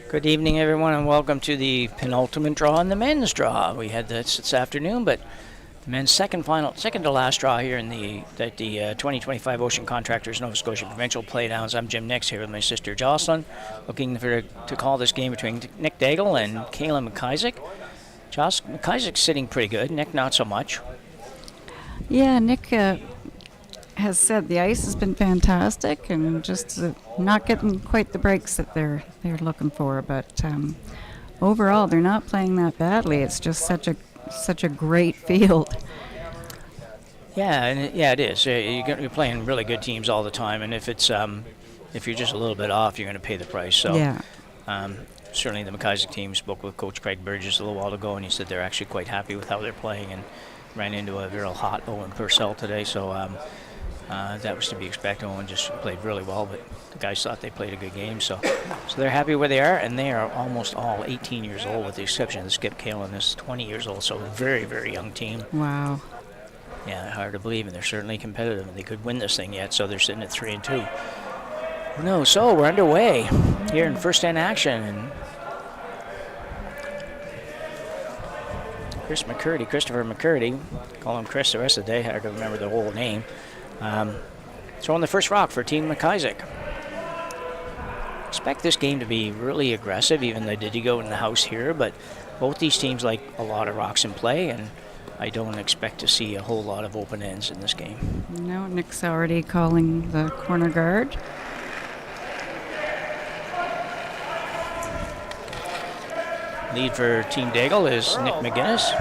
Good evening, everyone, and welcome to the penultimate draw and the men's draw. We had this afternoon, but the men's second to last draw here in the 2025 Ocean Contractors Nova Scotia Provincial Playdowns. I'm Jim Nix here with my sister Jocelyn, looking to call this game between Nick Deagle and Kayla MacIsaac. MacIsaac's sitting pretty good. Nick, not so much. Yeah, Nick has said the ice has been fantastic and just not getting quite the breaks that they're looking for. But overall, they're not playing that badly. It's just such a great field. Yeah, it is. You're playing really good teams all the time, and if you're just a little bit off, you're going to pay the price. So yeah. Certainly the MacIsaac team spoke with Coach Craig Burgess a little while ago, and he said they're actually quite happy with how they're playing and ran into a real hot Owen Purcell today. So that was to be expected. Owen just played really well, but the guys thought they played a good game. So they're happy where they are, and they are almost all 18 years old with the exception of Skip Kalen is 20 years old. So a very, very young team. Wow. Yeah, hard to believe, and they're certainly competitive, and they could win this thing yet, so they're sitting at 3-2. No, so we're underway here in first end action, and Christopher McCurdy, call him Chris the rest of the day, hard to remember the whole name, throwing the first rock for Team MacIsaac. Expect this game to be really aggressive, even though they did go in the house here, but both these teams like a lot of rocks in play, and I don't expect to see a whole lot of open ends in this game. No, Nick's already calling the corner guard. Lead for Team Deagle is Nick McGinnis.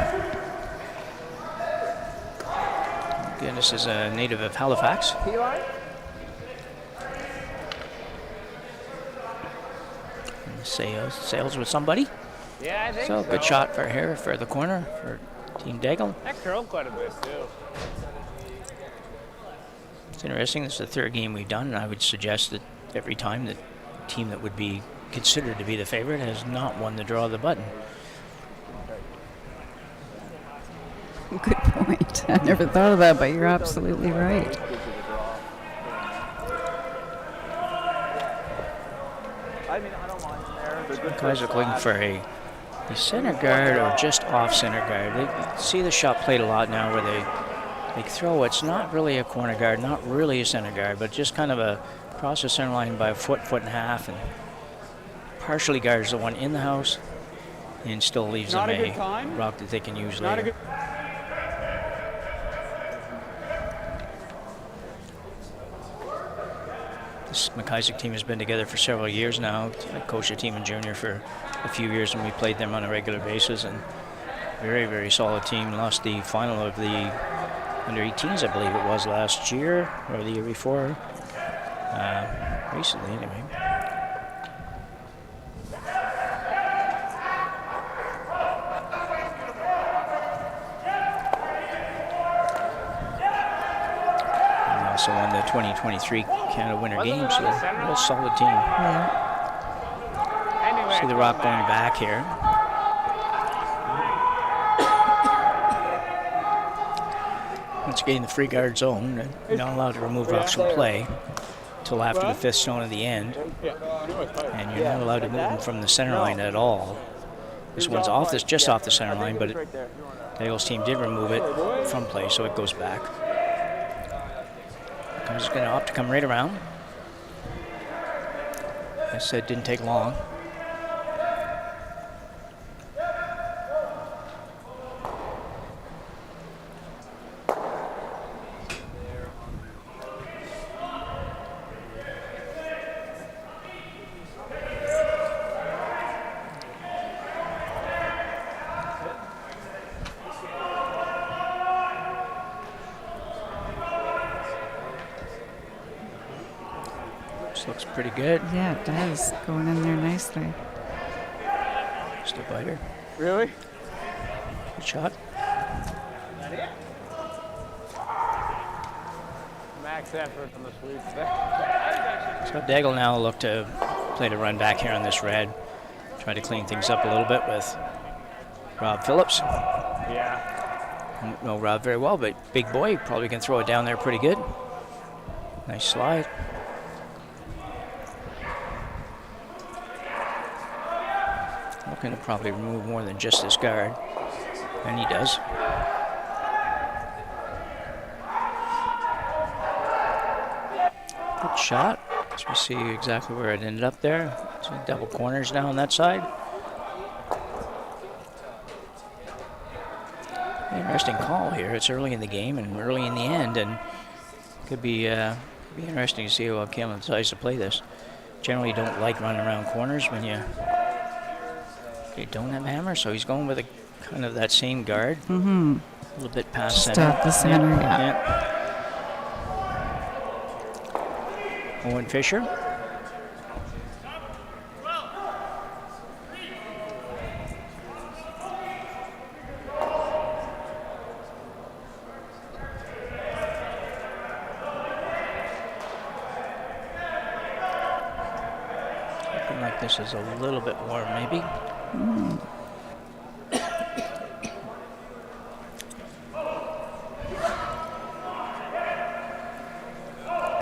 McGinnis is a native of Halifax. And sails with somebody. Yeah, I think so. Good shot for the corner for Team Deagle. That curled quite a bit too. It's interesting. This is the third game we've done, and I would suggest that every time the team that would be considered to be the favorite has not won the draw of the button. Good point. I never thought of that, but you're absolutely right. Guys are looking for a center guard or just off center guard. They see the shot played a lot now where they throw. It's not really a corner guard, not really a center guard, but just kind of a cross the center line by a foot and a half, and partially guards the one in the house and still leaves them a rock that they can use later. This MacIsaac team has been together for several years now. I coached a team in junior for a few years, and we played them on a regular basis, and very, very solid team. Lost the final of the under 18s, I believe it was last year or the year before. Recently anyway. Also won the 2023 Canada Winter Games, so a real solid team. Yeah. See the rock going back here. Once again, the free guard zone. You're not allowed to remove rocks from play until after the fifth stone at the end, and you're not allowed to move them from the center line at all. This one's just off the center line, but Deagle's team did remove it from play, so it goes back. He's going to opt to come right around. I said didn't take long. Looks pretty good. Yeah, it does. Going in there nicely. Just a biter. Really? Good shot. Max effort on the sweep. So Deagle now look to play to run back here on this red. Try to clean things up a little bit with Rob Phillips. Yeah. Don't know Rob very well, but big boy, probably can throw it down there pretty good. Nice slide. looking to probably remove more than just this guard. And he does. Good shot. So we see exactly where it ended up there. So double corners now on that side. Interesting call here. It's early in the game and early in the end, and could be interesting to see how Cameron decides to play this. Generally don't like running around corners when you don't have a hammer, so he's going with a kind of that same guard. Mm-hmm. A little bit past Just center. off the center, yeah. Owen Fisher. Looking like this is a little bit warm, maybe.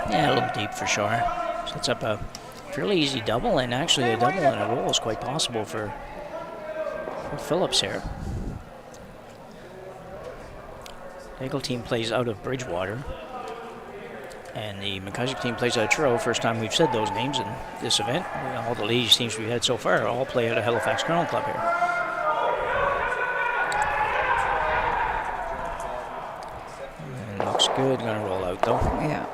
Yeah, a little deep for sure. Sets up a fairly easy double, and actually a double and a roll is quite possible for Phillips here. Deagle team plays out of Bridgewater, and the MacIsaac team plays out of Truro. First time we've said those names in this event. All the ladies teams we've had so far all play out of Halifax Colonel Club here. And looks good. Gonna roll out though. Yeah.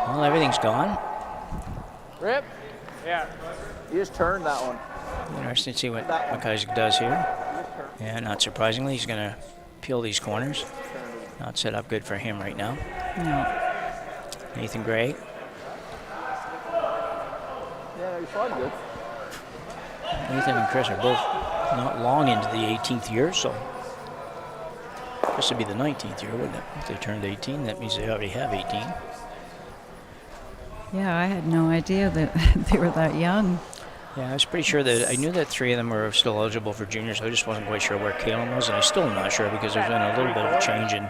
Well, everything's gone. Rip. Yeah. You just turned that one. Interesting to see what MacIsaac does here. Yeah, not surprisingly, he's going to peel these corners. Not set up good for him right now. No. Nathan Gray. Yeah, you shot good. Nathan and Chris are both not long into the 18th year, so this would be the 19th year, wouldn't it? If they turned 18, that means they already have 18. Yeah, I had no idea that they were that young. Yeah, I was pretty sure that I knew that 3 of them were still eligible for juniors. I just wasn't quite sure where Kalen was, and I'm still not sure because there's been a little bit of a change in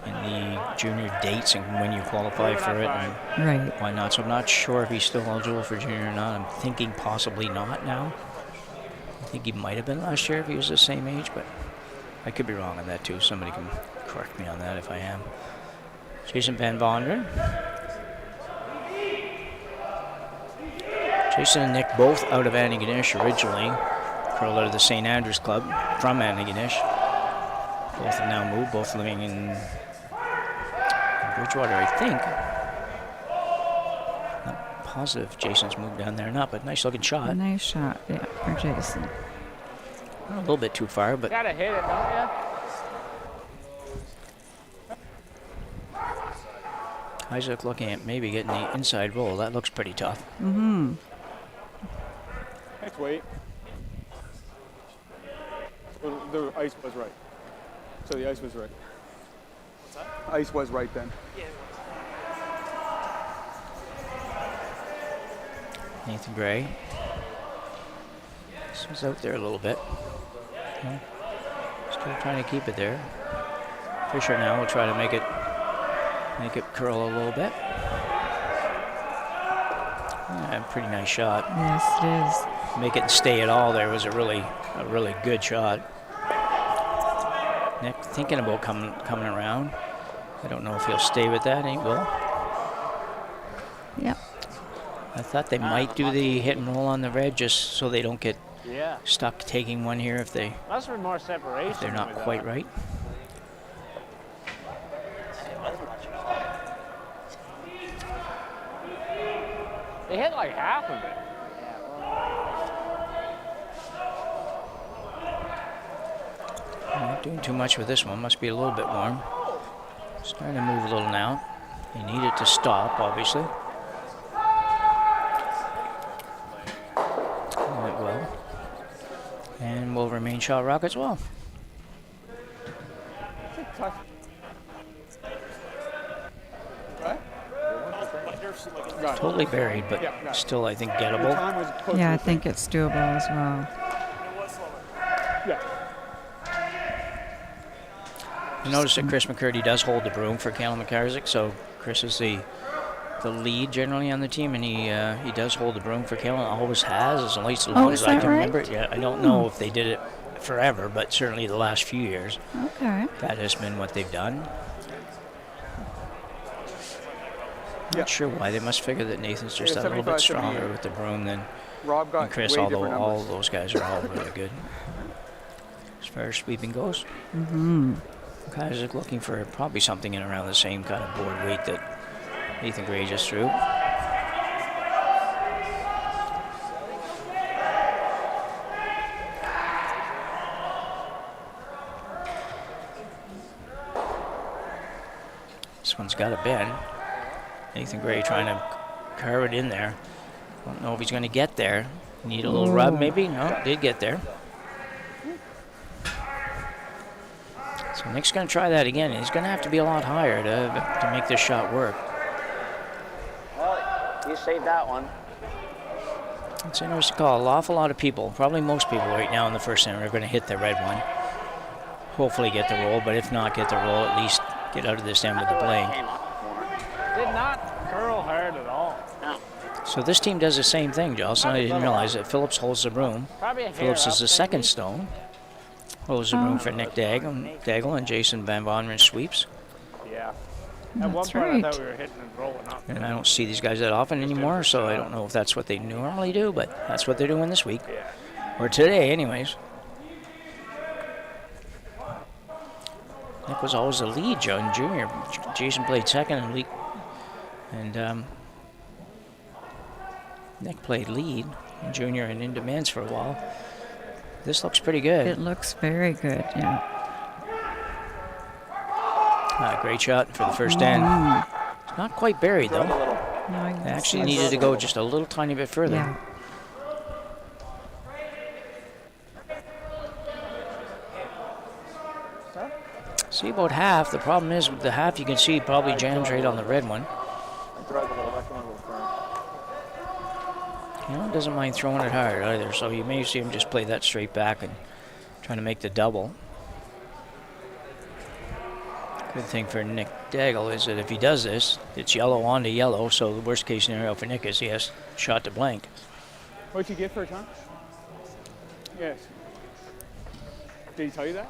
the junior dates and when you qualify for it and Right. why not. So I'm not sure if he's still eligible for junior or not. I'm thinking possibly not now. I think he might have been last year if he was the same age, but I could be wrong on that too. Somebody can correct me on that if I am. Jason Van Vonderen. Jason and Nick both out of Antigonish originally. Curled out of the St. Andrews Club from Antigonish. Both have now moved, both living in Bridgewater, I think. Not positive Jason's moved down there or not, but nice looking shot. Nice shot, yeah, for Jason. A little bit too far, but Gotta hit it, don't ya? Isaac looking at maybe getting the inside roll. That looks pretty tough. Mm-hmm. Next wait. The ice was right. So the ice was right. What's that? Ice was right then. Nathan Gray. This was out there a little bit. Well, still trying to keep it there. Fisher now will try to make it curl a little bit. Yeah, pretty nice shot. Yes, it is. Make it stay at all there was a really good shot. Nick thinking about coming around. I don't know if he'll stay with that. He will. Yep. I thought they might do the hit and roll on the red just so they don't get Yeah. stuck taking one here if they're Must have been more separation. not with quite that. right. They hit like half of it. Not doing too much with this one. Must be a little bit warm. Starting to move a little now. They need it to stop, obviously. And it will. And will remain shot rock as well. Got it. Totally buried, but Yeah, got it. still, I think, The gettable. time was close Yeah, I to the think it's doable as well. Yeah. You notice that Chris McCurdy does hold the broom for Callum MacIsaac, so Chris is the the lead generally on the team, and he does hold the broom for Kalen. Always has, at least as long is as I that can right? remember. Yeah, I don't know if they did it forever, but certainly the last few years, Okay. that has been what they've done. Yeah. Not sure why. They must figure that Nathan's just a little bit 75, stronger 78. with the broom than Rob got Chris, way although different all numbers. those guys are all really good. As far as sweeping goes, guys are looking for probably something in around the same kind of board weight that Nathan Gray just threw. This one's got a bend. Nathan Gray trying to carve it in there. Don't know if he's going to get there. Need a little rub maybe? No, did get there. So Nick's going to try that again. He's going to have to be a lot higher to make this shot work. Well, you saved that one. It's an interesting call. An awful lot of people, probably most people right now in the first center, are going to hit the red one. Hopefully get the roll, but if not get the roll, at least get out of this end with the blank. Came up more. Did not curl hard at all. No. So this team does the same thing, Jocelyn. I didn't realize that Phillips holds the broom. Probably a hair Phillips is up, the second stone. Holds the room for Nick Deagle, and Jason Van Voneren sweeps. Yeah. At one That's point, I right. thought we were hitting and rolling up. And I don't see these guys that often anymore, so I don't know if that's what they normally do, but that's what they're doing this week. Yeah. Or today, anyways. Nick was always the lead, John Jr. Jason played second, and Nick played lead, and Junior and in demands for a while. This looks pretty good. It looks very good, yeah. Great shot for the first end. It's not quite buried, though. No, I They actually see needed it's- to go just a little tiny bit further. Yeah. See about half. The problem is with the half, you can see probably jams right on the red one. Doesn't mind throwing it hard either, so you may see him just play that straight back and trying to make the double. Good thing for Nick Deagle is that if he does this, it's yellow on to yellow, so the worst case scenario for Nick is he has shot to blank. What'd you get for it, Tom? Yes. Did he tell you that?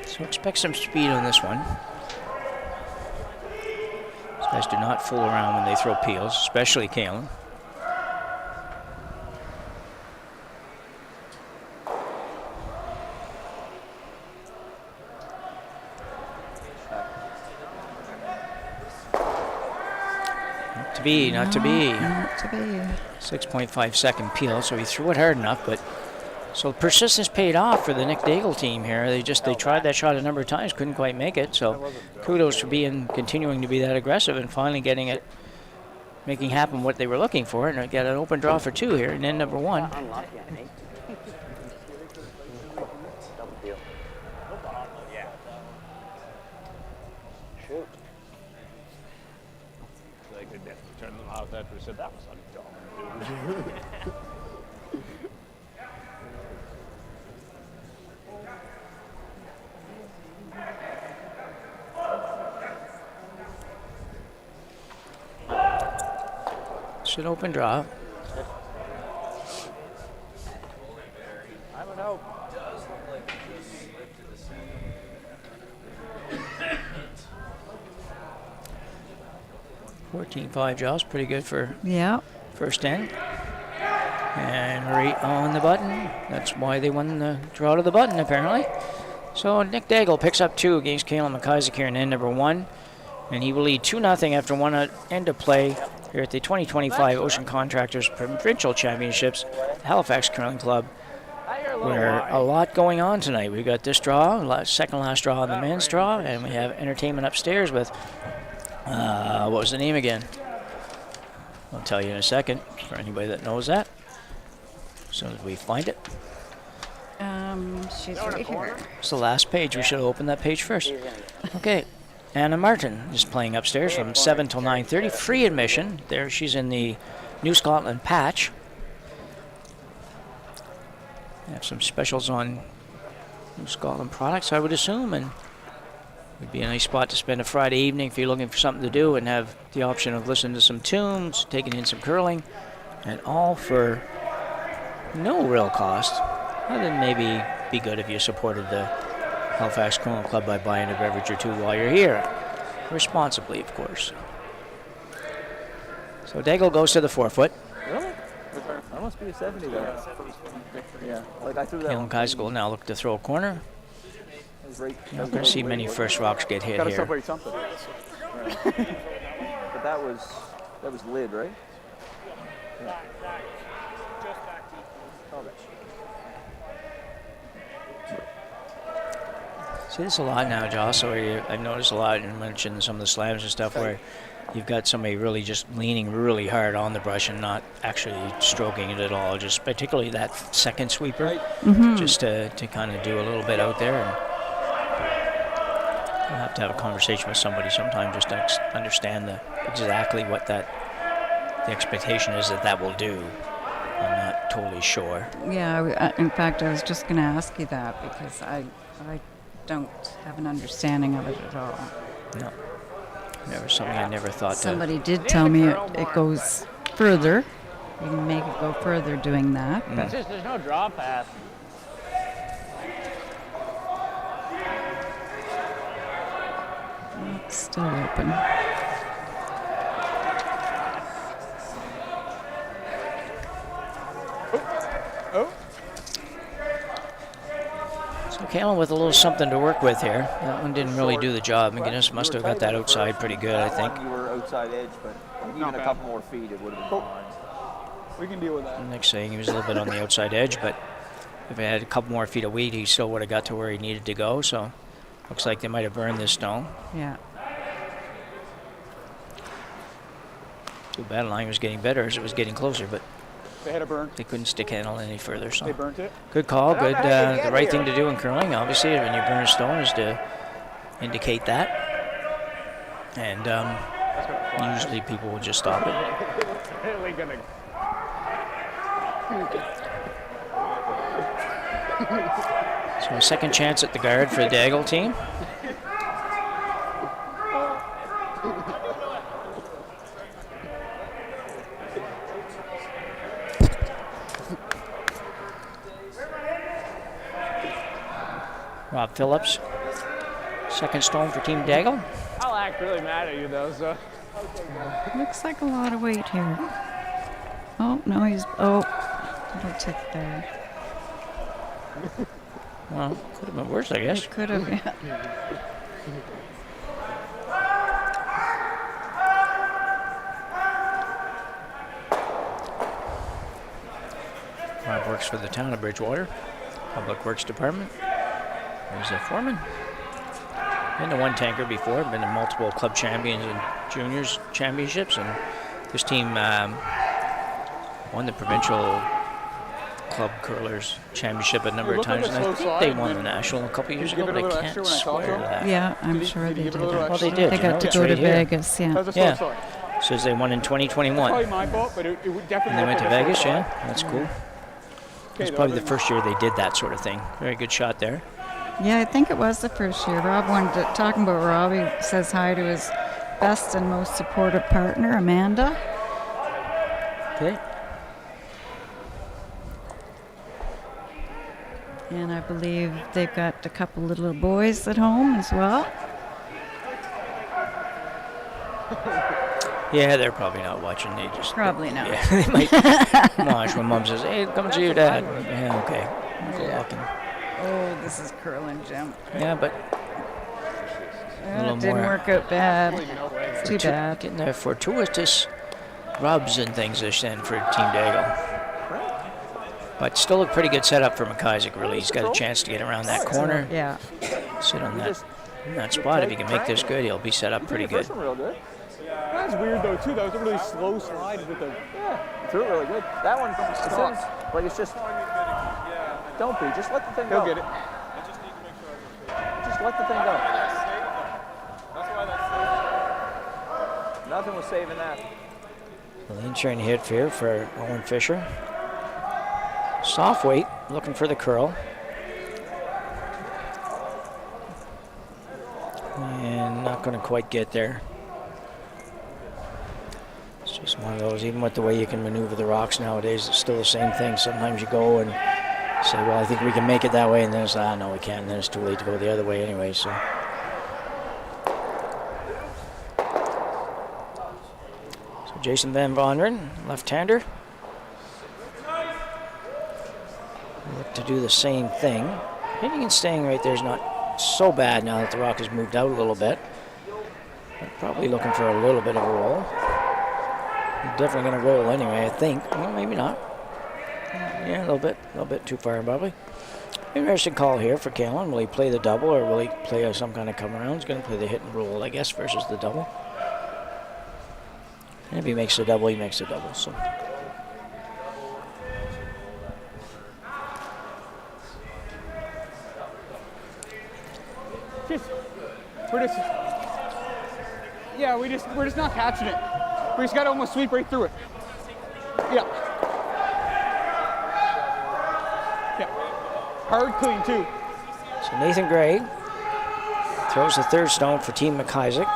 So expect some speed on this one. These guys do not fool around when they throw peels, especially Kalen. Not to be, not to be. Not to be. 6.5 second peel, so he threw it hard enough, but so persistence paid off for the Nick Deagle team here. They tried that shot a number of times, couldn't quite make it. So kudos for continuing to be that aggressive and finally making happen what they were looking for, and get an open draw for two here, and then number one. Unlucky, I think. Double deal. Yeah. Shoot. They could definitely turn them out after we said that was dumb, dude. Should open draw. I would hope. 14.5 jaws, pretty good for Yeah. first end. And right on the button. That's why they won the draw to the button, apparently. So Nick Deagle picks up two against Kalen MacIsaac here in end number one. And he will lead 2-0 after one end of play here at the 2025 Ocean Contractors Provincial Championships, Halifax Curling Club, where a lot going on tonight. We've got this draw, second last draw on the men's draw, and we have entertainment upstairs with, what was the name again? I'll tell you in a second, for anybody that knows that, as soon as we find it. She's right here. It's the last page. We should have opened that page first. Okay. Anna Martin is playing upstairs from 7 till 9:30. Free admission. There she's in the New Scotland patch. They have some specials on New Scotland products, I would assume, and Would be a nice spot to spend a Friday evening if you're looking for something to do and have the option of listening to some tunes, taking in some curling, and all for no real cost, other than maybe be good if you supported the Halifax Curling Club by buying a beverage or two while you're here. Responsibly, of course. So Deagle goes to the 4-foot. Really? That must be a 70 there. Yeah, like I threw that one. MacIsaac will now look to throw a corner. Right. You're not going to see many first rocks get hit Gotta here. separate something. But that was lid, right? Yeah. See this a lot now, Joss, where I've noticed a lot, and mentioned some of the slams and stuff, where you've got somebody really just leaning really hard on the brush and not actually stroking it at all, just particularly that second sweeper, just to kind of do a little bit out there. And I'll have to have a conversation with somebody sometime just to understand exactly what the expectation is that will do. I'm not totally sure. Yeah, in fact, I was just going to ask you that because I don't have an understanding of it at all. No. Never something I never thought Somebody did tell me it goes further. You can make it go further doing that. But There's no draw path. it's still open. Oh, So Kalen with a little something to work with here. That one didn't really do the job. McGinnis must have got that outside pretty good, I think. You were outside edge, but even Not a bad. couple more feet, it would have been fine. we can deal with that. Next thing, he was a little bit on the outside edge, but if he had a couple more feet of wheat, he still would have got to where he needed to go. So looks like they might have burned this stone. Yeah. Too bad the line was getting better as it was getting closer, but They had a burn. they couldn't stick handle any further. They So burnt it. good call, I don't good. know how you The get right here. thing to do in curling, obviously, when you burn a stone, is to indicate that. And usually people will just stop it. Really gonna. So a second chance at the guard for the Deagle team. Rob Phillips, second stone for Team Deagle. I'll act really mad at you though. So Looks like a lot of weight here. Oh, no, he's. Oh, little tick there. Well, could have been worse, I guess. It could have, yeah. Rob works for the town of Bridgewater, Public Works Department. There's the foreman. Been to one tanker before, been to multiple club champions and juniors championships, and this team won the provincial club curlers championship a number of looked like times, a and slow I think slide, they won and the national a couple years you ago, give but it a I little can't extra when I talk to swear to him? that. Yeah, I'm Did he- sure did he they give it a did. little it. Well, they extra? did. They you know, got to it's go right to here. Vegas, yeah. That was a slow Yeah. slide. Says they won in 2021. Probably my fault, but it would definitely. And they went looked to like a Vegas, slow yeah, slide. that's cool. Okay, It's though, probably the everything- first year they did that sort of thing. Very good shot there. Yeah, I think it was the first year. Rob wanted to, talking about Rob, he says hi to his best and most supportive partner, Amanda. Okay. And I believe they've got a couple little boys at home as well. Yeah, they're probably not watching. They just Probably not. Yeah, they might watch when Mom says, "Hey, come and see your dad." Yeah, okay. Go look and- Oh, this is curling, Jim. Yeah, but little It didn't more- work out bad. It's too bad. getting the fortuitous rubs and things this end for Team Deagle. But still a pretty good setup for MacIsaac, really. He's got a chance to get around that corner, Yeah. sit on that spot. If he can make this good, he'll be set up pretty good. First one real good. That's weird though too. That was a really slow slide with the. Yeah, threw it really good. That one, it seems like it's just. Don't be. Just let the thing He'll go. get it. Just let the thing go. Nothing was saving that. Lane trying to hit here for Owen Fisher. Soft weight, looking for the curl. And not going to quite get there. It's just one of those, even with the way you can maneuver the rocks nowadays, it's still the same thing. Sometimes you go and say, well, I think we can make it that way, and then it's, no, we can't, and then it's too late to go the other way anyway, so. So Jason Van Vonderen, left-hander. Look to do the same thing. Hitting and staying right there is not so bad now that the rock has moved out a little bit. But probably looking for a little bit of a roll. He's definitely going to roll anyway, I think. Well, maybe not. Yeah, a little bit too far probably. Interesting call here for Kalen. Will he play the double or will he play some kind of come around? He's going to play the hit and roll, I guess, versus the double. And if he makes the double, he makes the double. So. We're just not catching it. We just gotta almost sweep right through it. Yeah. Hard, clean too. So Nathan Gray throws the third stone for Team MacIsaac.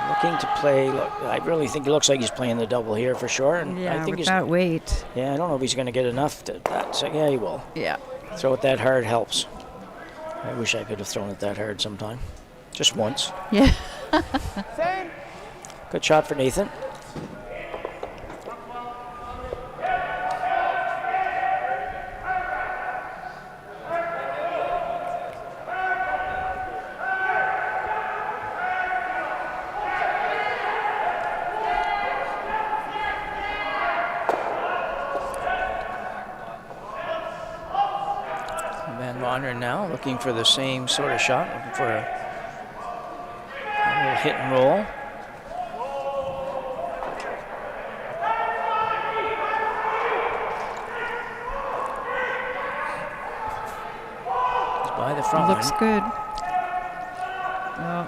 Looking to play, look, I really think it looks like he's playing the double here for sure. And Yeah, I think with that weight. Yeah, I don't know if he's going to get enough to that. So yeah, he will. Yeah. Throw it that hard helps. I wish I could have thrown it that hard sometime. Just once. Yeah. Same. Good shot for Nathan. Van Vonderen now looking for the same sort of shot, looking for a little hit and roll. He's by the front Looks line. good. Oh,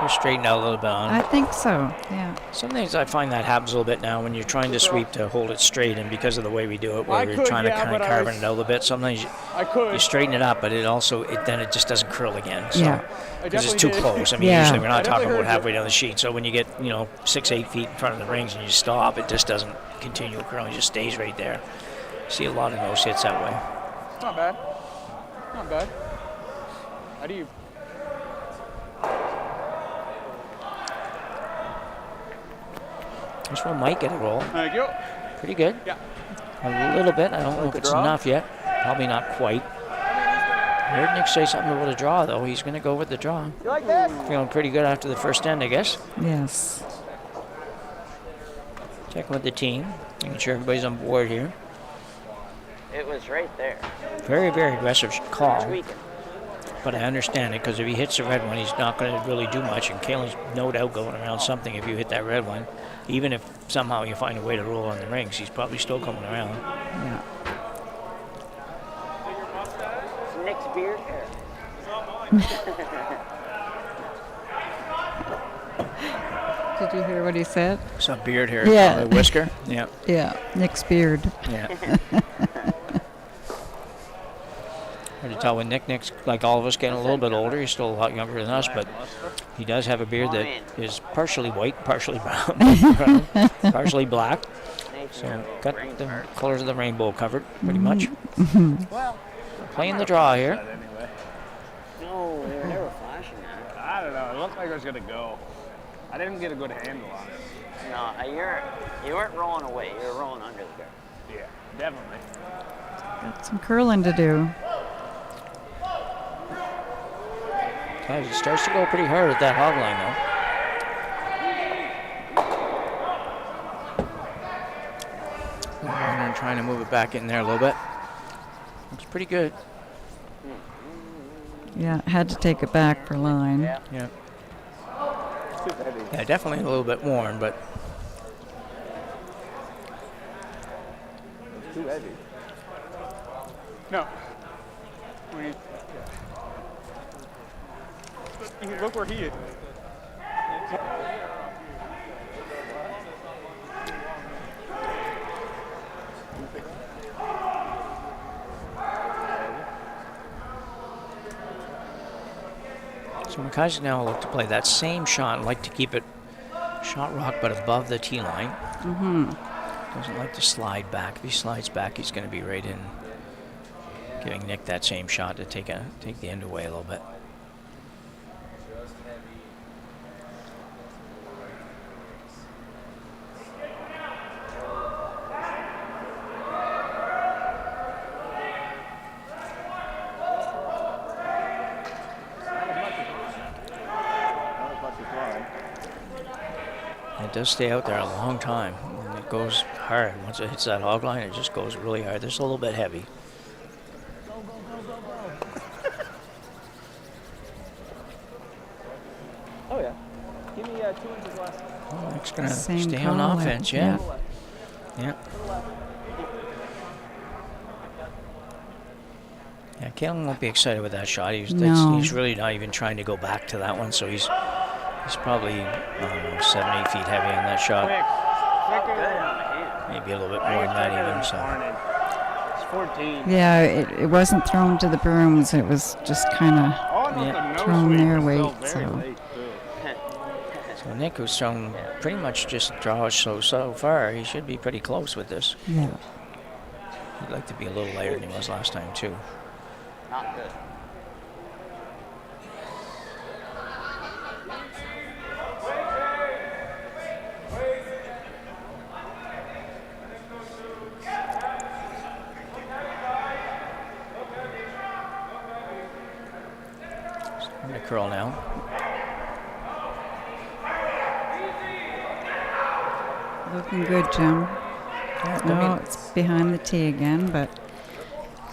We're straightened out a little bit on I it. think so. Yeah. Sometimes I find that happens a little bit now when you're trying to sweep to hold it straight, and because of the way we do it, where I we're could, trying to yeah, kind of but I carve was- it out a bit, sometimes I could. you straighten it up, but it also, then it just doesn't curl again. So. Yeah. Because it's definitely too did. close. I mean, Yeah. usually we're I not definitely talking about heard halfway down the sheet. So when you get, 6-8 feet in front of the rings and you stop, it just doesn't continue curling. It just stays right there. See a lot of nose hits that way. Not bad. Not bad. How do you? This one might get a roll. Thank you. Pretty good. Yeah. A little bit. I don't know if the it's draw? enough yet. Probably not quite. I heard Nick say something about a draw, though. He's going to go with the draw. You like this? Feeling pretty good after the first end, I guess. Yes. Checking with the team. Making sure everybody's on board here. It was right there. Very, very aggressive call. Tweaking. But I understand it, because if he hits the red one, he's not going to really do much. And Kalen's no doubt going around something if you hit that red one. Even if somehow you find a way to roll on the rings, he's probably still coming around. Yeah. It's Nick's beard hair. Did you hear what he said? Some beard here. Yeah. Probably whisker. Yeah. Yeah. Nick's beard. Yeah. Hard to tell with Nick's like all of us getting a little bit older. He's still a lot younger than us, but he does have a beard that is partially white, partially brown, partially black. So got the colors of the rainbow covered pretty much. Well, Playing the draw here. no, they were flashing that. I don't know. It looked like I was gonna go. I didn't get a good handle on it. No, you weren't rolling away. You were rolling under the car. Yeah, definitely. Got some curling to do. Guys, it starts to go pretty hard at that hog line, though. I'm trying to move it back in there a little bit. Looks pretty good. Yeah. Had to take it back for line. Yeah. Yeah, definitely a little bit warm, but It's too heavy. No. Look where he is. MacIsaac now will look to play that same shot, like to keep it shot rock but above the tee line. Doesn't like to slide back. If he slides back, he's going to be right in, giving Nick that same shot to take the end away a little bit. It does stay out there a long time, and it goes hard. Once it hits that hog line, it just goes really hard. This is a little bit heavy. Oh, yeah. Give me 2 inches less. Oh, Nick's going to Same stay on call, offense, yeah. Yeah. Yeah, Kalen won't be excited with that shot. No. He's really not even trying to go back to that one, so he's probably, I don't know, 7, 8 feet heavy on that shot. Maybe a little bit more than that even, so. It's 14. Yeah, it wasn't thrown to the brooms. It was just kind of thrown their way. So So Nick, who's shown pretty much just draws so far, he should be pretty close with this. yeah. He'd like to be a little lighter than he was last time, too. Not good. Starting to curl now. Looking good, Jim. Yeah, No, it's behind the tee again, but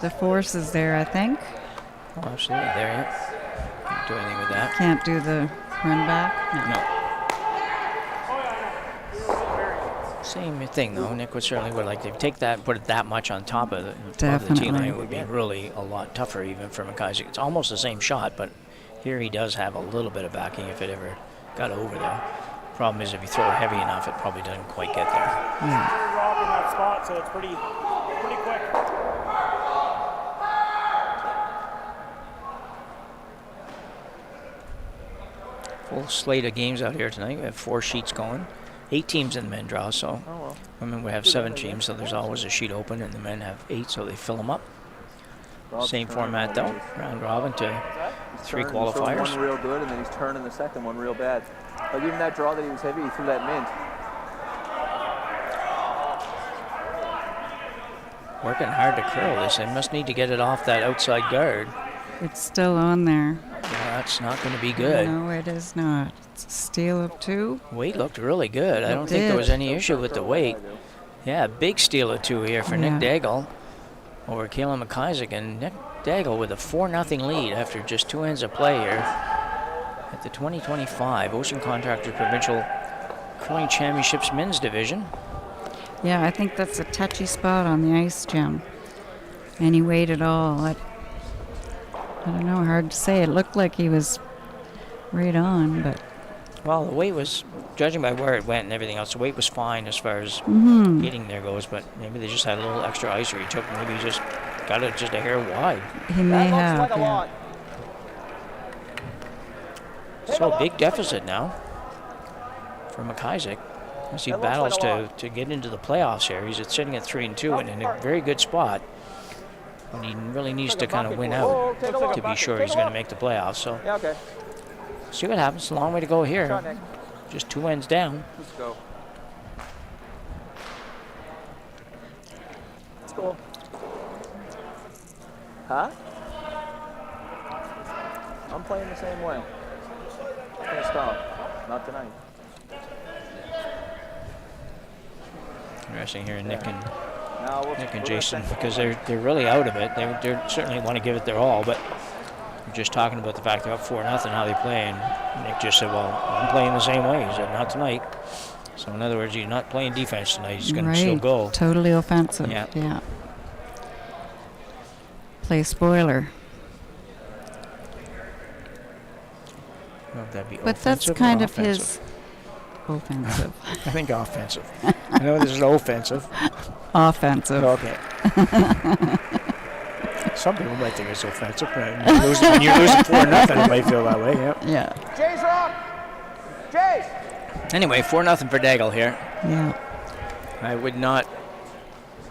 the force is there, I think. Oh, absolutely there, yeah. Can't do anything with that. Can't do the run back. No. Same thing though. Nick would like to take that, put it that much on top of the tee Definitely. line. It would be really a lot tougher even for MacIsaac. It's almost the same shot, but here he does have a little bit of backing if it ever got over there. Problem is if you throw it heavy enough, it probably doesn't quite get there. Yeah. Rock in that spot, so it's pretty quick. Full slate of games out here tonight. We have 4 sheets going. 8 teams in the men draw, so women would have 7 teams, so there's always a sheet open, and the men have 8, so they fill them up. Same format though, round robin to 3 qualifiers. One real good, and then he's turning the second one real bad. Like even that draw that he was heavy, he threw that mint. Working hard to curl this. They must need to get it off that outside guard. It's still on there. Yeah, that's not going to be good. No, it is not. It's a steal of 2. Weight looked really good. I don't think there did. was any issue with the weight. Yeah, big steal of 2 here for Nick Deagle over Kalen MacIsaac, and Nick Deagle with a 4-0 lead after just 2 ends of play here at the 2025 Ocean Contractors Provincial Curling Championships Men's Division. Yeah, I think that's a touchy spot on the ice, Jim. Any weight at all. I don't know, hard to say. It looked like he was right on, but Well, the weight was, judging by where it went and everything else, the weight was fine as far as getting there goes, but maybe they just had a little extra ice, or he took, maybe he just got it just a hair wide. he may That have. looks like a Yeah. lot. So a big deficit now for MacIsaac as he That looks battles like a to get into the playoffs here. He's sitting at 3-2 and in a very good spot. But he really needs to kind of win out to be sure he's going to make the playoffs. So Yeah, okay. see what happens. A long way to go here. Shot, Nick. Just 2 ends down. Let's go. Let's go. Huh? I'm playing the same way. Can't stop. Not tonight. Interesting here, Nick and Now Nick and Jason, because they're really out of it. They certainly want to give it their all, but we're just talking about the fact they're up 4-0, how they play, and Nick just said, "Well, I'm playing the same way." He said, "Not tonight." So in other words, he's not playing defense tonight. He's going to still go. Totally offensive. Yeah. Play spoiler. Well, that'd be But that's offensive or kind of offensive? his offensive. I think offensive. I know this is offensive. Offensive. Okay. some people might think it's offensive, but when you're losing 4-0, it might feel that way. Yeah. Yeah. Jay's up. Jay. Anyway, 4-0 for Deagle here. Yeah. I would not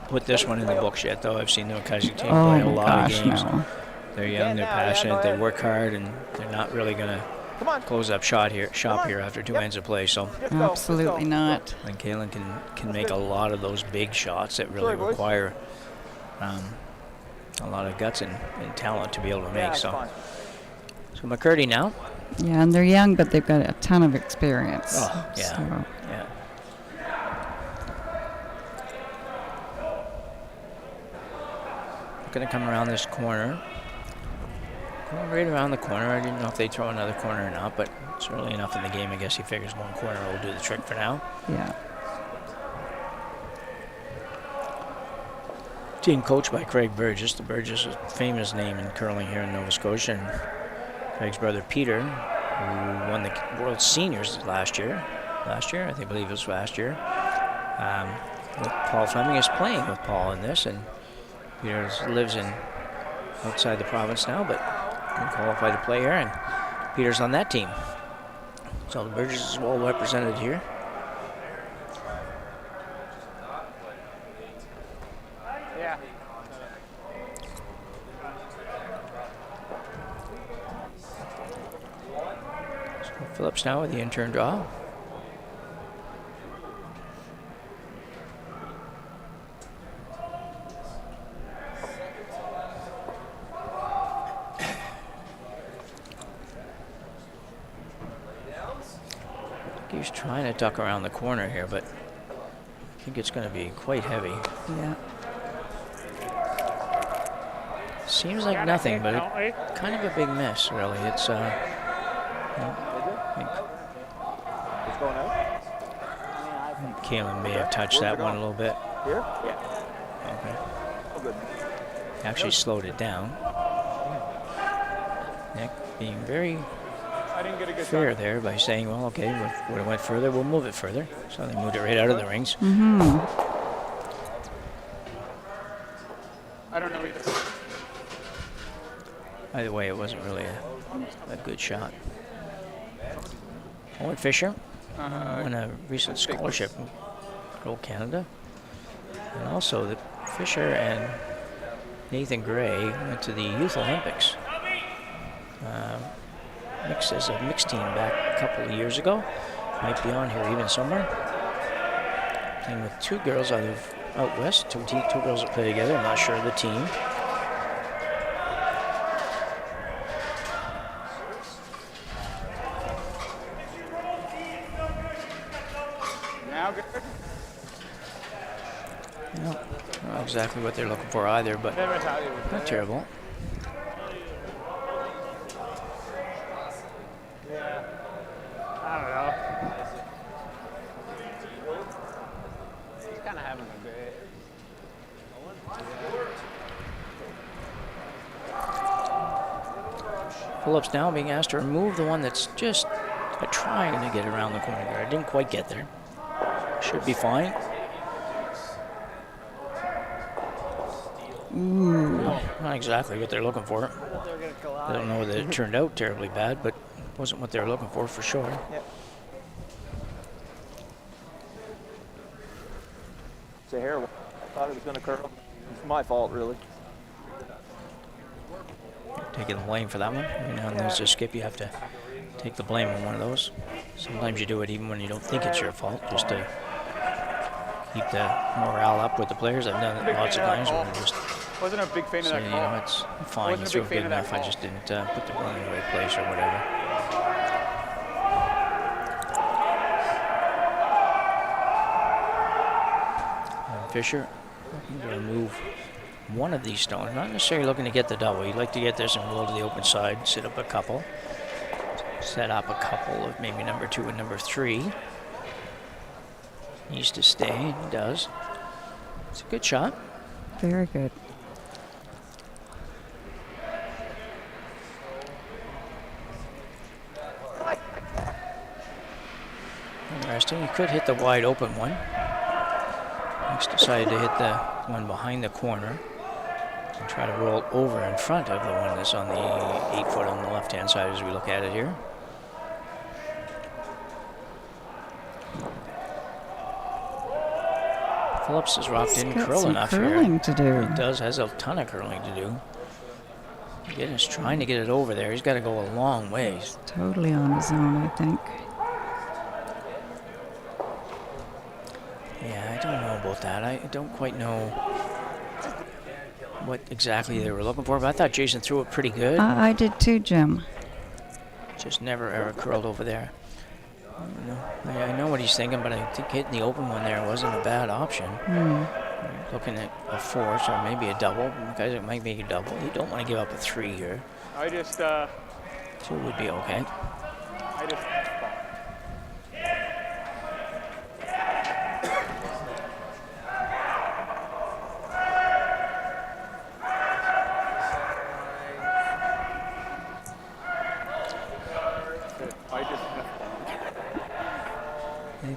put this one in the books yet, though. I've seen the MacIsaac team Oh play a lot gosh, of games. no. They're young, they're passionate, they work hard, and they're not really going to Come on. close up shop here after 2 ends of play. So, Just go. Absolutely not. and Kalen can make a lot of those big shots that really require a lot of guts and talent to be able to make. So McCurdy now. Yeah, and they're young, but they've got a ton of experience. Oh, yeah. So, Yeah. Going to come around this corner. Going right around the corner. I didn't know if they'd throw another corner or not, but it's early enough in the game. I guess he figures one corner will do the trick for now. yeah. Team coached by Craig Burgess. The Burgess is a famous name in curling here in Nova Scotia. And Craig's brother Peter, who won the World Seniors last year. I believe it was last year. With Paul Fleming is playing with Paul in this, and Peter lives outside the province now, but can qualify to play here, and Peter's on that team. So the Burgess is well represented here. Yeah. So Phillips now with the intern draw. He's trying to duck around the corner here, but I think it's going to be quite heavy. Yeah. Seems like nothing, but kind of a big miss, really. It's It's going out. Kalen may have touched that one a little bit. Here? Yeah. Okay. Oh, good. Actually slowed it down. Nick being very I didn't get a good fair shot. there by saying, well, okay, would it went further, we'll move it further. So they moved it right out of the rings. I don't know either. Either way, it wasn't really a good shot. Owen Fisher won a recent scholarship in Old Canada. And also that Fisher and Nathan Gray went to the Youth Olympics. As a mixed team back a couple of years ago. Might be on here even somewhere. Playing with 2 girls out west, two girls that play together. I'm not sure of the team. Now good. No, not exactly what they're looking for either, but Never tell you. not terrible. I don't know. He's kind of having a good. Phillips now being asked to remove the one that's just trying to get around the corner guard. Didn't quite get there. Should be fine. Not exactly what they're looking for. I don't know that it turned out terribly bad, but wasn't what they were looking for sure. Yep. It's a hair. I thought it was going to curl. It's my fault, really. Taking the blame for that one. You know, and there's a skip, you have to take the blame on one of those. Sometimes you do it even when you don't think it's your fault, just to keep the morale up with the players. I've done it lots of times where I just Wasn't a big fan of say, that you call. know, it's fine, Wasn't it's a real big fan good of that enough. I call. just didn't put the ball in the right place or whatever. And Fisher looking to remove one of these stones, not necessarily looking to get the double. You'd like to get this and roll to the open side, set up a couple of maybe number 2 and number 3. Needs to stay, he does. It's a good shot. Very good. Interesting. He could hit the wide open one. Next decided to hit the one behind the corner. And try to roll over in front of the one that's on the 8 foot on the left-hand side as we look at it here. Phillips has rocked in Got curl some enough curling here. to do. He does, has a ton of curling to do. Again, he's trying to get it over there. He's got to go a long ways. Totally on his own, I think. Yeah, I don't know about that. I don't quite know what exactly they were looking for, but I thought Jason threw it pretty good. I did too, Jim. Just never ever curled over there. I don't know. I know what he's thinking, but I think hitting the open one there wasn't a bad option. Looking at a 4, so maybe a double. Guys, it might make a double. You don't want to give up a 3 here. I just 2 would be okay. I just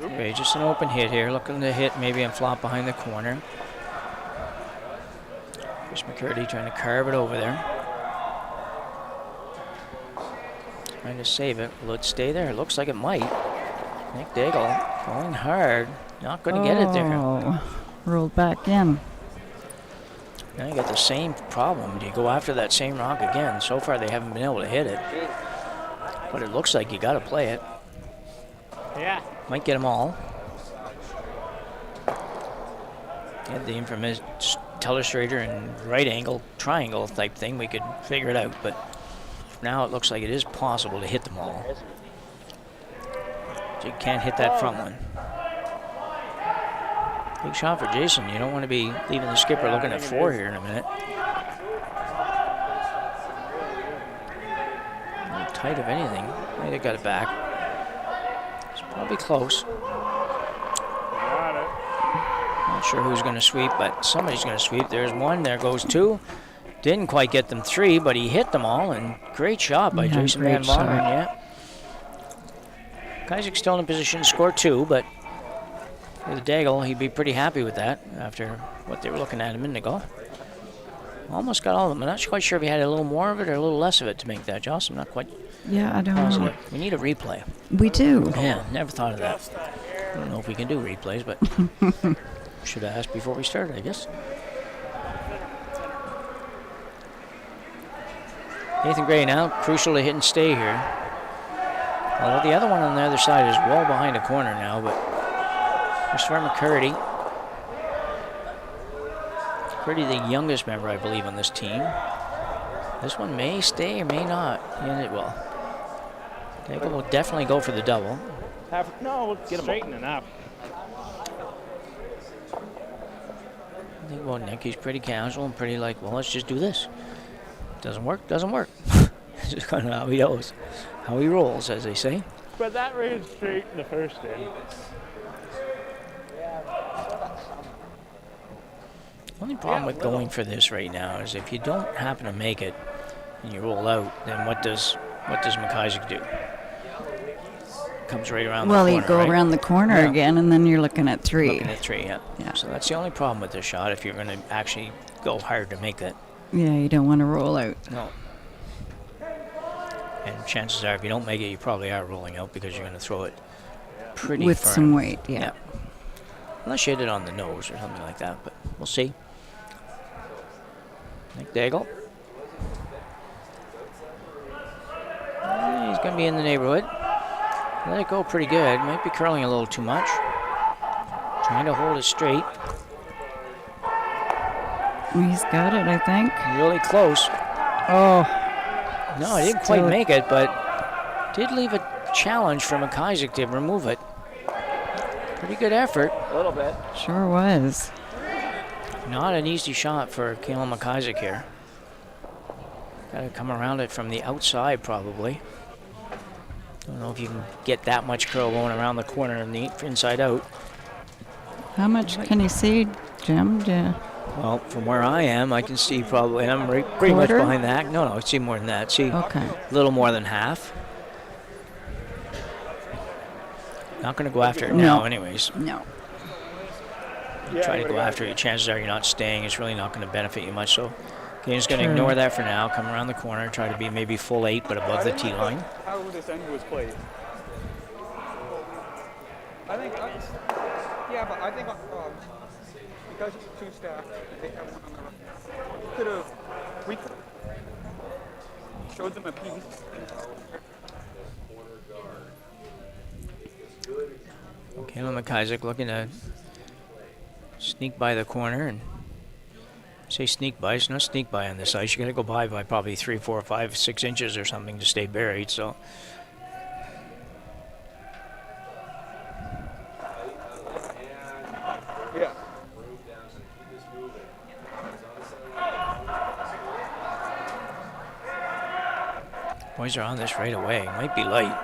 Okay, just an open hit here. Looking to hit maybe and flop behind the corner. Chris McCurdy trying to carve it over there. Trying to save it. Will it stay there? It looks like it might. Nick Deagle going hard. Not going to get it there. Oh, rolled back in. Now you got the same problem. Do you go after that same rock again? So far they haven't been able to hit it. But it looks like you got to play it. Yeah. Might get them all. Had the infamous telestrator and right angle triangle type thing. We could figure it out, but now it looks like it is possible to hit them all. So you can't hit that front one. Big shot for Jason. You don't want to be leaving the skipper looking at 4 here in a minute. Not tight of anything. Might have got it back. It's probably close. got it. Not sure who's going to sweep, but somebody's going to sweep. There's 1. There goes 2. Didn't quite get them 3, but he hit them all, and great shot by Yeah, Jason great Van Varen. shot. Yeah. Isaac's still in position to score 2, but for the Deagle, he'd be pretty happy with that after what they were looking at a minute ago. Almost got all of them. I'm not quite sure if he had a little more of it or a little less of it to make that, Joss. I'm not quite Yeah, I don't positive. know. We need a replay. We do. Yeah, never thought of that. I don't know if we can do replays, but should have asked before we started, I guess. Nathan Gray now, crucial to hit and stay here. Well, the other one on the other side is well behind a corner now, but Christopher McCurdy. McCurdy, the youngest member, I believe, on this team. This one may stay or may not. Yeah, it will. Deagle will definitely go for the double. No, get straighten it up. I think, well, Nick, he's pretty casual and pretty like, well, let's just do this. Doesn't work, doesn't work. It's just kind of how he goes, how he rolls, as they say. But that ran straight in the first inning. The only problem with going for this right now is if you don't happen to make it and you roll out, then what does MacIsaac do? Comes right around Well, the you corner, go right? around the corner Yeah. again, and then you're looking at 3. Looking at 3, yeah. Yeah. So that's the only problem with this shot if you're going to actually go hard to make it. Yeah, you don't want to roll out. No. And chances are, if you don't make it, you probably are rolling out because you're going to throw it pretty With firm. some weight, yeah. Yeah. Unless you hit it on the nose or something like that, but we'll see. Nick Deagle. He's going to be in the neighborhood. Let it go pretty good. Might be curling a little too much. Trying to hold it straight. He's got it, I think. Really close. Oh, No, I didn't quite make it, but did leave a challenge for MacIsaac to remove it. Pretty good effort. A little bit. sure was. Not an easy shot for Kalen MacIsaac here. Got to come around it from the outside, probably. Don't know if you can get that much curl going around the corner and the inside out. How much can you see, Jim? Yeah. Well, from where I am, I can see probably, and I'm pretty much Quarter? behind that. No, I see more than that. See Okay. a little more than half. Not going to go after it now, anyways. No. Try to go after it. Chances are you're not staying. It's really not going to benefit you much. So Game's going to Sure. ignore that for now. Come around the corner, try to be maybe full 8, but above the tee line. How this end was played. I think, yeah, but I think because it's two staff, they have one on the right. We could have showed them a piece. Caleb MacIsaac looking to sneak by the corner and say sneak by. It's not sneak by on this ice. You got to go by probably 3, 4, 5, 6 inches or something to stay buried. So. Yeah. Boys are on this right away. Might be light.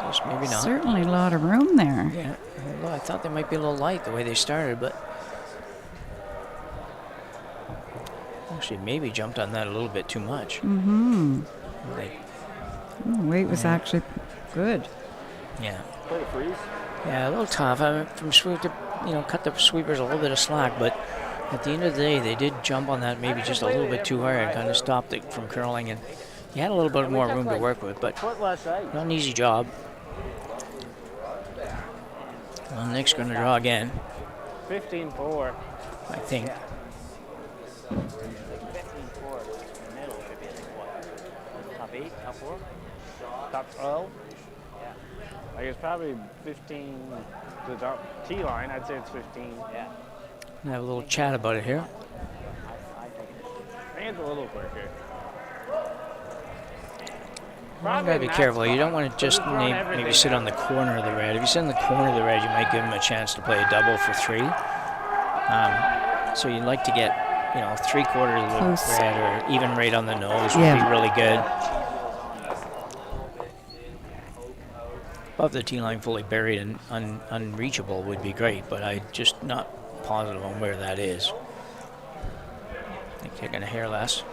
Just maybe not. Certainly a lot of room there. Yeah, well, I thought they might be a little light the way they started, but actually maybe jumped on that a little bit too much. Mm-hmm. They, Weight was actually good. yeah, Play a freeze. yeah, a little tough. I mean, from sweep to cut the sweepers a little bit of slack, but at the end of the day, they did jump on that maybe just a little bit too hard, kind of stopped it from curling, and you had a little bit more room to work with, but Foot less ice. not an easy job. Well, Nick's going to draw again, 15-4. I think. 15-4. The middle should be like what? Top 8, top 4? Top 12. Yeah. Like it's probably 15. The top T line, I'd say it's 15. Yeah. We'll have a little chat about it here. I think I think it's a little quicker. You gotta be careful. You don't want to just maybe sit on the corner of the red. If you sit on the corner of the red, you might give them a chance to play a double for 3. So you'd like to get, 3/4 of the Close. red or even right on the nose would Yeah. be really good. Above the tee line, fully buried and unreachable would be great, but I'm just not positive on where that is. I think they're gonna hair less.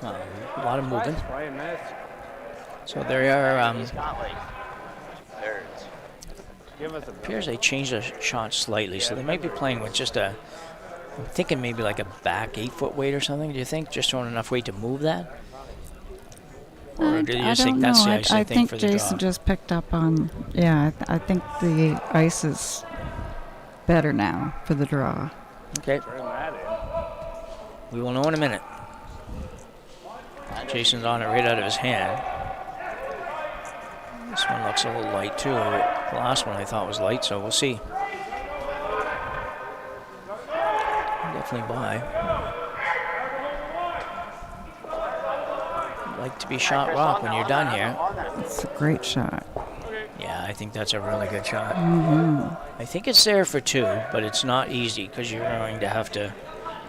A lot of moving. Playing this. So they are. he's got like thirds. Give us a Appears they changed the shot slightly, so they might be playing with just a. I'm thinking maybe like a back 8-foot weight or something. Do you think just throwing enough weight to move that? Or do you just think that's the ice I they think think for the Jason draw? just picked up on. Yeah, I think the ice is better now for the draw. Okay, turn that in. we will know in a minute. Jason's on it right out of his hand. This one looks a little light too. The last one I thought was light, so we'll see. Definitely buy. Like to be shot rock when you're done here. It's a great shot. Yeah, I think that's a really good shot. Mm-hmm. I think it's there for 2, but it's not easy because you're going to have to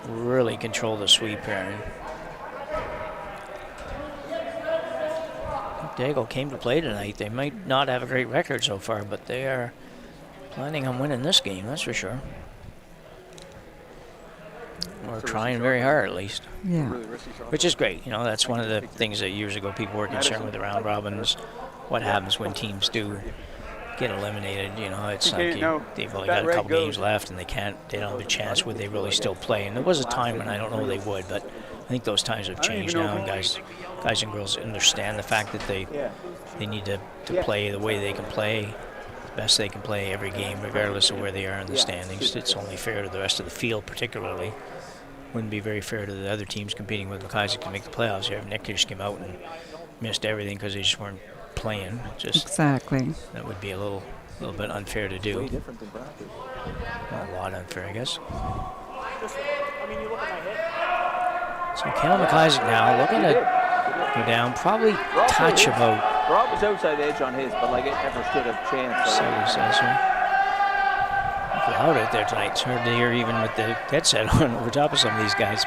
really control the sweep here. And Deagle came to play tonight. They might not have a great record so far, but they are planning on winning this game, that's for sure. Or trying very hard, at least. Yeah. Really risky shot. Which is great. That's one of the things that years ago people were concerned with the round robins. What happens when teams do get eliminated? It's like they've only got a couple games left and they don't have a chance. Would they really still play? And there was a time when I don't know they would, but I think those times have changed now, and guys and girls understand the fact that they need to play the way they can play, the best they can play every game, regardless of where they are in the standings. It's only fair to the rest of the field, particularly. Wouldn't be very fair to the other teams competing with MacIsaac to make the playoffs here. If Nick just came out and missed everything because they just weren't playing, Exactly. that would be a little bit unfair to do. Way different than practice. A lot unfair, I guess. I mean, you look at my hit. So Caleb MacIsaac now looking to go down, probably touch about. Rob was outside edge on his, but it never stood a chance. So he says here. Loud out there tonight. It's hard to hear even with the headset on over top of some of these guys.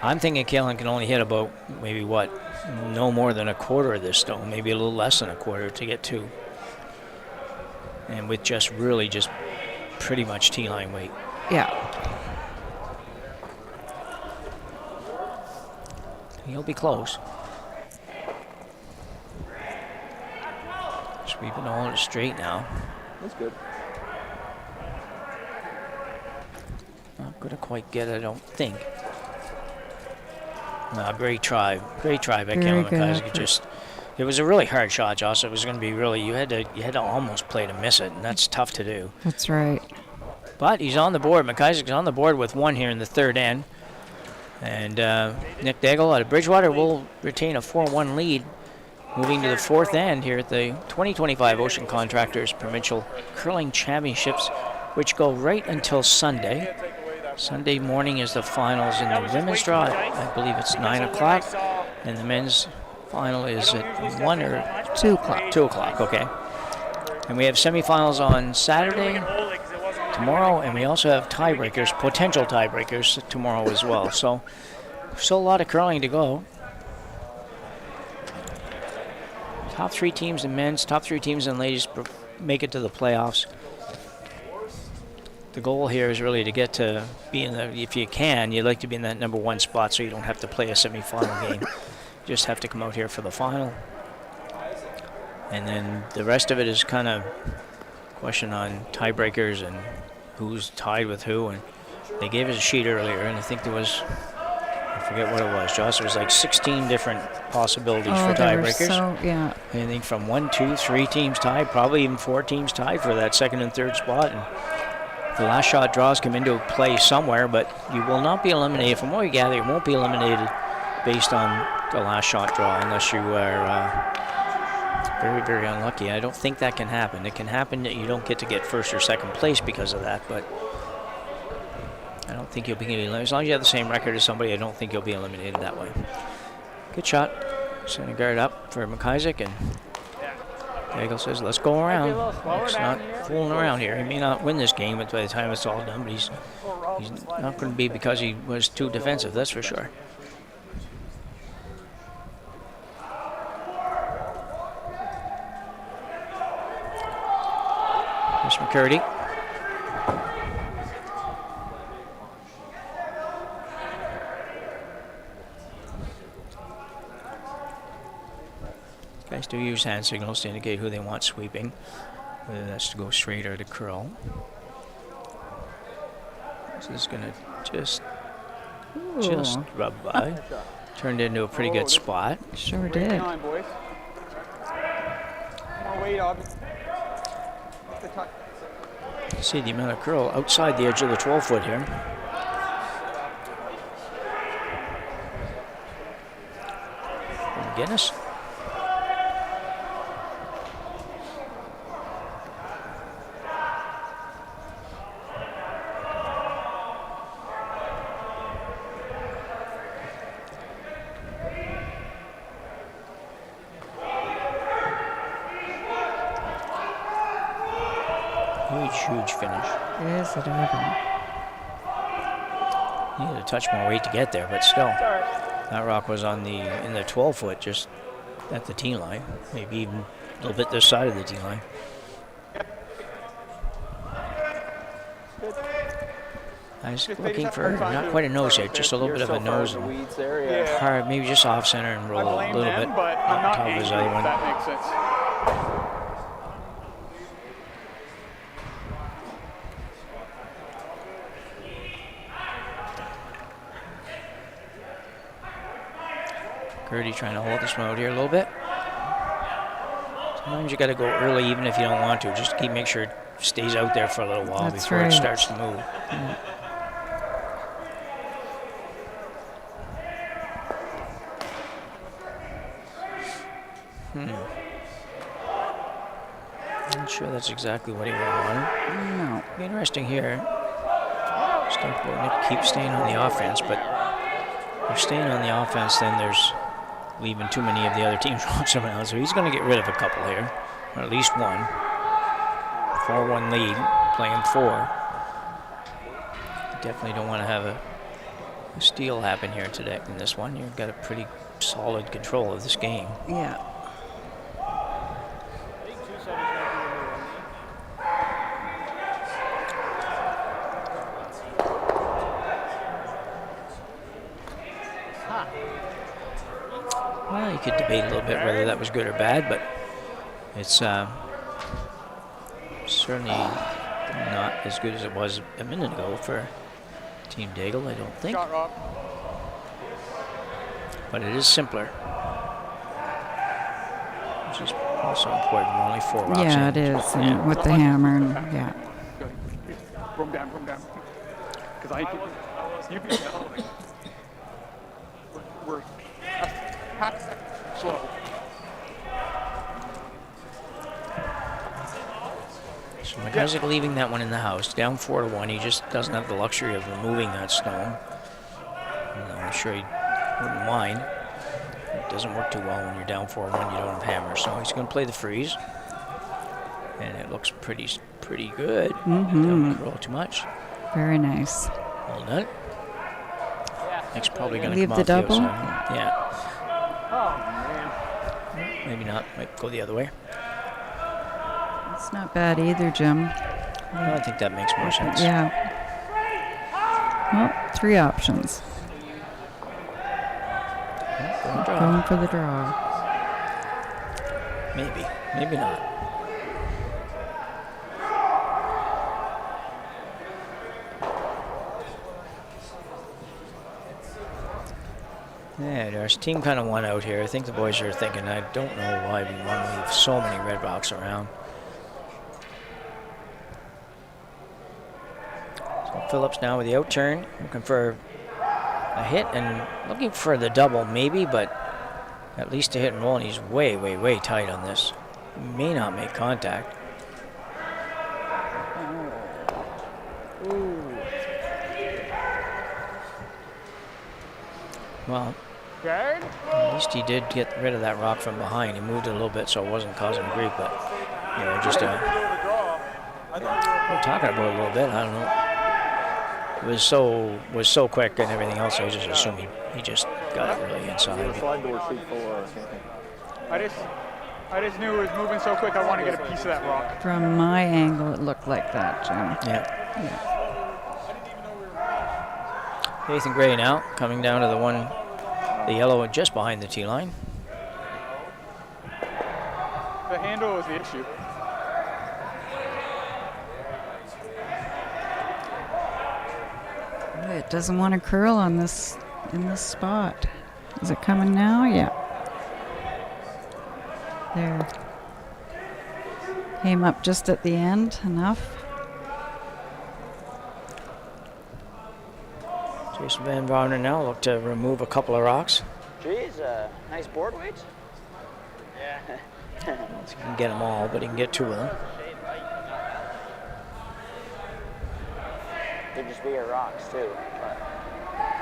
I'm thinking Kalen can only hit about maybe no more than a quarter of this stone, maybe a little less than a quarter to get 2. and with just really just pretty much T-line weight. Yeah. He'll be close. Sweeping all straight now. That's good. Not going to quite get it, I don't think. No, great try by Kellen MacIsaac. It was a really hard shot, Josh. It was going to be really, you had to almost play to miss it, and that's tough to do. That's right. But he's on the board. MacIsaac's on the board with one here in the third end. And Nick Deagle out of Bridgewater will retain a 4-1 lead moving to the fourth end here at the 2025 Ocean Contractors Provincial Curling Championships, which go right until Sunday. Sunday morning is the finals in the women's draw. I believe it's 9 o'clock. And the men's final is at 1 or 2 o'clock. 2 o'clock, okay. And we have semifinals on Saturday, tomorrow, and we also have tiebreakers, potential tiebreakers tomorrow as well. So still a lot of curling to go. Top 3 teams in men's, top 3 teams in ladies make it to the playoffs. The goal here is really to get to be in the, if you can, you'd like to be in that number 1 spot so you don't have to play a semifinal game. You just have to come out here for the final. And then the rest of it is kind of question on tiebreakers and who's tied with who. And they gave us a sheet earlier, and I think there was, I forget what it was, Josh, it was like 16 different possibilities for tiebreakers. So, yeah. Anything from 1, 2, 3 teams tied, probably even 4 teams tied for that second and third spot. And the last shot draws come into play somewhere, but you will not be eliminated. From what we gather, you won't be eliminated based on the last shot draw unless you are very, very unlucky. I don't think that can happen. It can happen that you don't get to get first or second place because of that, but I don't think you'll be eliminated. As long as you have the same record as somebody, I don't think you'll be eliminated that way. Good shot. Center guard up for MacIsaac, and Deagle says, let's go around. It's not fooling around here. He may not win this game, but by the time it's all done, but he's not going to be because he was too defensive, that's for sure. Here's McCurdy. Guys do use hand signals to indicate who they want sweeping, whether that's to go straight or to curl. This is going to just rub by. Turned into a pretty good spot. Sure did. Boys. No weight on the touch. See the amount of curl outside the edge of the 12-foot here. Guinness. Huge finish. Is it ever? Needed a touch more weight to get there, but still, that rock was on in the 12-foot, just at the tee line, maybe even a little bit this side of the tee line. I was looking for not quite a nose hit, just a little bit of a nose. Hard, maybe just off center and roll a little bit on top of his other one. That makes sense. Gertie trying to hold this one out here a little bit. Sometimes you got to go early even if you don't want to. Just make sure it stays out there for a little while before it starts to move. Not sure that's exactly what he wanted. No. Be interesting here. Stuff will keep staying on the offense, but if staying on the offense, then there's leaving too many of the other teams wrong someone else. So he's going to get rid of a couple here, or at least one. 4-1 lead, playing 4. Definitely don't want to have a steal happen here today in this one. You've got a pretty solid control of this game. Yeah. debate a little bit whether that was good or bad, but it's certainly not as good as it was a minute ago for Team Deagle, I don't think. Shot, Rob. But it is simpler, which is also important. We're only 4 rocks in. Yeah, it is, and Yeah. with the hammer, and yeah. Good. Room down. Because I can, you can tell, like, we're half a second slow. So MacIsaac leaving that one in the house, down 4-1. He just doesn't have the luxury of removing that stone. I'm sure he wouldn't mind. It doesn't work too well when you're down 4-1. You don't have hammer, so he's going to play the freeze, and it looks pretty good. Don't curl too much. Very nice. Well done. Nick's probably going to Leave come the off double? the outside. Yeah, Oh, man. maybe not. Might go the other way. It's not bad either, Jim. Well, I think that makes more sense. Yeah. Well, 3 options. Going draw. Going for the draw. Maybe not. Yeah, our team kind of won out here. I think the boys are thinking, I don't know why we want to leave so many red rocks around. So Phillips now with the out turn, looking for a hit and looking for the double maybe, but at least a hit and roll, and he's way, way, way tight on this. May not make contact. Well, Guard? at least he did get rid of that rock from behind. He moved it a little bit so it wasn't causing grief, but you know, just we're talking about it a little bit. I don't know. It was so quick and everything else. I was just assuming he just got it really inside. Slide door seat 4. I just knew it was moving so quick. I want to get a piece of that rock. From my angle, it looked like that, Jim. Yeah. Nathan Gray now coming down to the yellow just behind the tee line. The handle is the issue. It doesn't want to curl on this in this spot. Is it coming now? Yeah. There. Came up just at the end, enough. Jason Van Varner now look to remove a couple of rocks. Geez, nice board weights. I don't think he can get them all, but he can get 2 of them. Could just be your rocks too. But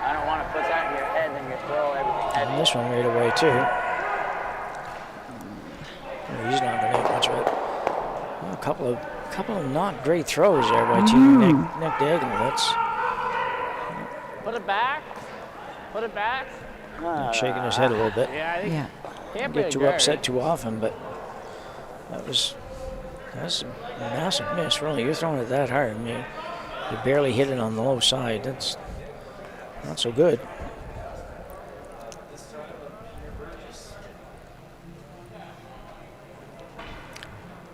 I don't want to put that in your head and you throw everything heavy. And this one right away too. He's not going to get much of it. Well, a couple of not great throws there by Team Nick Deagle. That's Put it back. Put it back. shaking his head a little bit. Yeah, I think Yeah. can't be Get a too guard. upset too often, but that's a massive miss. Really, you're throwing it that hard. I mean, you barely hit it on the low side. That's not so good.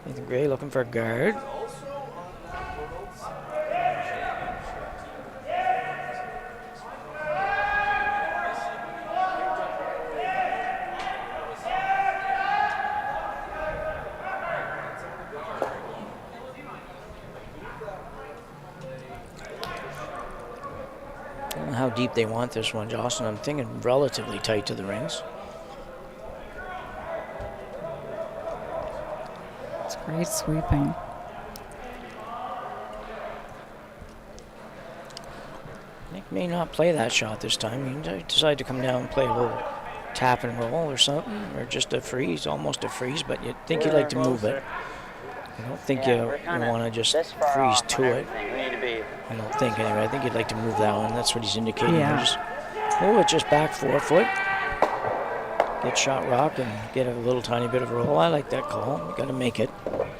Nathan Gray looking for a guard. I don't know how deep they want this one, Jocelyn. I'm thinking relatively tight to the rings. It's great sweeping. Nick may not play that shot this time. He might decide to come down and play a little tap and roll or something, or just a freeze, almost a freeze, but you'd think you'd like to move it. I don't think you want to just freeze to it. We need to be. I don't think, anyway. I think you'd like to move that one. That's what he's indicating. Yeah. Just move it just back 4 foot. Get shot rock and get a little tiny bit of roll. I like that call. You got to make it.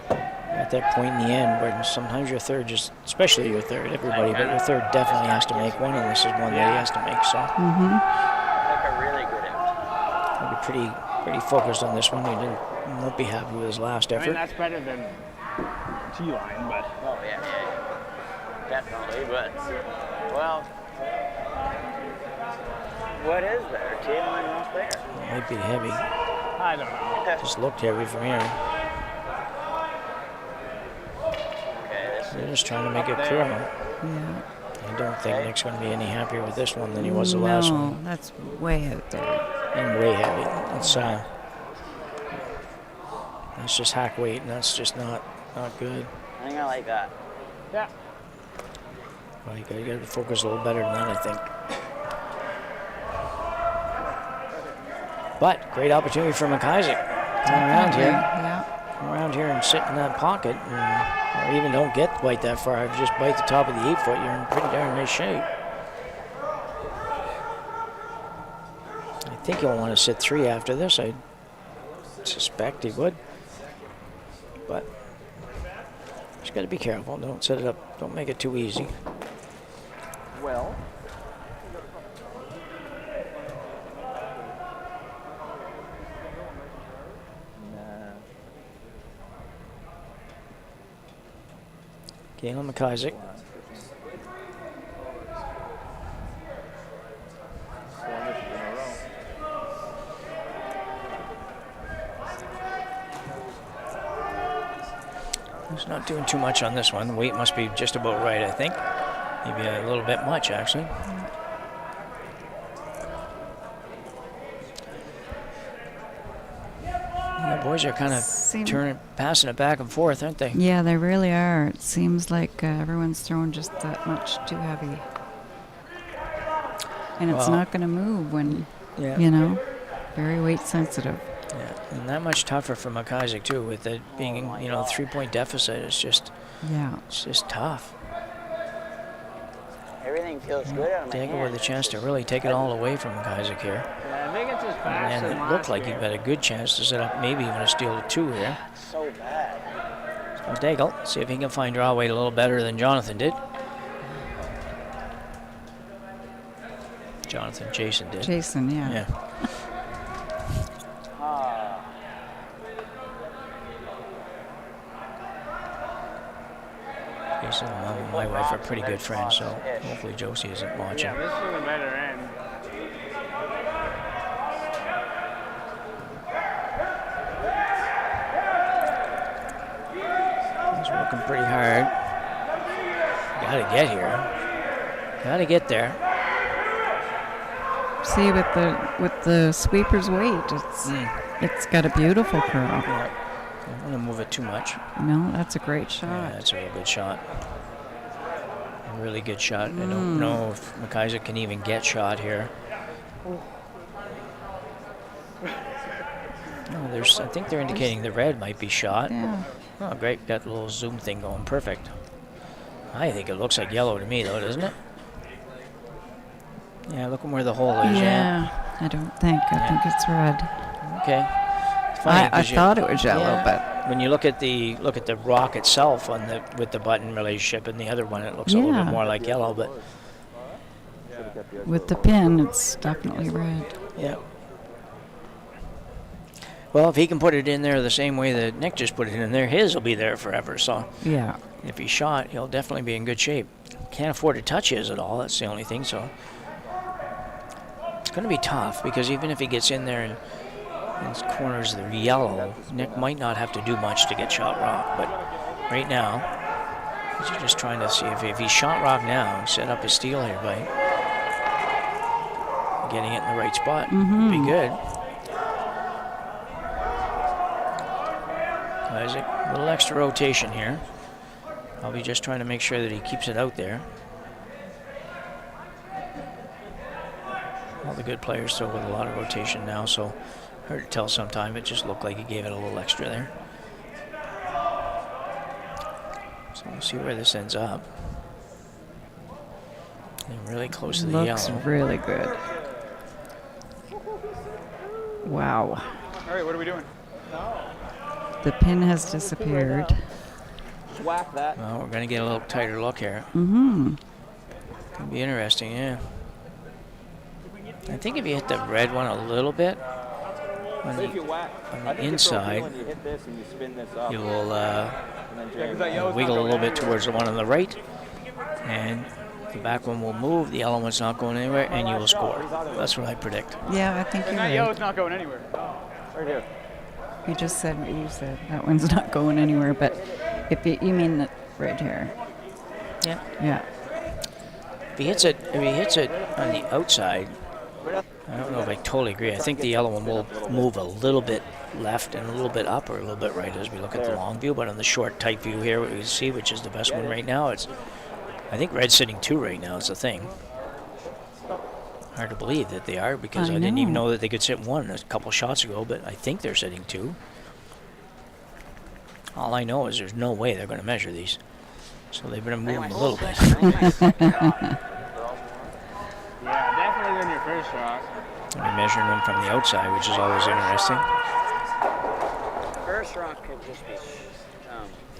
At that point in the end, where sometimes your third just, especially your third, everybody, but your third definitely has to make one, and this is one that he has to make. So Like a really good out. it'll be pretty focused on this one. He won't be happy with his last I mean, effort. that's better than T-line, but Oh, yeah. Definitely, but, well, what is better? T-line or there? It might be heavy. I don't know. Just looked heavy from here. Okay, this They're just trying to make it curl. Yeah. I don't think Nick's going to be any happier with this one than he was the last No, one. that's way out there. And way heavy. That's just hack weight, and that's just not good. I think I like that. Yeah. Well, you got to focus a little better than that, I think. But great opportunity for MacIsaac. Come around here. Yeah. Come around here and sit in that pocket, or even don't get quite that far. If you just bite the top of the 8-foot, you're in pretty darn nice shape. I think he'll want to sit 3 after this. I suspect he would. But just got to be careful. Don't set it up. Don't make it too easy. Well, Galen MacIsaac. He's not doing too much on this one. The weight must be just about right, I think. Maybe a little bit much, actually. The boys are kind of passing it back and forth, aren't they? Yeah, they really are. It seems like everyone's throwing just that much too heavy. And it's Well, not going to move when, Yeah. you know, very weight sensitive. Yeah, and that much tougher for MacIsaac too, with it being, you know, 3-point deficit. It's just tough. Everything feels good out of my Deagle hand. with a chance to really take it all away from MacIsaac here. Yeah, I think it's as fast And as it last looked like year. you've got a good chance to set up maybe even a steal to 2 here. So bad. So Deagle, see if he can find draw weight a little better than Jonathan did. Jason did. Jason, yeah. Yeah. Jason and my wife are pretty good friends, so hopefully Josie isn't watching. Yeah, this is the better end. He's working pretty hard. Gotta get here. Gotta get there. See, with the sweeper's weight, it's got a beautiful curl. Yeah. Don't want to move it too much. No, that's a great Yeah, shot. that's a real good shot. A really good shot. I don't know if MacIsaac can even get shot here. No, I think they're indicating the red might be shot. Yeah. Oh, great. Got the little zoom thing going. Perfect. I think it looks like yellow to me, though, doesn't it? Yeah, look where the hole is. Yeah, I don't think. I think it's red. Okay. It's funny I 'cause thought it was yellow, yeah, but when you look at the rock itself on with the button relationship and the other one, it looks a little bit Yeah. more like yellow. But with the pin, it's definitely red. yeah. Well, if he can put it in there the same way that Nick just put it in there, his will be there forever. So Yeah. if he's shot, he'll definitely be in good shape. Can't afford to touch his at all. That's the only thing. So it's going to be tough because even if he gets in there and his corners the yellow, Nick might not have to do much to get shot rock. But right now, he's just trying to see if he's shot rock now, set up his steal here by getting it in the right spot. Would be good. Isaac, a little extra rotation here. I'll be just trying to make sure that he keeps it out there. All the good players throw with a lot of rotation now, so hard to tell sometime. It just looked like he gave it a little extra there. So we'll see where this ends up. And really close to the Looks yellow. really good. Wow. All right, what are we doing? The pin has disappeared. whack that. Well, we're going to get a little tighter look here. Mm-hmm. Could be interesting, yeah. I think if you hit the red one a little bit, But if you whack, on I the think you throw a heel inside, and you hit this and you spin this up. you will And then Yeah, 'cause jam. that yellow's wiggle not a little going bit anywhere. towards the one on the right, and the back one will move. The yellow one's not going anywhere, and you will score. That's what I predict. Yeah, I think And you're that right. yellow's not going anywhere. Right here. You just said what you said. That one's not going anywhere, but if you mean that right here. Yeah. Yeah. If he hits it on the outside, I don't know if I totally agree. I think the yellow one will move a little bit left and a little bit up or a little bit right as we look at the long view. But on the short, tight view here, what we can see, which is the best one right now, I think red's sitting 2 right now is the thing. Hard to believe that they are because I didn't even know that they could sit 1 a couple shots ago, but I think they're sitting 2. All I know is there's no way they're going to measure these. So they better move them a little bit. Yeah, definitely win your first shot. They're measuring them from the outside, which is always interesting. First rock could just be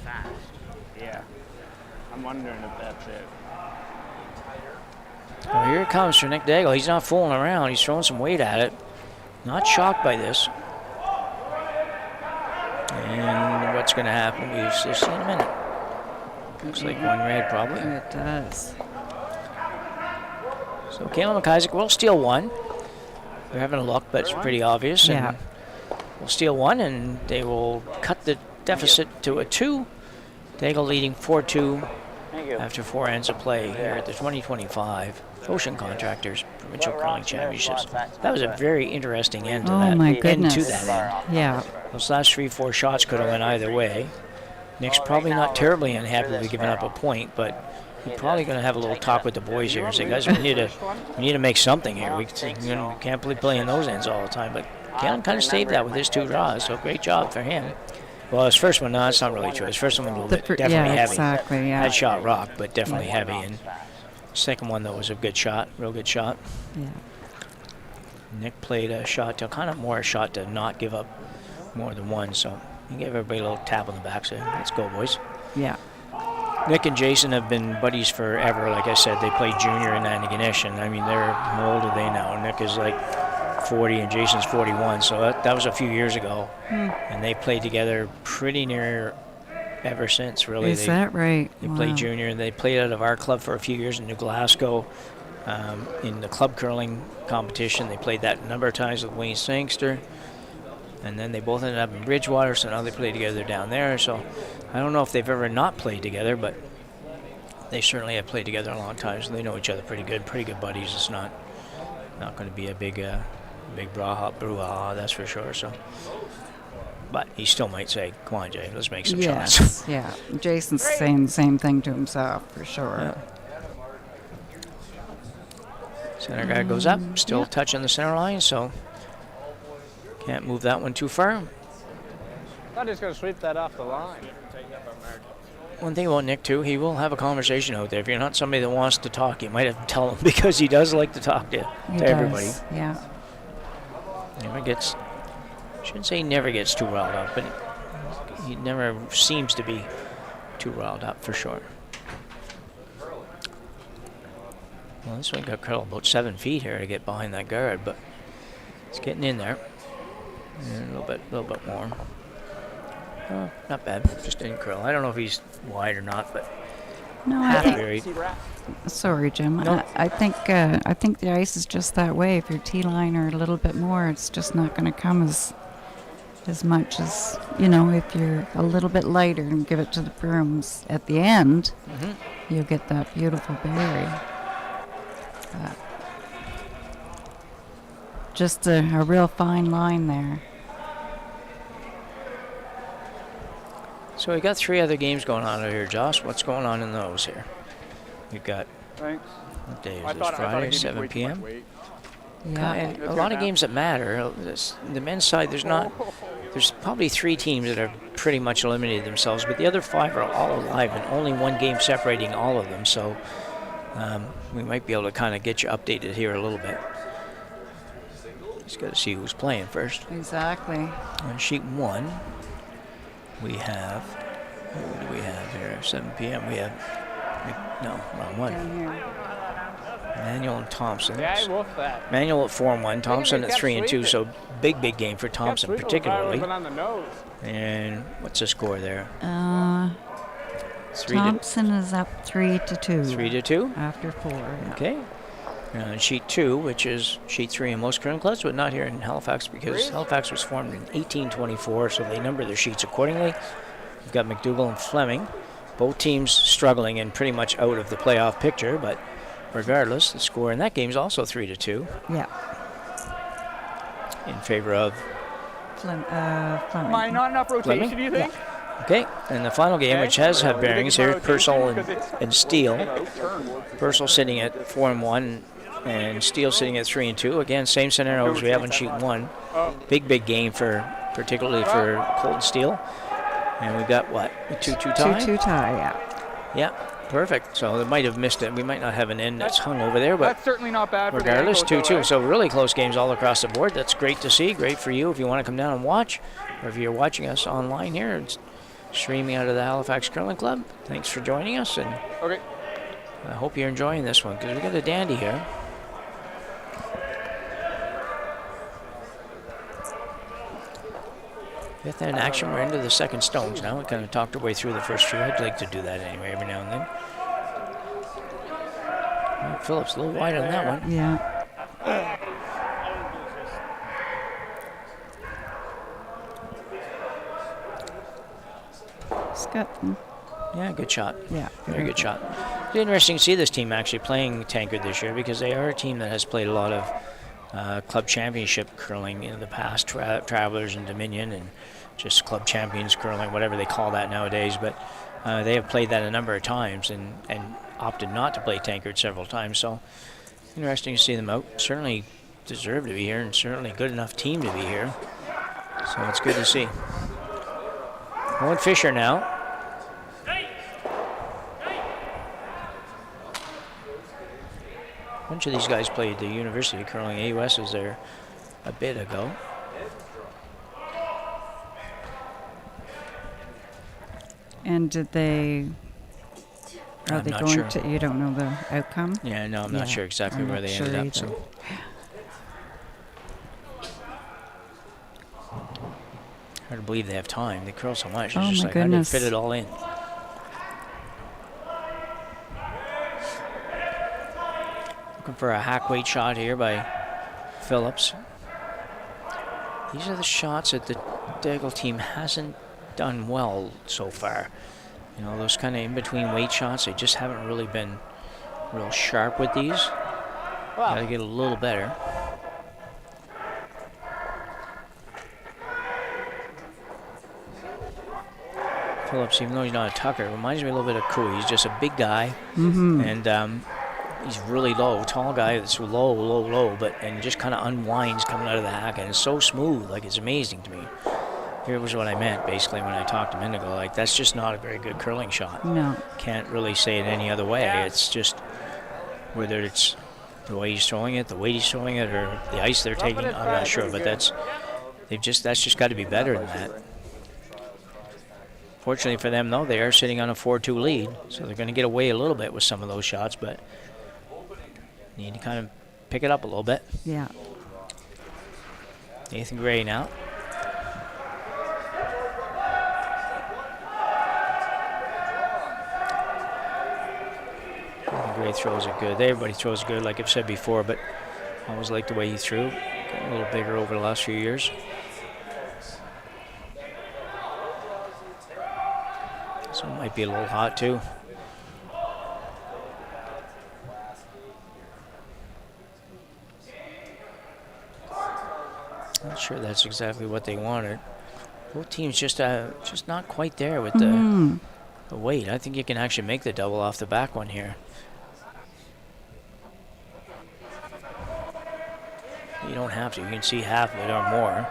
fast. Yeah. I'm wondering if that's it. Well, here it comes for Nick Deagle. He's not fooling around. He's throwing some weight at it. Not shocked by this. And what's going to happen? We'll see in a minute. Looks like 1 red, probably. It does. So Caleb MacIsaac will steal 1. They're having a look, but it's pretty obvious. Yeah. And will steal 1, and they will cut the deficit to a 2. Deagle leading 4-2 Thank you. after 4 ends of play here at the 2025 Ocean Contractors Provincial Curling Championships. That was a very interesting end to Oh that. my End goodness. to that end. Yeah. Those last 3-4 shots could have went either way. Nick's probably not terribly unhappy with giving up a point, but he's probably going to have a little talk with the boys here and say, guys, we need to make something here. We can't be playing those ends all the time. But Caleb kind of saved that with his 2 draws, so great job for him. Well, his first one, no, that's not really true. His first one was a little bit definitely heavy. Exactly, yeah. Had shot rock, but definitely heavy. And second one, though, was a good shot, real good shot. Yeah. Nick played a shot to kind of more a shot to not give up more than 1, so he gave everybody a little tap on the back, saying, let's go, boys. Yeah. Nick and Jason have been buddies forever. Like I said, they played junior in Antigonish, and I mean, how old are they now? Nick is like 40 and Jason's 41, so that was a few years ago. And they played together pretty near ever since, really. Is that right? They played junior, and they played out of our club for a few years in New Glasgow in the club curling competition. They played that a number of times with Wayne Sangster. And then they both ended up in Bridgewater, so now they play together down there. So I don't know if they've ever not played together, but they certainly have played together a long time, so they know each other pretty good buddies. It's not going to be a big brouhaha, that's for sure. So, but he still might say, come on, Jay, let's make some shots. Yes, yeah. Jason's saying the same thing to himself, for sure. Center guard goes up, still touching the center line, so can't move that one too far. I'm just going to sweep that off the line. One thing about Nick, too, he will have a conversation out there. If you're not somebody that wants to talk, you might have to tell him because he does like to talk to everybody. Yeah. Never gets, shouldn't say he never gets too riled up, but he never seems to be too riled up, for sure. Well, this one got curled about 7 feet here to get behind that guard, but it's getting in there. And a little bit more. Oh, not bad. Just didn't curl. I don't know if he's wide or not, but No, I half think. buried. Sorry, Jim. No. I think the ice is just that way. If your tee line or a little bit more, it's just not going to come as much as, if you're a little bit lighter and give it to the brooms at the end, you'll get that beautiful berry. Just a real fine line there. So we got 3 other games going on over here, Josh. What's going on in those here? We've got, Thanks. what day is I this? thought Friday, I'd give you 7 way too p.m.? much weight. Yeah. And Let's a go lot of now. games that matter. The men's side, there's probably 3 teams that have pretty much eliminated themselves, but the other 5 are all alive and only 1 game separating all of them. So we might be able to kind of get you updated here a little bit. Just got to see who's playing first. Exactly. On sheet 1, we have, who do we have here? 7 p.m. We have, no, wrong one. Down here. Manuel and Thompson. Yeah, I wolfed that. Manuel at 4-1, Thompson they at kept 3-2. sweeping. So big game for Thompson, Kept sweeping, particularly. but on the nose. And what's the score there? 3 Thompson is up 3-2. 3-2. After 4. Yeah. Okay. Sheet 2, which is sheet 3 in most curling clubs, but not here in Halifax because Halifax was formed in 1824, so they number their sheets accordingly. We've got McDougall and Fleming. Both teams struggling and pretty much out of the playoff picture, but regardless, the score in that game is also 3-2 Yeah. in favor of Fleming. Am I not enough rotation, Fleming? do you think? Okay, and the final game, which has had bearings here, Purcell and Steele. Purcell sitting at 4-1, and Steele sitting at 3-2. Again, same scenario as we have on sheet 1. Big game particularly for Colton Steele. And we've got what, a 2-2 tie? 2-2 tie, yeah. Yeah, perfect. So they might have missed it. We might not have an end that's hung over there, but That's certainly not bad for the regardless, ankles, 2-2. though, eh? So really close games all across the board. That's great to see. Great for you if you want to come down and watch, or if you're watching us online here. It's streaming out of the Halifax Curling Club. Thanks for joining us, and Okay. I hope you're enjoying this one because we got a dandy here. Fifth in action, we're into the second stones now. We kind of talked our way through the first few. I'd like to do that anyway every now and then. Well, Phillips a little wide on that one. Yeah. Scott. Yeah, good shot. Yeah. Very good shot. It's interesting to see this team actually playing Tankard this year because they are a team that has played a lot of club championship curling in the past, Travelers and Dominion, and just club champions curling, whatever they call that nowadays. But they have played that a number of times and opted not to play Tankard several times. So interesting to see them out. Certainly deserve to be here, and certainly a good enough team to be here. So it's good to see. Owen Fisher now. A bunch of these guys played the University of Curling. AUS was there a bit ago. And did they? Are I'm they not going sure. to? You don't know the outcome. Yeah, no, I'm not Yeah, sure exactly I'm where not they sure ended up. either. So hard to believe they have time. They curl so much. It's Oh, just my like how do they goodness. fit it all in? Looking for a hack weight shot here by Phillips. These are the shots that the Deagle team hasn't done well so far. You know, those kind of in-between weight shots, they just haven't really been real sharp with these. Gotta get a little better. Phillips, even though he's not a tucker, reminds me a little bit of Cooey. He's just a big guy, and he's really low, tall guy that's low, but and just kind of unwinds coming out of the hack, and it's so smooth, like it's amazing to me. Here was what I meant basically when I talked a minute ago. Like that's just not a very good curling shot. No. Can't really say it any other way. It's just whether it's the way he's throwing it, the weight he's throwing it, or the ice they're taking. I'm not sure, but that's just got to be better than that. Fortunately for them, though, they are sitting on a 4-2 lead, so they're going to get away a little bit with some of those shots, but need to kind of pick it up a little bit. Yeah. Nathan Gray now. Nathan Gray throws it good. Everybody throws it good, like I've said before, but I always like the way he threw. Got a little bigger over the last few years. So it might be a little hot too. Not sure that's exactly what they wanted. Both teams just not quite there with the weight. I think you can actually make the double off the back one here. You don't have to. You can see half of it or more.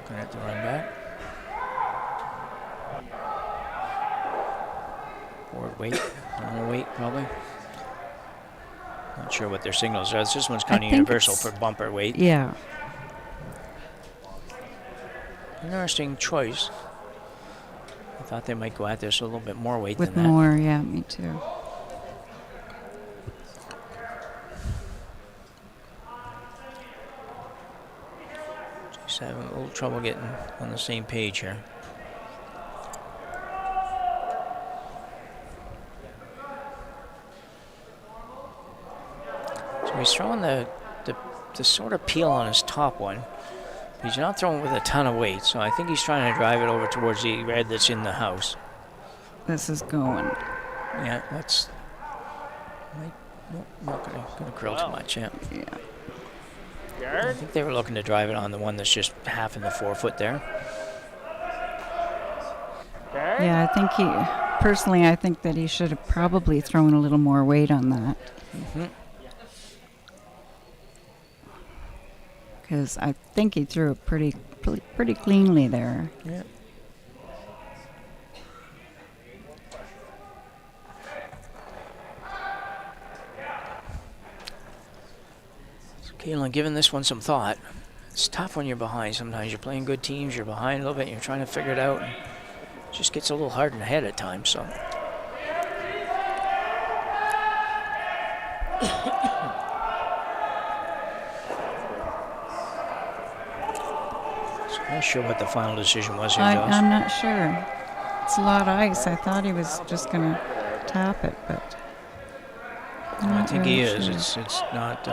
Gonna have to run back. Forward weight, normal weight probably. Not sure what their signals are. This one's kind of think universal it's- for bumper weight. Yeah. Interesting choice. thought they might go at this a little bit more weight With than that. more, yeah, me too. Just having a little trouble getting on the same page here. So he's throwing the sort of peel on his top one. He's not throwing with a ton of weight, so I think he's trying to drive it over towards the red that's in the house. This is going. Yeah, that's not gonna curl too much. Yeah, Yeah. I Yard. think they were looking to drive it on the one that's just half in the 4-foot there. Okay. Yeah, I think personally, I think that he should have probably thrown a little more weight on that. Because I think he threw it pretty cleanly there. Yeah. So Kalen, giving this one some thought. It's tough when you're behind. Sometimes you're playing good teams, you're behind a little bit, and you're trying to figure it out. And it just gets a little hard in the head at times. So. I'm not sure what the final decision was here, Josh. I'm not sure. It's a lot of ice. I thought he was just going to tap it, but I'm I not think really he is. sure. It's not.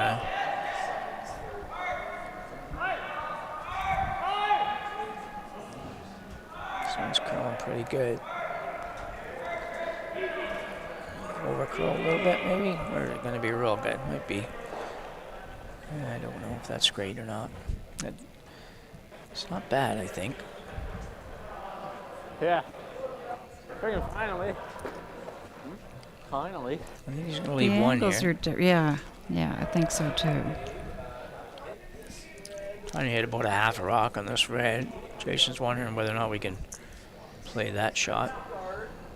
This one's curling pretty good. Overcurl a little bit, maybe, or is it going to be real good? Might be. I don't know if that's great or not. It's not bad, I think. Yeah. Friggin' finally. Finally. I think he's going to The leave one angles here. are yeah, I think so too. Trying to hit about a half a rock on this red. Jason's wondering whether or not we can play that shot.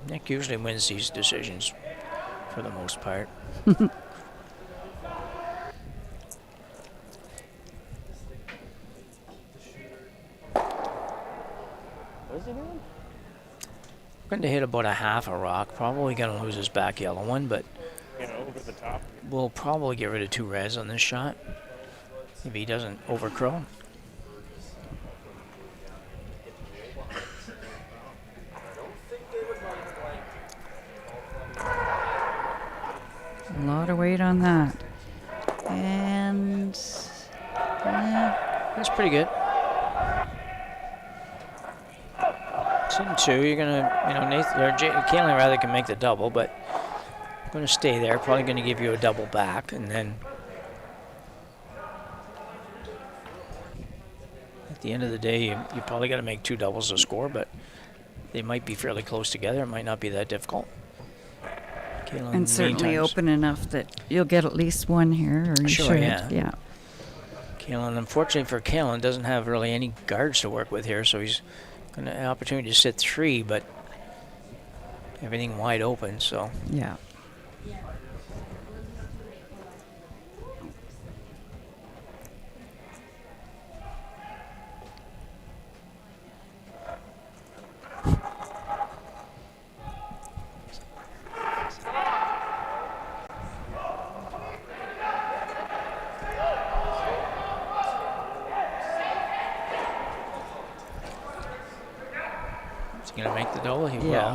Nick usually wins these decisions for the most part. What is he doing? Going to hit about a half a rock. Probably going to lose his back yellow one, but Over the top. we'll probably get rid of 2 reds on this shot if he doesn't overcurl. A lot of weight on that. And That's pretty good. Sitting 2, you're gonna, Nathan or Kalen rather can make the double, but going to stay there. Probably going to give you a double back, and then at the end of the day, you probably got to make 2 doubles to score, but they might be fairly close together. It might not be that difficult. Kalen, and certainly meantime, open enough that you'll get at least one here, or you Sure, should. yeah. Kalen, unfortunately for Kalen, doesn't have really any guards to work with here, so he's going to have an opportunity to sit 3, but everything wide open, so. Yeah. Is he going to make the double? He Yeah.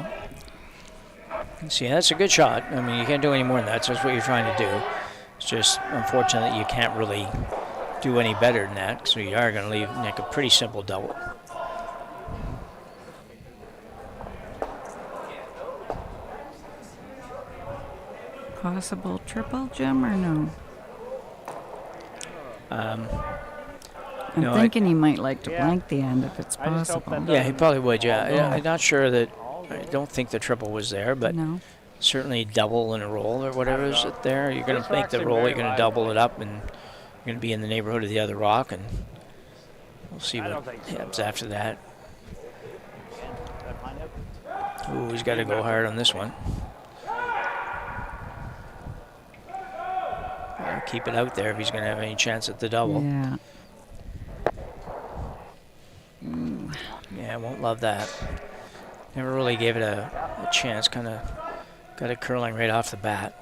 will. See, that's a good shot. I mean, you can't do any more than that. So that's what you're trying to do. It's just unfortunate that you can't really do any better than that. So you are going to leave Nick a pretty simple double. Possible triple, Jim, or no? I'm no, thinking he might like to Yeah. blank the end if it's I just hope possible. that Yeah, he probably would, yeah. Yeah. I'm not sure that, I don't think the triple was there, but No. certainly double and a roll or whatever is it there. You're going This to make rock's the in roll, very you're going to live. double it up, and you're going to be in the neighborhood of the other rock, and we'll see I what don't think so, happens though. after that. Did I find out? Ooh, he's got to go hard on this one. Keep it out there if he's going to have any chance at the double. Yeah. Yeah, I won't love that. Never really gave it a chance. Kind of got it curling right off the bat.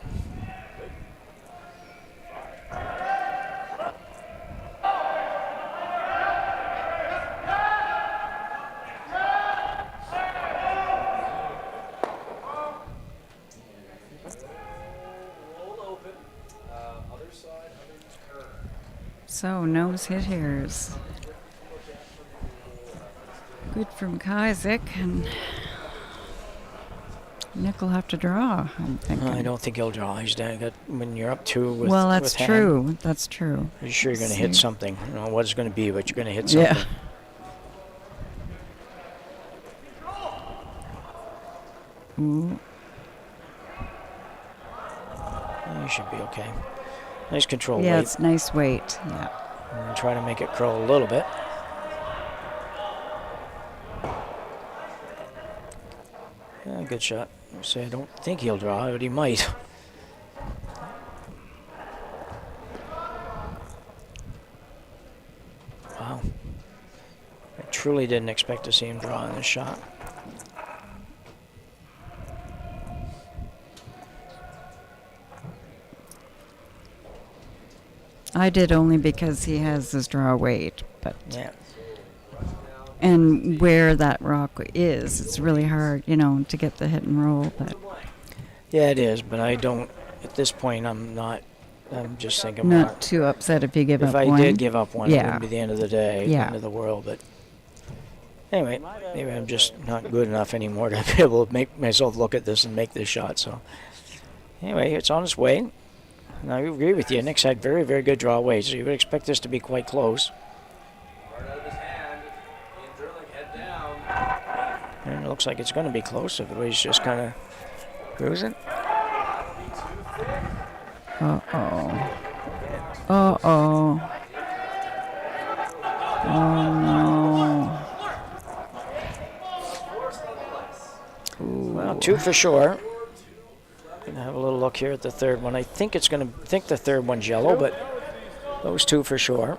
So, nose hit hitters. Good from MacIsaac, and Nick will have to draw, I'm thinking. I don't think he'll draw. He's down. When you're up 2 with well, that's with hand, true. That's true. you're sure you're going to hit See. something. I don't know what it's going to be, but you're going to hit something. Yeah. Ooh. You should be okay. Nice control Yeah, weight. it's nice weight. Yeah. And try to make it curl a little bit. Yeah, good shot. I don't think he'll draw, but he might. Wow. I truly didn't expect to see him draw in this shot. I did only because he has his draw weight, but Yeah. and where that rock is, it's really hard, to get the hit and roll. But Yeah, it is, but I don't. At this point, I'm not. I'm just thinking. not too upset if you give If up I one. did give up one, it Yeah. wouldn't be the end of the day, Yeah. end of the world. But anyway, maybe I'm just not good enough anymore to be able to make myself look at this and make this shot. So anyway, it's on its way. And I agree with you. Nick's had very, very good draw weight, so you would expect this to be quite close. And it looks like it's going to be close. Everybody's just kind of cruising. Uh-oh. Uh-oh. Oh, no. Well, 2 for sure. Gonna have a little look here at the third one. I think the third one's yellow, but those 2 for sure.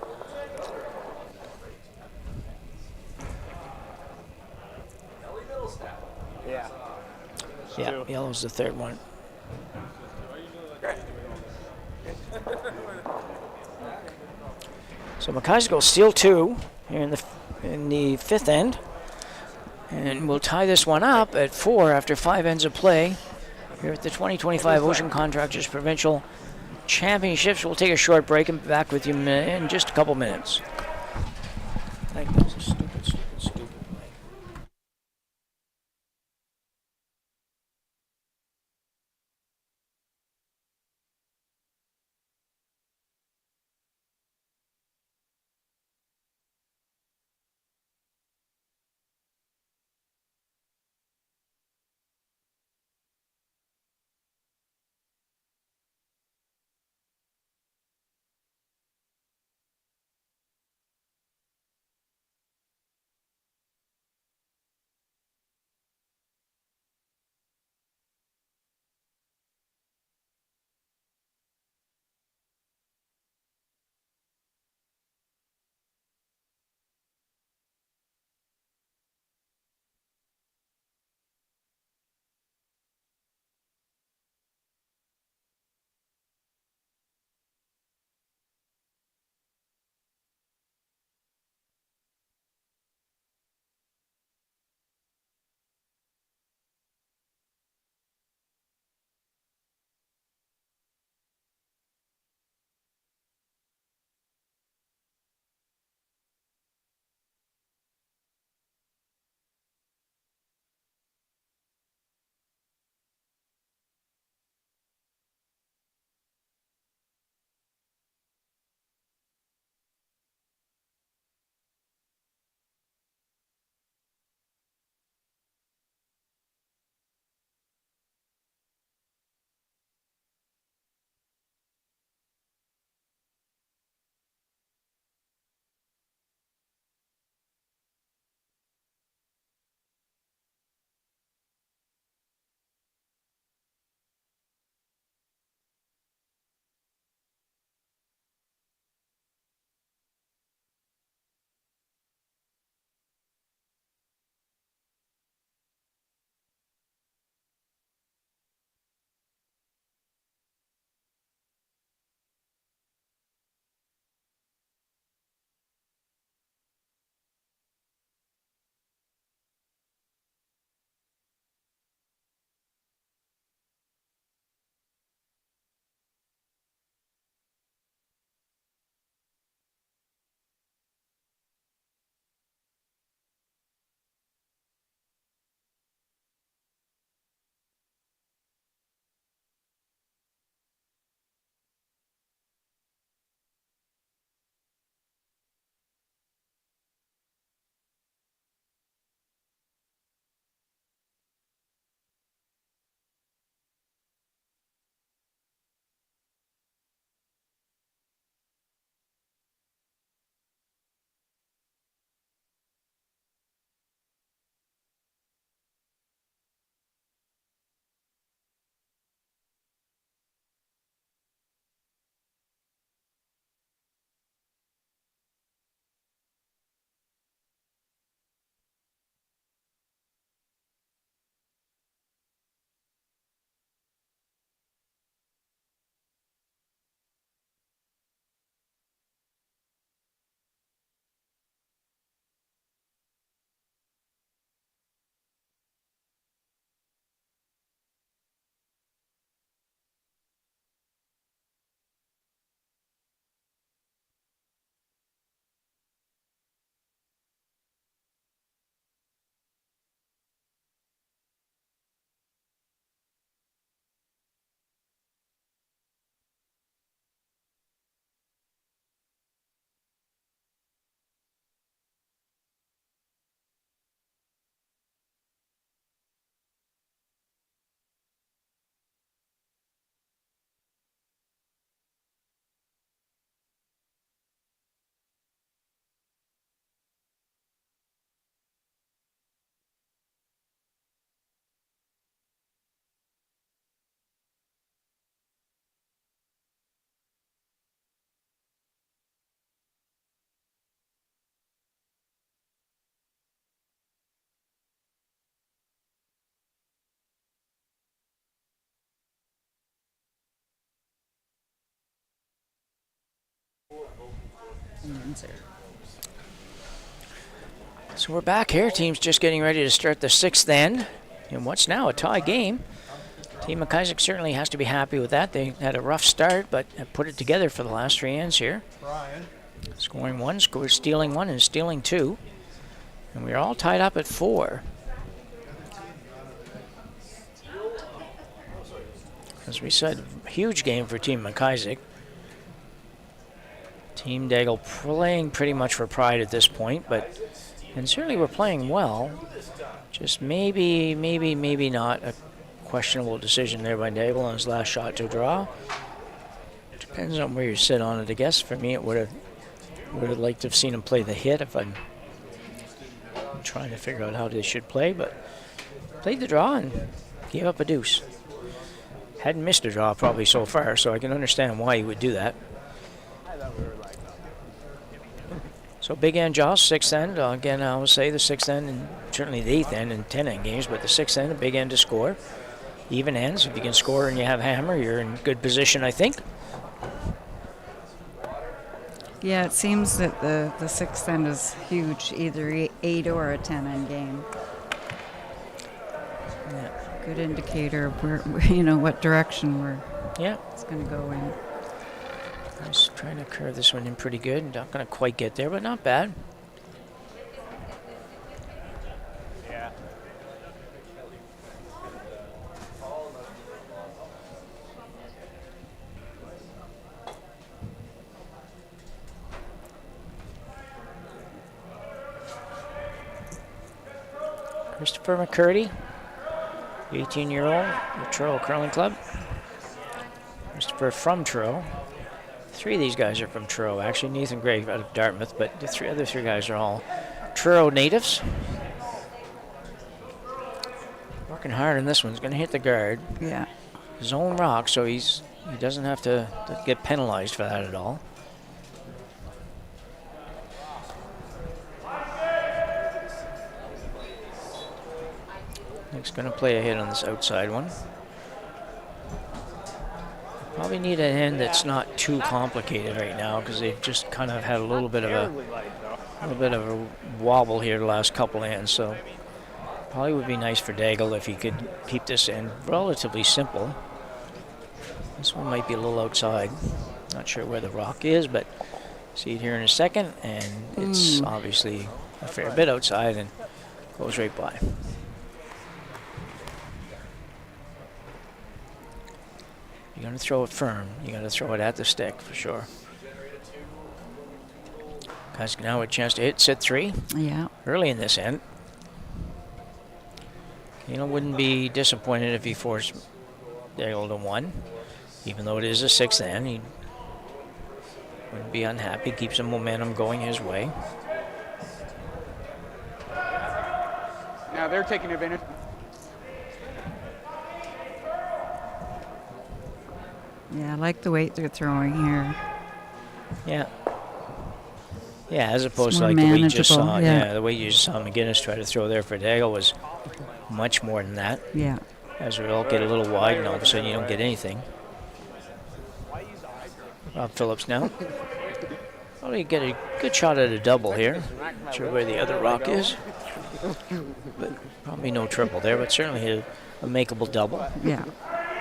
Yeah. Yeah, Two. yellow's the third one. So MacIsaac will steal 2 here in the 5th end, and we'll tie this one up at 4 after 5 ends of play here at the 2025 Ocean Contractors Provincial Championships. We'll take a short break and be back with you in just a couple minutes. I think that's a stupid play. So we're back here. Team's just getting ready to start the 6th end in what's now a tie game. Team MacIsaac certainly has to be happy with that. They had a rough start, but have put it together for the last 3 ends here. Scoring 1, stealing 1, and stealing 2. And we're all tied up at 4. As we said, huge game for Team MacIsaac. Team Deagle playing pretty much for pride at this point, and certainly we're playing well. Just maybe not a questionable decision there by Deagle on his last shot to draw. Depends on where you sit on it, I guess. For me, it would have liked to have seen him play the hit if I'm trying to figure out how they should play, but played the draw and gave up a deuce. Hadn't missed a draw probably so far, so I can understand why he would do that. So big end Joss, 6th end. Again, I will say the 6th end and certainly the 8th end and 10 end games, but the 6th end, a big end to score. Even ends, if you can score and you have hammer, you're in good position, I think. Yeah, it seems that the 6th end is huge, either 8 or a 10 end game. Yeah. Good indicator of where, what direction it's going to go in. I was trying to curve this one in pretty good. Not going to quite get there, but not bad. Yeah. Christopher McCurdy, 18-year-old, the Truro Curling Club. Christopher from Truro. 3 of these guys are from Truro, actually. Nathan Gray out of Dartmouth, but the other three guys are all Truro natives. Working hard on this one. He's going to hit the guard. Yeah. Zone rock, so he doesn't have to get penalized for that at all. Nick's going to play a hit on this outside one. Probably need an end that's not too complicated right now because they've just kind of had a little bit of a wobble here the last couple ends. So probably would be nice for Deagle if he could keep this end relatively simple. This one might be a little outside. Not sure where the rock is, but see it here in a second, and it's obviously a fair bit outside and goes right by. You're going to throw it firm. You got to throw it at the stick for sure. Guys now a chance to hit set 3. Yeah. Early in this end. Wouldn't be disappointed if he forced Deagle to 1, even though it is a 6th end. He wouldn't be unhappy. Keeps some momentum going his way. Now they're taking advantage. Yeah, I like the weight they're throwing here. Yeah. Yeah, as opposed It's to more like the way you just manageable, saw. yeah. The way you just saw McGinnis try to throw there for Deagle was much more than that. Yeah. As we all get a little wide, and all of a sudden you don't get anything. Rob Phillips now. Probably get a good shot at a double here. Not sure where the other rock is. But probably no triple there, but certainly a makeable double. Yeah.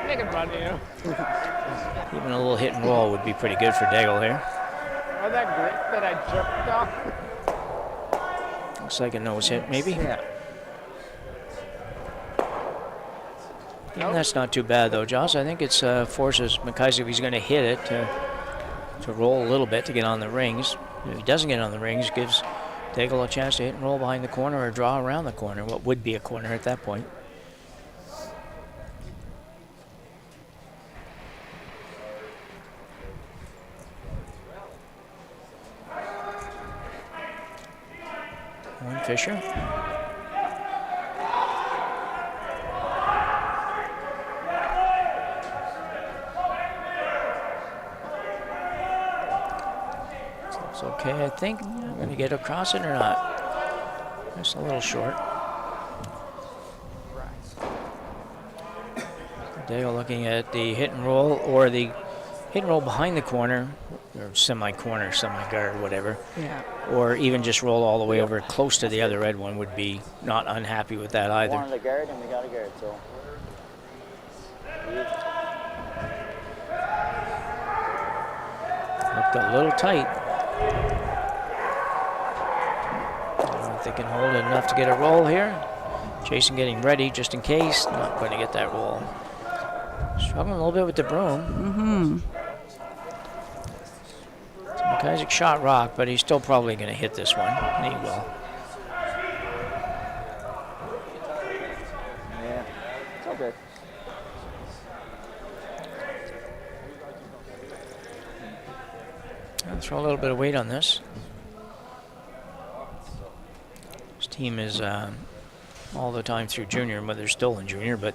Make it run, Even a little hit and roll would be pretty good for Deagle here. Oh, that grip that I jerked off. Looks like a nose hit, maybe. Yeah. And that's not too bad, though, Joss. I think it's forces MacIsaac, if he's going to hit it, to roll a little bit to get on the rings. If he doesn't get on the rings, gives Deagle a chance to hit and roll behind the corner or draw around the corner, what would be a corner at that point. Warren Fisher. It's okay, I think. I'm going to get across it or not. Just a little short. Deagle looking at the hit and roll or the hit and roll behind the corner, or semi-corner, semi-guard, whatever, Yeah. or even just roll all the way over close to the other red one would be not unhappy with that either. Wanted a guard, and we got a guard, so. Looked a little tight. I don't know if they can hold it enough to get a roll here. Jason getting ready just in case. Not going to get that roll. Struggling a little bit with the broom. So MacIsaac shot rock, but he's still probably going to hit this one. And he will. Yeah, it's okay. I'll throw a little bit of weight on this. This team is all the time through junior, but they're still in junior, but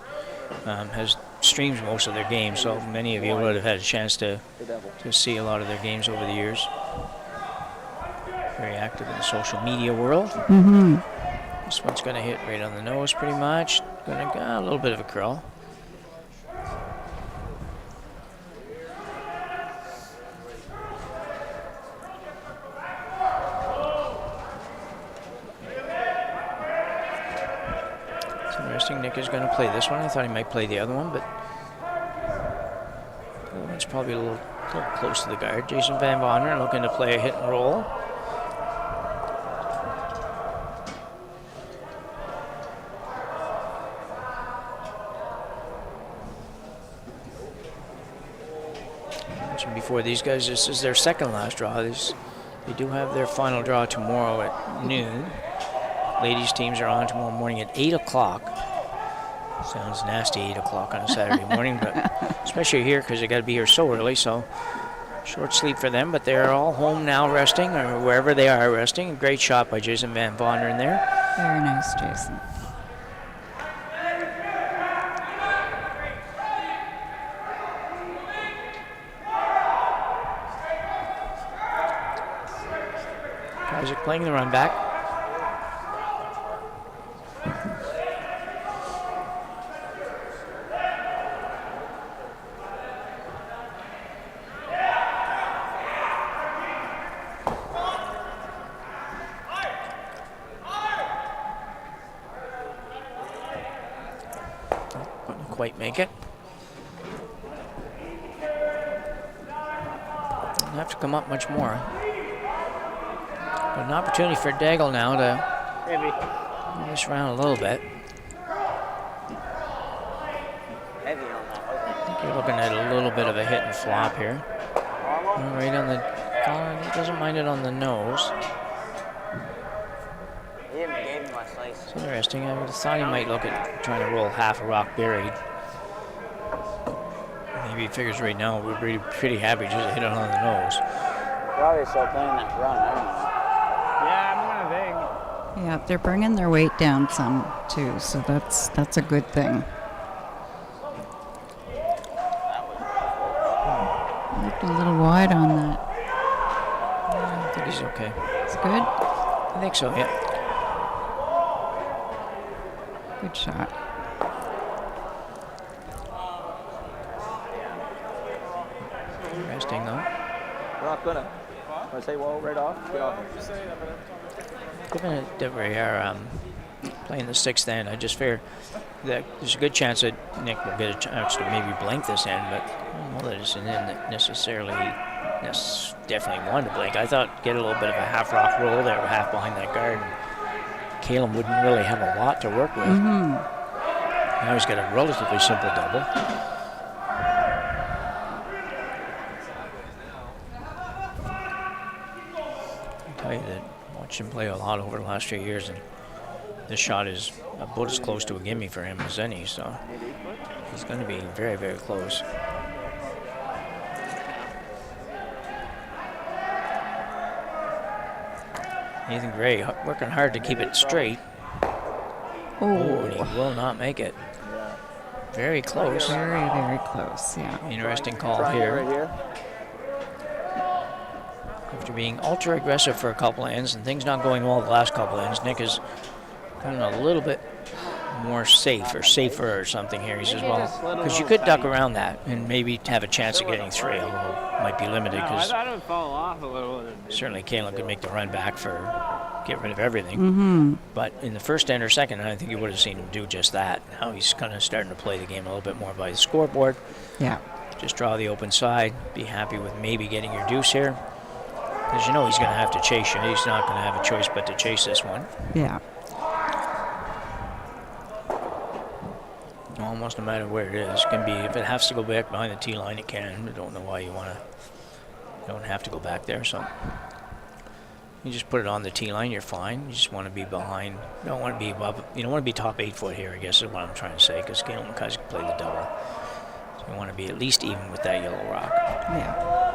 has streamed most of their games, so many of you would have had a chance to see a lot of their games over the years. Very active in the social media world. This one's going to hit right on the nose pretty much. Going to go a little bit of a curl. Nick is going to play this one. I thought he might play the other one, but the other one's probably a little close to the guard. Jason Van Bonner looking to play a hit and roll. I mentioned before, these guys, this is their second last draw. They do have their final draw tomorrow at noon. Ladies teams are on tomorrow morning at 8 o'clock. Sounds nasty, 8 o'clock on a Saturday morning, but especially here because they got to be here so early, so short sleep for them. But they're all home now resting, or wherever they are resting. Great shot by Jason Van Bonner in there. Very nice, Jason. Isaac playing the run back. Quite make it. Don't have to come up much more. But an opportunity for Deagle now to move this around a little bit. Heavy on that, wasn't I think you're looking at a little bit of a hit and flop here. Right on the collar. He doesn't mind it on the nose. He even gave him my slice. It's interesting. I thought he might look at trying to roll half a rock buried. Maybe he figures right now we're pretty happy just to hit it on the nose. Probably still playing that run, I don't know. Yeah, I'm gonna think. Yeah, they're bringing their weight down some too, so that's a good thing. Looked a little wide on that. I think he's okay. It's good. I think so, yeah. Good shot. Resting though. We're not gonna. Want to say wall right off? Get off. Given it that we are playing the sixth end, I just fear that there's a good chance that Nick will get a chance to maybe blank this end, but I don't know that it's an end that necessarily definitely wanted to blank. I thought get a little bit of a half rock roll there, half behind that guard. Caleb wouldn't really have a lot to work with. Now he's got a relatively simple double. I'll tell you that I watched him play a lot over the last few years, and this shot is about as close to a gimme for him as any, so he's going to be very, very close. Nathan Gray working hard to keep it straight. Oh, and he will not make it. Very close. Very, very close, yeah. Interesting call Right here. here. After being ultra aggressive for a couple ends and things not going well the last couple ends, Nick has gotten a little bit more safer or something here. He says, well, because you could duck around that and maybe have a chance of getting 3, although it might be limited No, I because thought it would fall off a little. certainly Kalen could make the run back for get rid of everything. But in the first end or second, I think you would have seen him do just that. Now he's kind of starting to play the game a little bit more by the scoreboard. Yeah. Just draw the open side. Be happy with maybe getting your deuce here. Because you know he's going to have to chase you. He's not going to have a choice but to chase this one. Yeah. Almost no matter where it is. Can be, if it has to go back behind the tee line, it can. I don't know why you don't have to go back there. So you just put it on the tee line, you're fine. You just want to be behind. You don't want to be above. You don't want to be top 8 foot here, I guess is what I'm trying to say, because Galen MacIsaac can play the double. So you want to be at least even with that yellow rock. Yeah.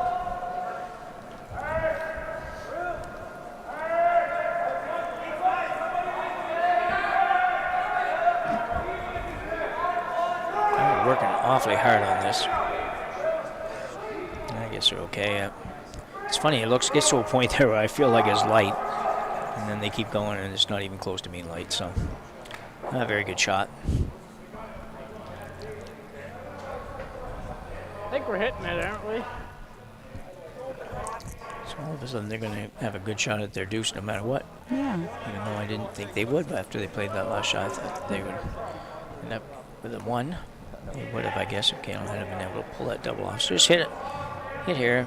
I'm working awfully hard on this. I guess they're okay. It's funny, it gets to a point there where I feel like it's light, and then they keep going, and it's not even close to being light, so not a very good shot. I think we're hitting it, aren't we? So all of a sudden they're going to have a good shot at their deuce no matter what, Yeah. even though I didn't think they would, but after they played that last shot, I thought they would end up with a 1. They would have, I guess, if Kalen had been able to pull that double off. So just hit it. Hit here.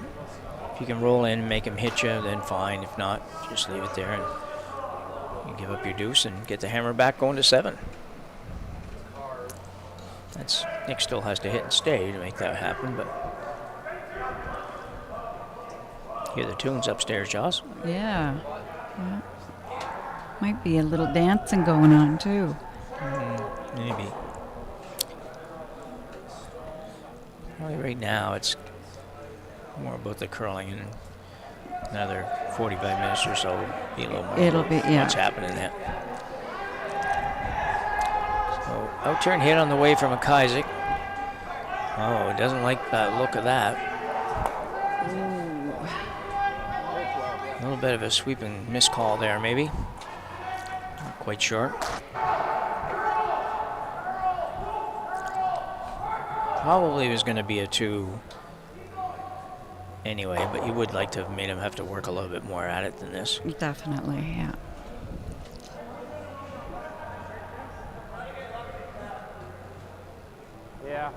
If you can roll in and make him hit you, then fine. If not, just leave it there and you give up your deuce and get the hammer back going to 7. Nick still has to hit and stay to make that happen, but hear the tunes upstairs, Joss. Yeah. Yeah. Might be a little dancing going on too. Maybe. Probably right now it's more about the curling, and another 45 minutes or so be a little more. It'll be, yeah. What's happening there? So out turn hit on the way from MacIsaac. Oh, it doesn't like the look of that. A little bit of a sweeping miscall there, maybe. Not quite sure. Probably was going to be a 2 anyway, but you would like to have made him have to work a little bit more at it than this. Definitely, yeah. Yeah.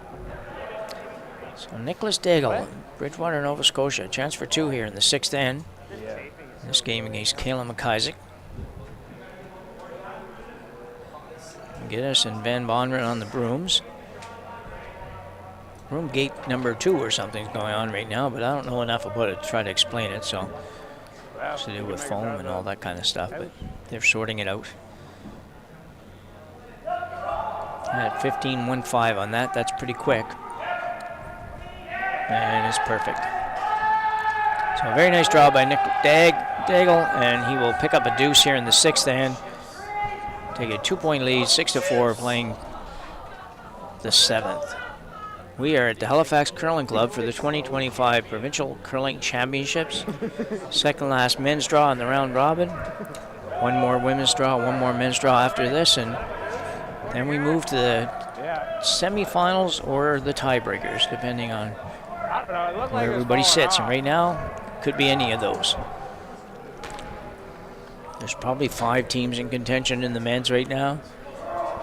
So Nicholas Deagle, Bridgewater, Nova Scotia. Chance for 2 here in the 6th end. In this game against Kalen MacIsaac. Geddes and Van Bonren on the brooms. Room gate number 2 or something's going on right now, but I don't know enough about it to try to explain it, so it's to do with foam and all that kind of stuff, but they're sorting it out. At 15-1-5 on that, that's pretty quick. And it's perfect. So a very nice draw by Nick Deagle, and he will pick up a deuce here in the 6th end. Take a 2-point lead, 6-4, playing the 7th. We are at the Halifax Curling Club for the 2025 Provincial Curling Championships. Second last men's draw in the round robin. One more women's draw, one more men's draw after this, and then we move to the semifinals or the tiebreakers, depending on where everybody sits. And right now, could be any of those. There's probably 5 teams in contention in the men's right now,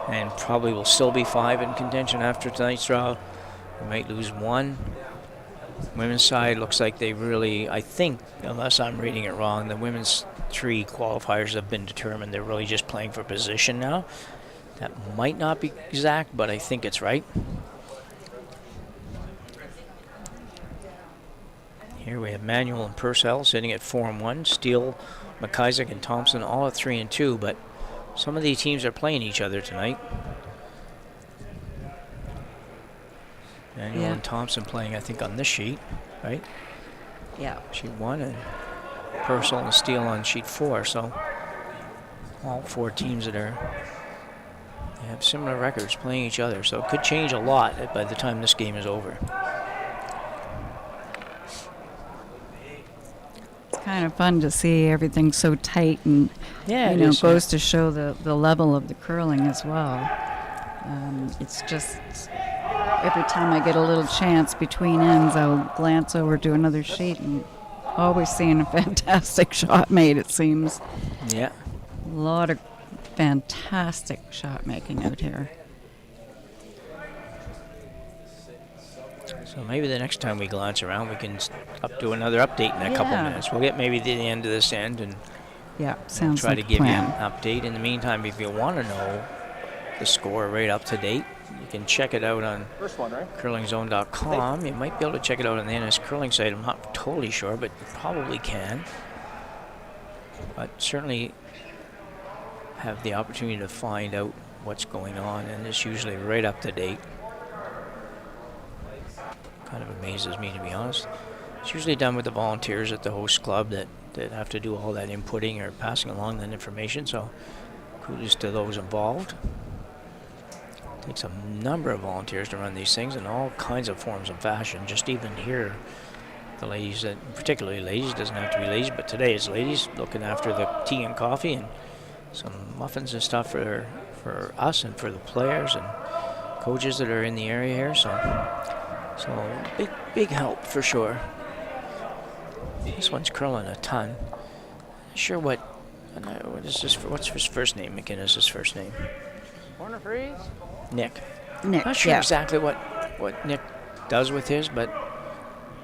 and probably will still be 5 in contention after tonight's draw. We might lose 1. Women's side looks like they really, I think, unless I'm reading it wrong, the women's 3 qualifiers have been determined. They're really just playing for position now. That might not be exact, but I think it's right. Here we have Manuel and Purcell sitting at 4-1. Steele, MacIsaac, and Thompson all at 3-2, but some of these teams are playing each other tonight. Manuel and Thompson playing, I think, on this sheet, right? Yeah. Sheet 1, and Purcell and Steele on sheet 4. So all 4 teams that are they have similar records playing each other. So it could change a lot by the time this game is over. It's kind of fun to see everything so tight, and Yeah, you know, goes to show the level of the curling as well. It's just every time I get a little chance between ends, I'll glance over to another sheet and always seeing a fantastic shot made, it seems. Yeah. A lot of fantastic shot making out here. So maybe the next time we glance around, we can do another update in a couple Yeah. minutes. We'll get maybe to the end of this end and Yeah, we'll sounds try like to a give you plan. an update. In the meantime, if you want to know the score right up to date, you can check it out on First one, right? curlingzone.com. You might be able to check it out on the NS Curling site. I'm not totally sure, but you probably can. But certainly have the opportunity to find out what's going on, and it's usually right up to date. Kind of amazes me, to be honest. It's usually done with the volunteers at the host club that have to do all that inputting or passing along that information, so kudos to those involved. Takes a number of volunteers to run these things in all kinds of forms and fashion. Just even here, the ladies, particularly ladies, doesn't have to be ladies, but today it's ladies looking after the tea and coffee and some muffins and stuff for us and for the players and coaches that are in the area here. So big help for sure. This one's curling a ton. Not sure what is this? What's his first name? McInnes' first name. Corner freeze? Nick. Nick, Not sure yeah. exactly what Nick does with his, but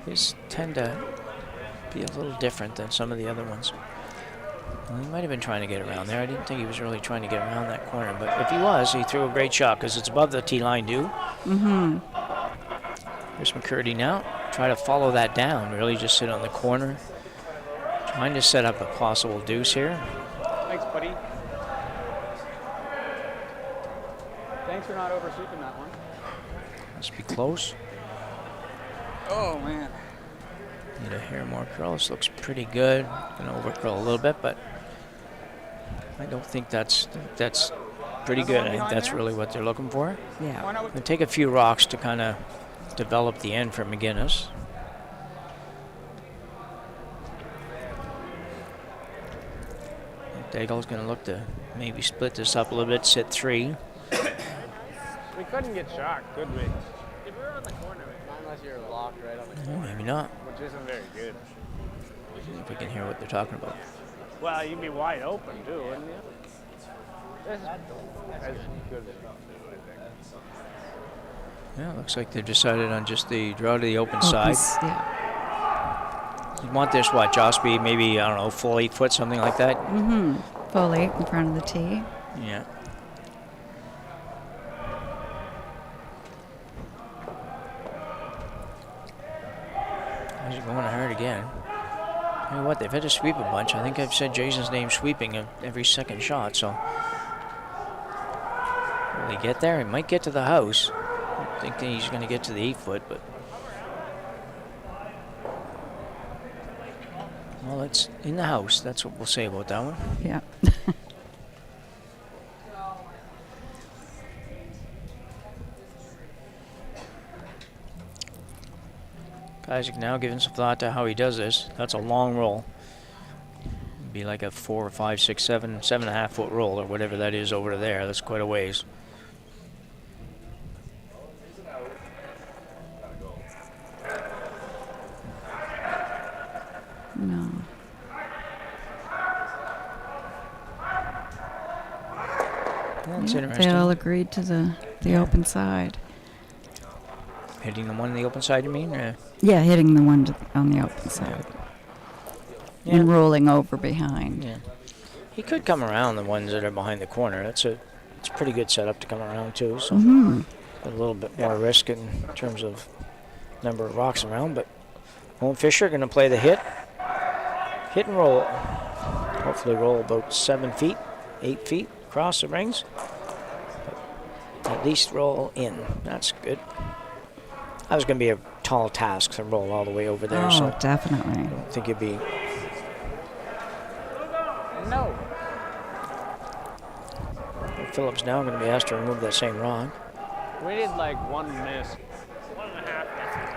his tend to be a little different than some of the other ones. Well, he might have been trying to get around there. I didn't think he was really trying to get around that corner, but if he was, he threw a great shot because it's above the tee line due. Mm-hmm. Chris McCurdy now try to follow that down. Really, just sit on the corner, trying to set up a possible deuce here. Thanks, buddy. Thanks for not overshooting that one. Must be close. Oh, man. Need a hair more curl. This looks pretty good. Gonna overcurl a little bit, but I don't think that's pretty good. I think that's really what they're looking for. Yeah. Why not? It'll take a few rocks to kind of develop the end for McInnes. Deagle's going to look to maybe split this up a little bit, sit 3. We couldn't get shot, could we? If we were on the corner, not unless you're locked right on the corner. Maybe not. Which isn't very good. See if we can hear what they're talking about. Well, you'd be wide open too, wouldn't you? This is as good as Yeah, looks like they've decided on just the draw to the open side. Yeah. You want this, what, jaw speed, maybe, I don't know, full 8 foot, something like that? Mm-hmm. Full 8 in front of the tee. Yeah. How's it going hard again? Tell you what, they've had to sweep a bunch. I think I've said Jason's name sweeping every second shot, so. Will he get there? He might get to the house. I don't think that he's going to get to the 8 foot, but. Well, it's in the house. That's what we'll say about that one. Yeah. Isaac now giving some thought to how he does this. That's a long roll. It'd be like a 4 or 5, 6, 7, 7.5 foot roll or whatever that is over there. That's quite a ways. No. That's Yeah, interesting. they all agreed to the open side. Hitting the one on the open side, you mean? Yeah, hitting the one on the open side. Yeah. And rolling over behind. Yeah. He could come around the ones that are behind the corner. It's a pretty good setup to come around too. So Mm-hmm. a little bit more risk in terms of number of rocks around. But Owen Fisher going to play the hit and roll. Hopefully roll about 7 feet, 8 feet across the rings. But at least roll in. That's good. That was going to be a tall task to roll all the way over there. Oh, So definitely. I don't think it'd be. No. Phillips now going to be asked to remove that same rod. We did like 1 miss. 1.5 misses.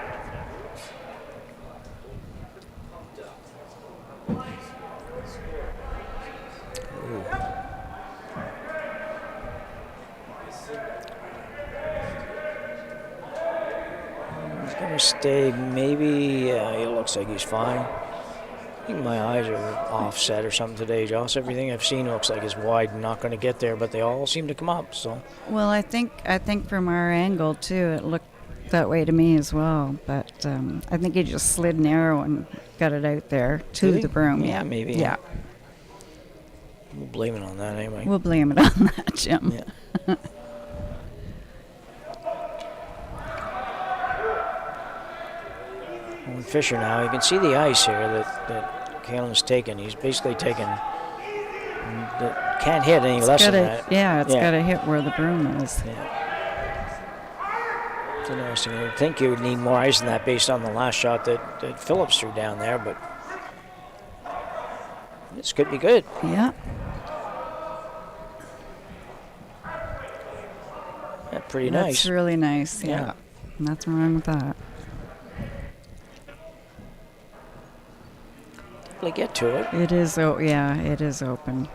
gonna stay. Maybe it looks like he's fine. I think my eyes are offset or something today, Joss. Everything I've seen looks like it's wide and not going to get there, but they all seem to come up. So Well, I think from our angle too, it looked that way to me as well. But I think he just slid narrow and got it out there to Did he? the broom. Yeah, maybe. Yeah. We'll blame it on that anyway. We'll blame it on that, Jim. Yeah. On Fisher now, you can see the ice here that Kalen's taken. He's basically taken. Can't hit any less than that. Yeah, it's got to hit where the broom is. Yeah. It's interesting. You'd think you would need more ice than that based on the last shot that Phillips threw down there, but this could be good. Yeah. Yeah, pretty nice. That's really nice. Yeah. Nothing wrong with that. Definitely get to it. It is. Oh, yeah. It is open.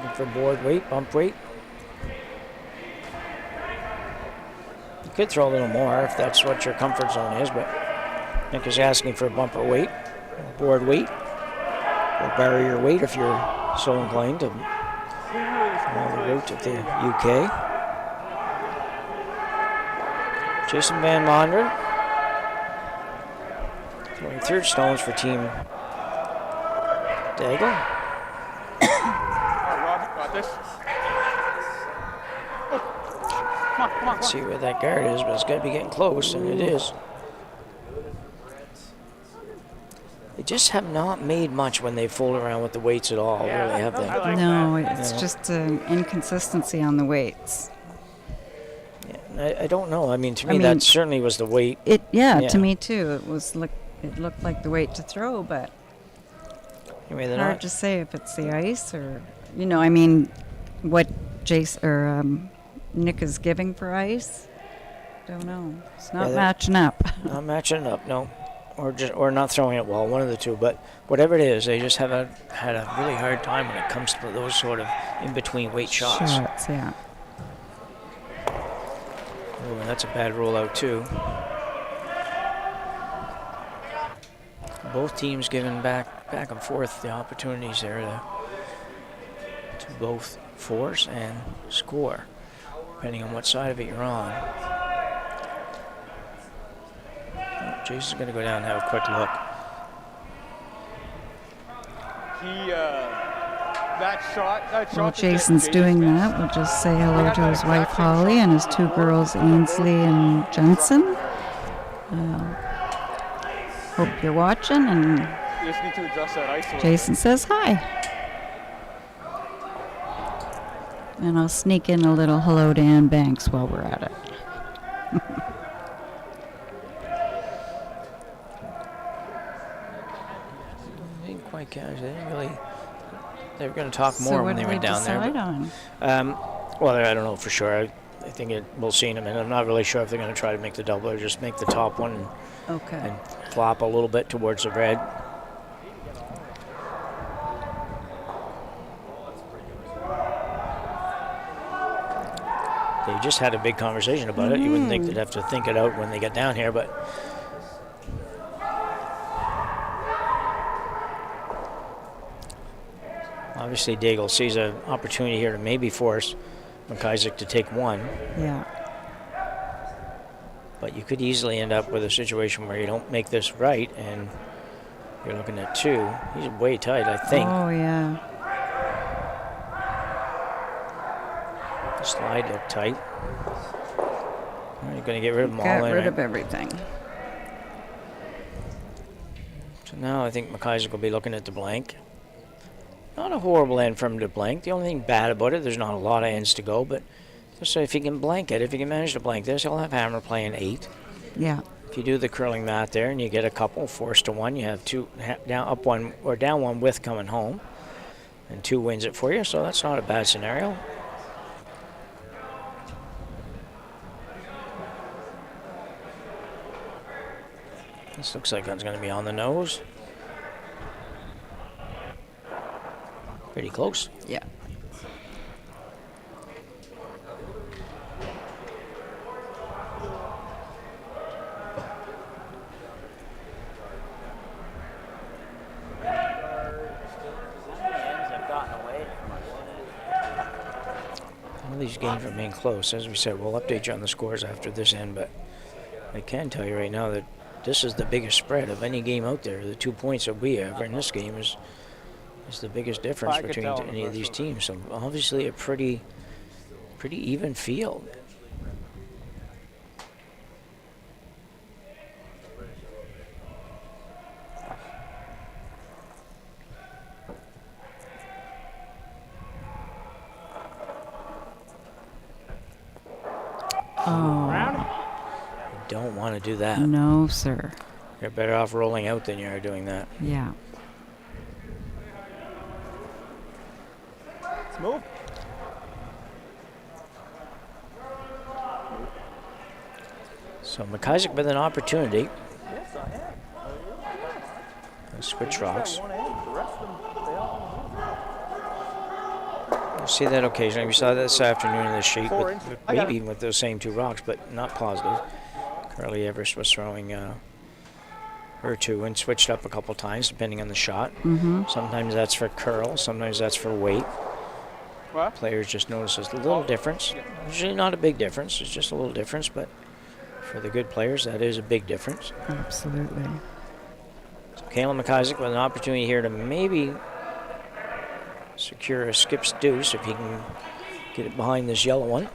Looking for board weight, bump weight. You could throw a little more if that's what your comfort zone is, but Nick is asking for bumper weight, board weight, or barrier weight if you're so inclined to follow the route of the UK. Jason Van Monderen throwing third stones for Team Deagle. Rob, got this. Come on. Let's see where that guard is, but it's got to be getting close, and it is. They just have not made much when they fool around with the weights at all, really, have they? I like No, that. it's No. just an inconsistency on the weights. Yeah, I don't know. I mean, to I me, mean, that certainly was the weight. Yeah, Yeah. to me too. It looked like the weight to throw, but Anyway, they're hard not. to say if it's the ice or, I mean, what Jace or Nick is giving for ice. Don't know. It's not Yeah, matching up. Not matching it up, no. Or not throwing it well, one of the two. But whatever it is, they just had a really hard time when it comes to those sort of in-between weight shots. Yeah. Oh, and that's a bad rollout, too. Both teams giving back and forth the opportunities there to both force and score, depending on what side of it you're on. Oh, Jason's going to go down and have a quick look. That shot. While that Jason's doing that, we'll just say hello to his wife Holly and his two girls Ainsley and Jensen. Hope you're watching, and You just need to adjust that ice a little. Jason says hi. And I'll sneak in a little hello to Ann Banks while we're at it. They didn't quite catch. They didn't really. They were going to talk more So when what they did went they down there. decide but, on? Well, I don't know for sure. I think we'll see in a minute. I'm not really sure if they're going to try to make the double or just make the top one Okay. and flop a little bit towards the red. They just had a big conversation about it. You wouldn't think they'd have to think it out when they get down here, but obviously Deagle sees an opportunity here to maybe force MacIsaac to take one. Yeah. But you could easily end up with a situation where you don't make this right and you're looking at two. He's way tight, I think. Oh, yeah. The slide looked tight. You're going to get rid of them all. Got rid right? of everything. So now I think MacIsaac will be looking at the blank. Not a horrible end for him to blank. The only thing bad about it, there's not a lot of ends to go, but just if he can blank it, if he can manage to blank this, he'll have hammer playing 8. Yeah. If you do the curling math there and you get a couple, forced to 1, you have 2 down, up 1 or down 1 with coming home, and 2 wins it for you. So that's not a bad scenario. This looks like that's going to be on the nose. Pretty close. Yeah. these games remain close. As we said, we'll update you on the scores after this end, but I can tell you right now that this is the biggest spread of any game out there. The 2 points that we have in this game is the biggest difference I could between tell in the any of first these one. teams. So obviously a pretty even field. Oh, Round? You don't want to do that. no, sir. You're better off rolling out than you are doing that. Yeah. Let's move. So MacIsaac with an opportunity. Yes, I am. Switch rocks. One end, the rest of them, they all You see that occasionally. We saw that this afternoon in the sheet, Four with, inches. with I got maybe even with those same 2 rocks, but not positive. Carly Everest was throwing her 2 and switched up a couple times depending on the shot. Sometimes that's for curl, sometimes that's for weight. What? Players just notice a little difference. Usually not a big difference, it's just a little difference, but for the good players, that is a big difference. Absolutely. So Kalen MacIsaac with an opportunity here to maybe secure a skip's deuce if he can get it behind this yellow one.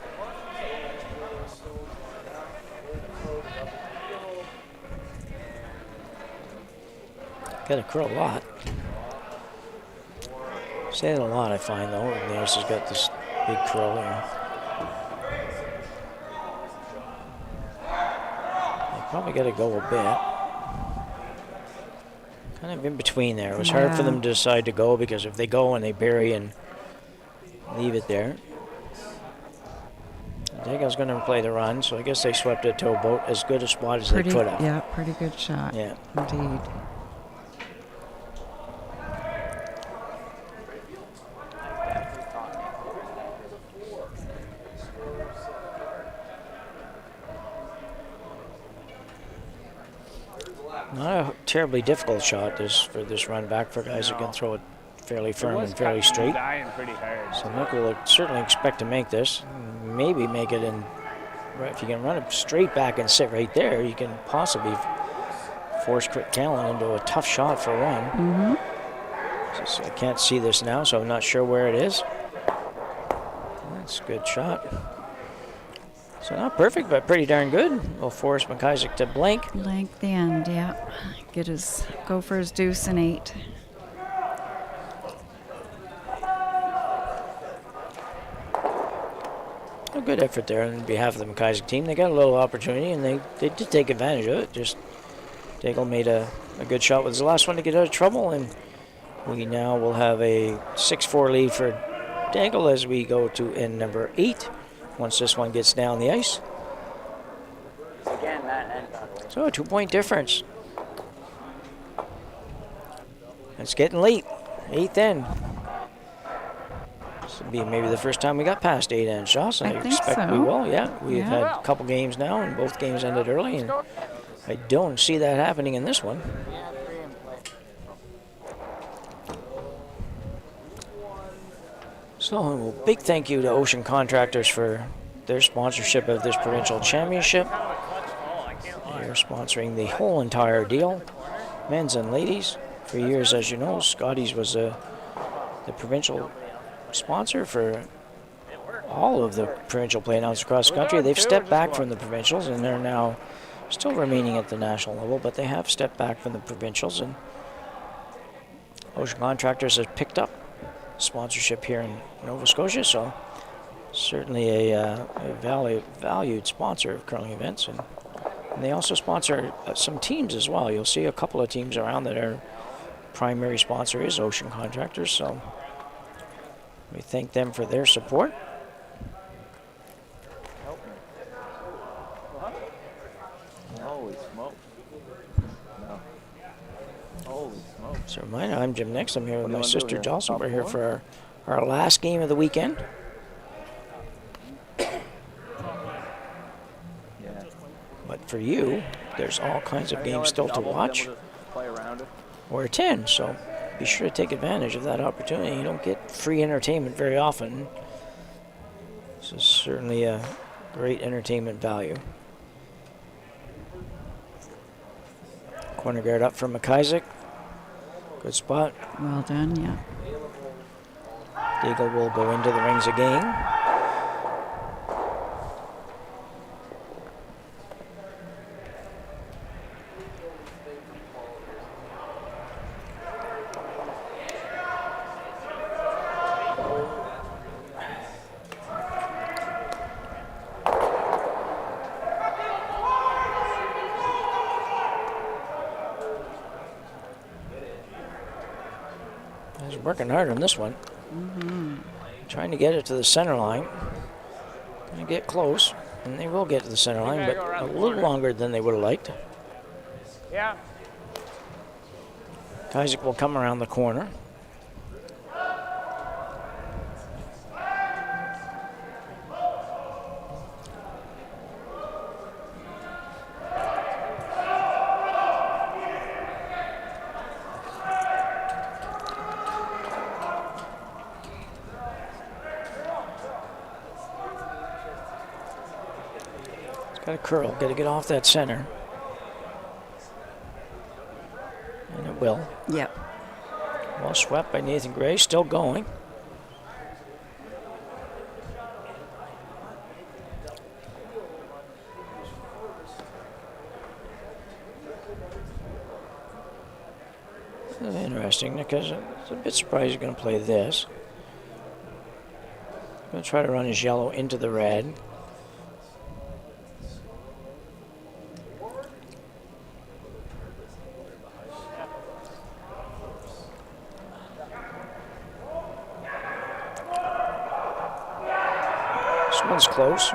Got to curl a lot. Say it a lot, I find, though. Niels has got this big curl here. They probably got to go a bit. Kind of in between there. It was hard for Yeah. them to decide to go, because if they go and they bury and leave it there. Deagle's going to play the run, so I guess they swept it to a boat as good a spot as they could have. Yeah, pretty good shot. Yeah. Indeed. Not a terribly difficult shot for this run back for guys who can throw it fairly firm and fairly straight. Dying pretty hard. So Nick will certainly expect to make this. Maybe make it in. If you can run it straight back and sit right there, you can possibly force Callan into a tough shot for one. So I can't see this now, so I'm not sure where it is. That's a good shot. So not perfect, but pretty darn good. Will force MacIsaac to blank. Blank the end, yeah. Go for his deuce and 8. A good effort there on behalf of the MacIsaac team. They got a little opportunity, and they did take advantage of it. Just Deagle made a good shot with his last one to get out of trouble, and we now will have a 6-4 lead for Deagle as we go to end number 8 once this one gets down the ice. Again, that end, by the way. So a 2-point difference. It's getting late. 8th end. This will be maybe the first time we got past 8 end shots. I think expect we so. will, yeah. We've Yeah. had a couple games now, and both games ended early, and I don't see that happening in this one. Yeah, 3 in play. So a big thank you to Ocean Contractors for their sponsorship of this provincial championship. They're sponsoring the whole entire deal, men's and ladies. For years, as you know, Scotty's was the provincial sponsor for all of the provincial play-downs across the country. They've stepped back from the provincials, and they're now still remaining at the national level, but they have stepped back from the provincials, and Ocean Contractors has picked up sponsorship here in Nova Scotia, so certainly a valued sponsor of curling events, and they also sponsor some teams as well. You'll see a couple of teams around that our primary sponsor is Ocean Contractors, so we thank them for their support. Holy smoke. No. Holy smoke. So reminder, I'm Jim Nix. I'm here with What do you my wanna do sister here? Jocelyn. Top We're here four? for our last game of the weekend. Yeah. But for you, there's all kinds of games still to watch Play around it. or attend, so be sure to take advantage of that opportunity. You don't get free entertainment very often. This is certainly a great entertainment value. Corner guard up for MacIsaac. Good spot. Well done, yeah. Deagle will go into the rings again. He's working hard on this one. Trying to get it to the center line. Going to get close, and they will get to the center line, but a little longer than they would have liked. Yeah. Isaac will come around the corner. Got a curl, got to get off that center. And it will. Yep. Well swept by Nathan Gray, still going. Interesting, because it's a bit surprised he's going to play this. Going to try to run his yellow into the red. This one's close.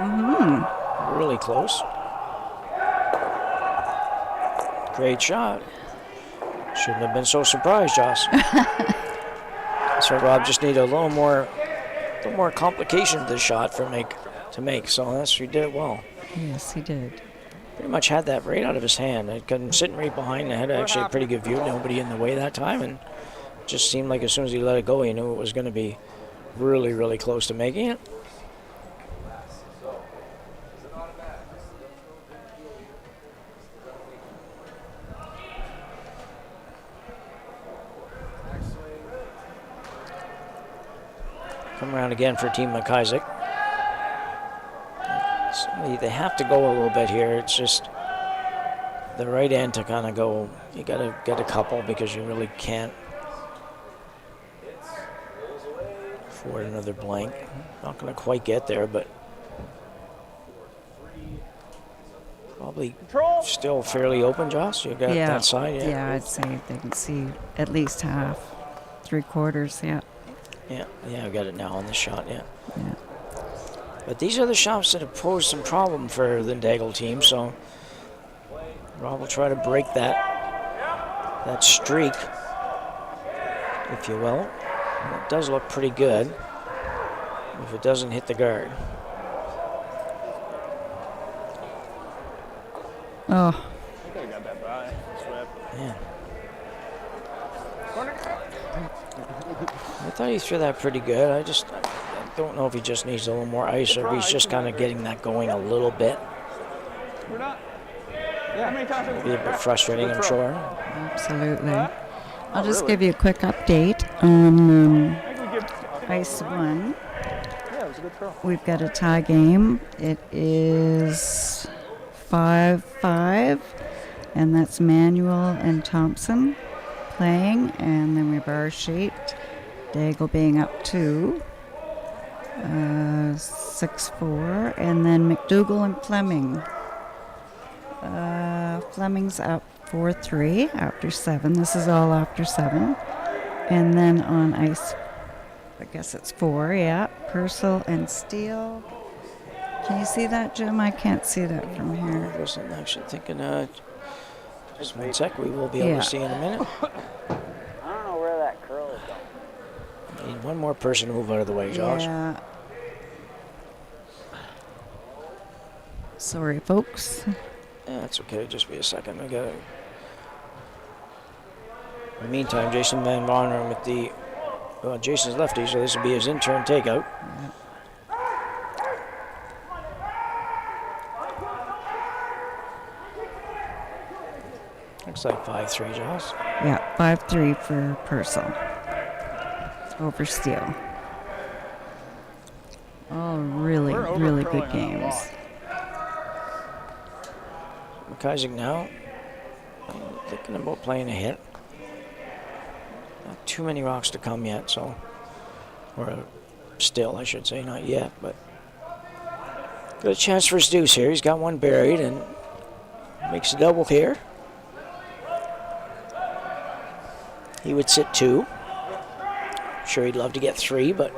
Really close. Great shot. Shouldn't have been so surprised, Joss. So Rob just needed a little more complication to the shot to make. So he did it well. Yes, he did. Pretty much had that right out of his hand. I couldn't sitting right behind. I had actually a pretty good view. Nobody in the way that time, and it just seemed like as soon as he let it go, he knew it was going to be really, really close to making it. Come around again for Team MacIsaac. They have to go a little bit here. It's just the right end to kind of go. You got to get a couple because you really can't afford another blank. Not going to quite get there, but probably still fairly open, Joss. You got that side, yeah? Yeah, I'd say they can see at least half, 3/4, yeah. Yeah, I got it now on the shot, yeah. But these are the shots that have posed some problem for the Deagle team, so Rob will try to break that streak, if you will. And it does look pretty good if it doesn't hit the guard. Oh, I think I got that by. Swept. Yeah. I thought he threw that pretty good. I don't know if he just needs a little more ice or if he's just kind of getting that going a little bit. We're not. Yeah. How many times have we Be a bit frustrating, I'm sure. absolutely. I'll just give you a quick update on I think we give. Ice 1. Yeah, it was a good throw. We've got a tie game. It is 5-5, and that's Manuel and Thompson playing, and then we have our sheet, Deagle being up 2, 6-4, and then McDougall and Fleming. Fleming's up 4-3 after 7. This is all after 7. And then on ice, I guess it's 4, yeah. Purcell and Steele. Can you see that, Jim? I can't see that from here. I wasn't actually thinking, just 1 sec, we will be able to see in a minute. I don't know where that curl is going. Need one more person to move out of the way, Josh. Yeah. Sorry, folks. Yeah, that's okay. Just be a second. I got it. In the meantime, Jason Van Bonner with the Jason's lefty, so this will be his intern takeout. Looks like 5-3, Giles. Yeah, 5-3 for Purcell. Over Steele. All really, We're really overcurling good on a games. lot. MacIsaac now thinking about playing a hit. Not too many rocks to come yet, so. Or still, I should say, not yet, but. Got a chance for his deuce here. He's got one buried and makes a double here. He would sit 2. Sure, he'd love to get 3, but.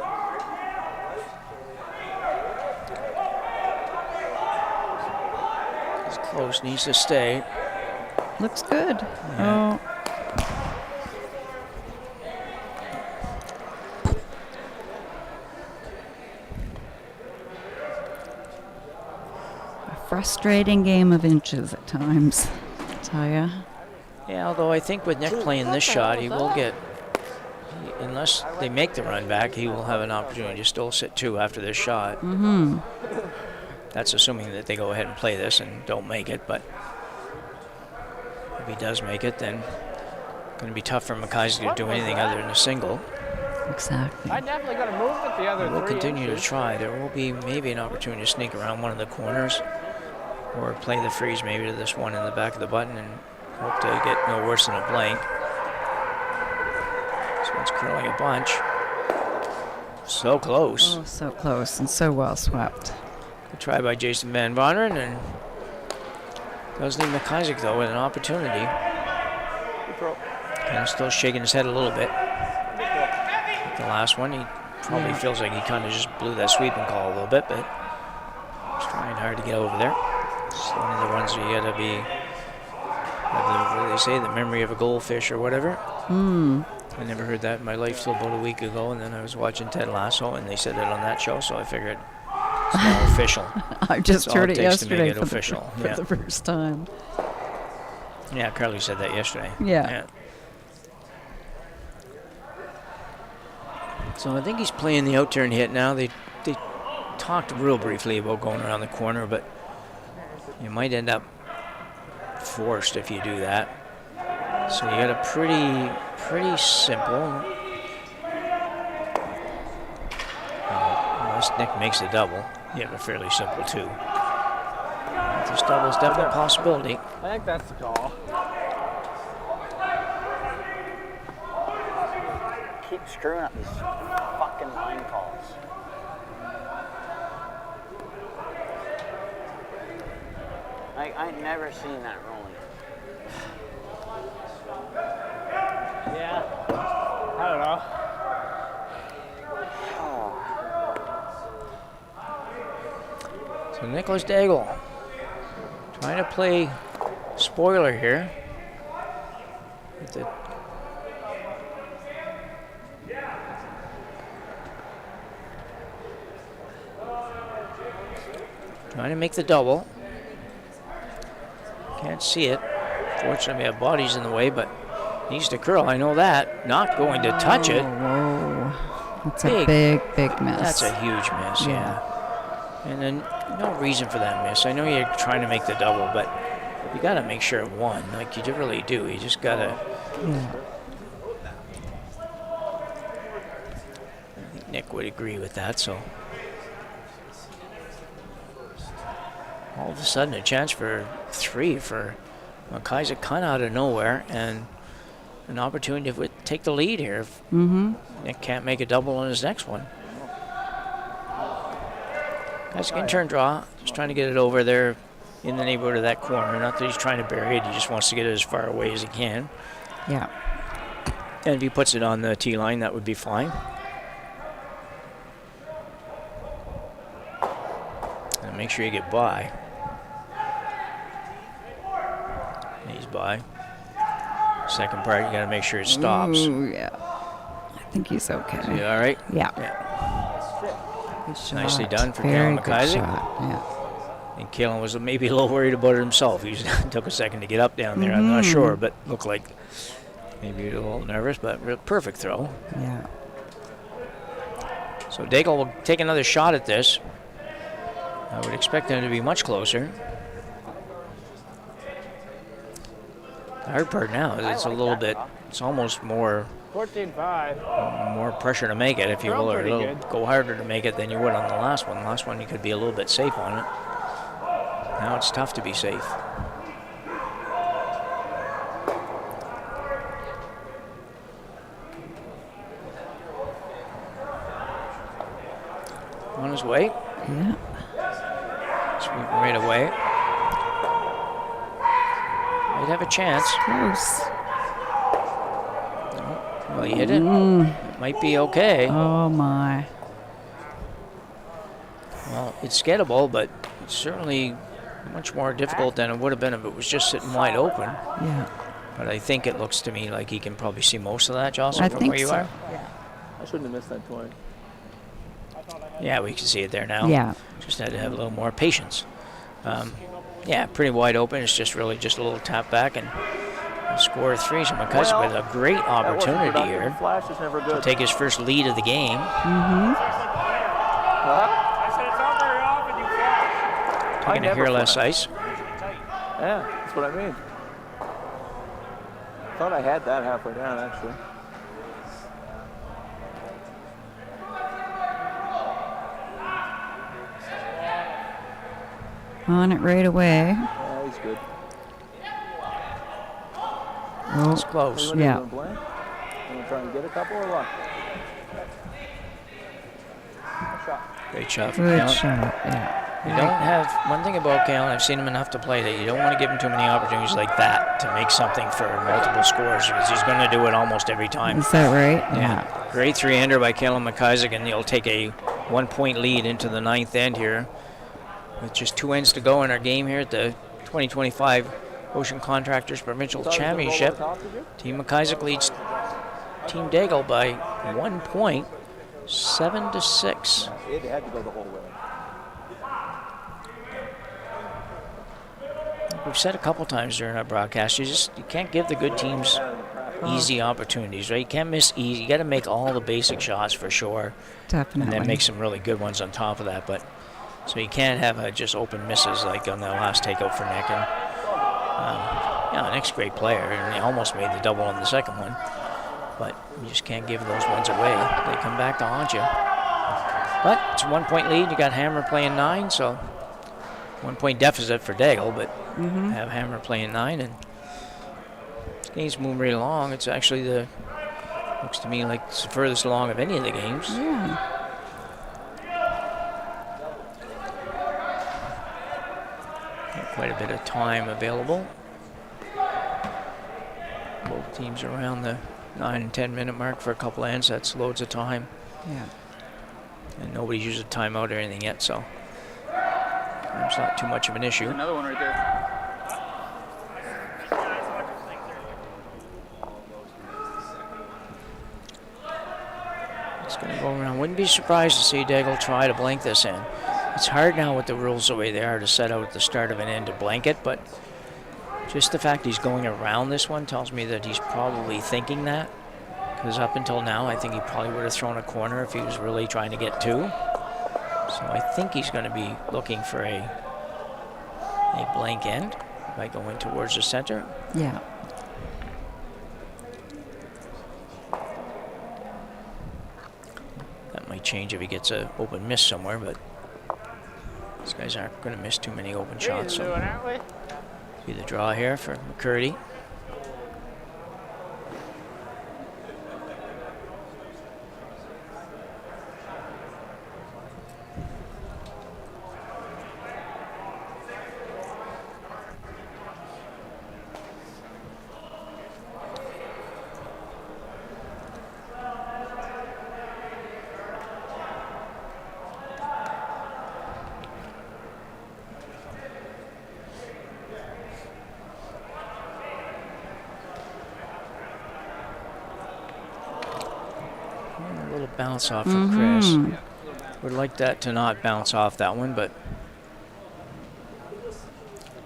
He's close, needs to stay. Looks good. Yeah. Oh. A frustrating game of inches at times, I tell ya. Yeah, although I think with Nick playing this shot, he will get, unless they make the run back, he will have an opportunity to still sit 2 after this shot. Mm-hmm. That's assuming that they go ahead and play this and don't make it, but if he does make it, then it's going to be tough for MacIsaac to do anything other than a single. Exactly. I definitely got to move it the other We'll 3 continue to inches. try. There will be maybe an opportunity to sneak around one of the corners or play the freeze maybe to this one in the back of the button and hope to get no worse than a blank. This one's curling a bunch. So close. Oh, so close and so well swept. Good try by Jason Van Vonderen, and does leave MacIsaac though with an opportunity. Good throw. Kind of still shaking his head a little bit. The last one, he probably feels like he kind of just blew that sweeping call a little bit, but he's trying hard to get over there. It's one of the ones where you gotta be, what do they say, the memory of a goldfish or whatever. I never heard that in my life till about a week ago, and then I was watching Ted Lasso, and they said it on that show, so I figured it's now official. I just That's all heard it it takes to make yesterday it for, official. for Yeah. the first time. Yeah, Carly said that yesterday. Yeah. So I think he's playing the out turn hit now. They talked real briefly about going around the corner, but you might end up forced if you do that. So you got a pretty simple. Unless Nick makes a double, you have a fairly simple 2. This double is definitely a possibility. I think that's the call. Keep screwing up these fucking line calls. I never seen that rolling. Yeah. I don't know. So Nicholas Deagle trying to play spoiler here. With the trying to make the double. Can't see it. Fortunately, we have bodies in the way, but needs to curl. I know that. Not going to touch it. Whoa. That's a Big. big miss. That's a huge miss, yeah. And then no reason for that miss. I know you're trying to make the double, but you got to make sure it won. Like you really do. You just got to. Yeah. I think Nick would agree with that. So all of a sudden, a chance for 3 for MacIsaac, kind of out of nowhere, and an opportunity to take the lead here. If Nick can't make a double on his next one. Guys can turn draw, just trying to get it over there in the neighborhood of that corner. Not that he's trying to bury it, he just wants to get it as far away as he can. Yeah. And if he puts it on the tee line, that would be fine. And make sure you get by. He's by. Second part, you got to make sure it stops. Ooh, yeah. I think he's okay. You all right? Yeah. Yeah. Good shot. Nicely done for Very Kalen good MacIsaac. shot. Yeah. And Kalen was maybe a little worried about it himself. He took a second to get up down there. I'm not sure, but looked like maybe a little nervous, but perfect throw. Yeah. So Deagle will take another shot at this. I would expect him to be much closer. The hard part now is it's a like little that bit, draw. it's almost more 14-5. more pressure to make it, if you They're all will, or a pretty little, good. go harder to make it than you would on the last one. The last one you could be a little bit safe on it. Now it's tough to be safe. On his way. Yeah. Sweeping right away. Might have a chance. Close. Well, he hit it. It might be okay. Oh, my. Well, it's gettable, but it's certainly much more difficult than it would have been if it was just sitting wide open. Yeah. But I think it looks to me like he can probably see most of that, Jocelyn, I from think where you so. are. I shouldn't have missed that 20. Yeah, we can see it there now. Yeah. Just had to have a little more patience. Yeah, pretty wide open. It's just really just a little tap back and score 3. So MacIsaac Well, with a great That wasn't opportunity productive. here Flash is never to good. take his first lead of the game. Huh? I said it's not very often you flash. Taking a never hair less flash. ice. Yeah, that's what I mean. Thought I had that halfway down, actually. On it right away. Yeah, he's good. Oh, It's close. What are you Yeah. doing, Blaine? You want to try and get a couple or what? Great shot from good Kalen. shot. Yeah. You don't have, one thing about Kalen, I've seen him enough to play, that you don't want to give him too many opportunities like that to make something for multiple scores, because he's going to do it almost every time. Is that right? Yeah. Great 3-hander by Kalen MacIsaac, and he'll take a 1-point lead into the 9th end here. With just 2 ends to go in our game here at the 2025 Ocean Contractors Provincial Championship. Team MacIsaac leads Team Deagle by 1 point, 7-6. It had to go the whole way. We've said a couple times during our broadcast, you can't give the good teams easy opportunities, right? You can't miss easy. You got to make all the basic shots for sure, Definitely. and then make some really good ones on top of that. But so you can't have just open misses like on the last takeout for Nick. And yeah, Nick's a great player, and he almost made the double on the second one. But you just can't give those ones away. They come back to haunt you. But it's a 1-point lead. You got Hammer playing 9, so 1-point deficit for Deagle, but have Hammer playing 9, and this game's moving right along. It's actually looks to me like it's the furthest along of any of the games. Yeah. Got quite a bit of time available. Both teams are around the 9 and 10 minute mark for a couple ends. That's loads of time, Yeah. and nobody's used a timeout or anything yet, so it's not too much of an issue. Another one right there. It's going to go around. Wouldn't be surprised to see Deagle try to blank this in. It's hard now with the rules the way they are to set out at the start of an end to blank it, but just the fact he's going around this one tells me that he's probably thinking that, because up until now I think he probably would have thrown a corner if he was really trying to get 2. So I think he's going to be looking for a blank end by going towards the center. Yeah. That might change if he gets an open miss somewhere, but these guys aren't going to miss too many open shots. Doing, So aren't we? see the draw here for McCurdy. A little bounce off for Chris. Would like that to not bounce off that one, but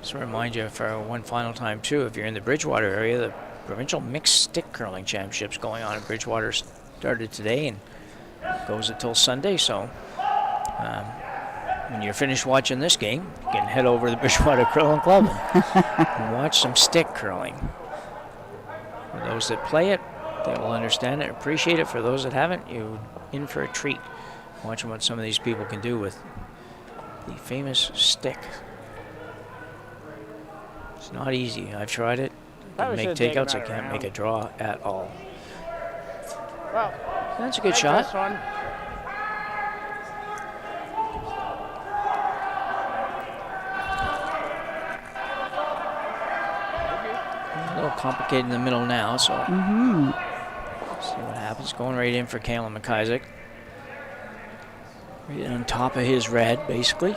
just to remind you for one final time too, if you're in the Bridgewater area, the Provincial Mixed Stick Curling Championships going on in Bridgewater started today and goes until Sunday. So when you're finished watching this game, you can head over to the Bridgewater Curling Club and watch some stick curling. For those that play it, they will understand it, appreciate it. For those that haven't, you're in for a treat. Watching what some of these people can do with the famous stick. It's not easy. I've tried it. I Probably can make should've taken takeouts. I that can't around. make a draw at all. Well, That's a good take shot. this one. A little complicated in the middle now, so see what happens. Going right in for Kalen MacIsaac. Right on top of his red, basically.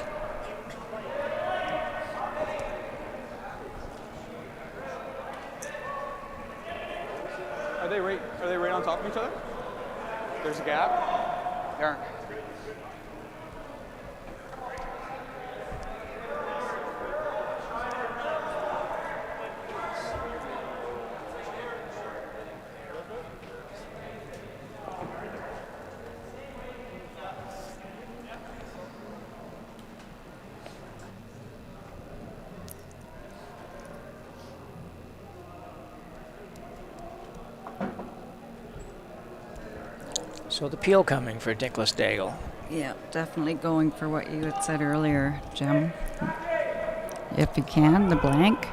Are they right on top of each other? There's a gap. There. So the peel coming for Nicholas Deagle. Yeah, definitely going for what you had said earlier, Jim. If you can, the blank.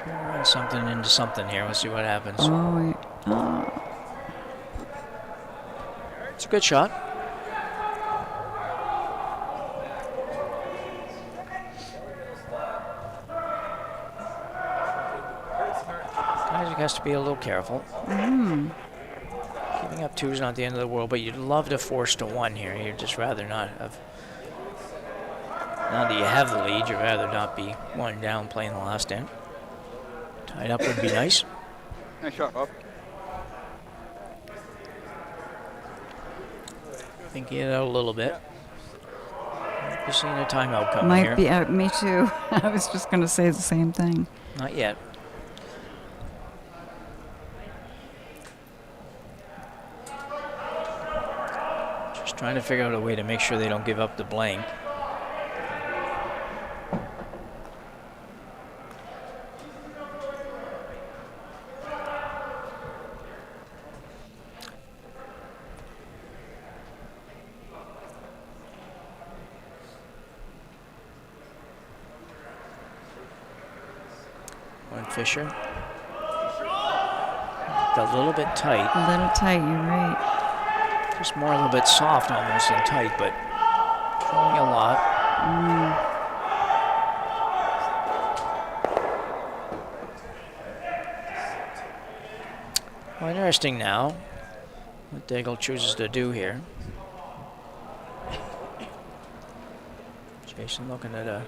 Run something into something here. We'll see what happens. It's a good shot. Isaac has to be a little careful. Giving up 2 is not the end of the world, but you'd love to force to 1 here. You'd just rather not have. Now that you have the lead, you'd rather not be 1 down playing the last end. Tied up would be nice. Nice shot, Bob. Thinking it out a little bit. Might be seeing a timeout coming Might here. be out. Me too. I was just going to say the same thing. Not yet. Just trying to figure out a way to make sure they don't give up the blank. Fisher. A little bit tight. A little tight, you're right. Just more a little bit soft almost than tight, but throwing a lot. Well, interesting now what Deagle chooses to do here. Jason looking at a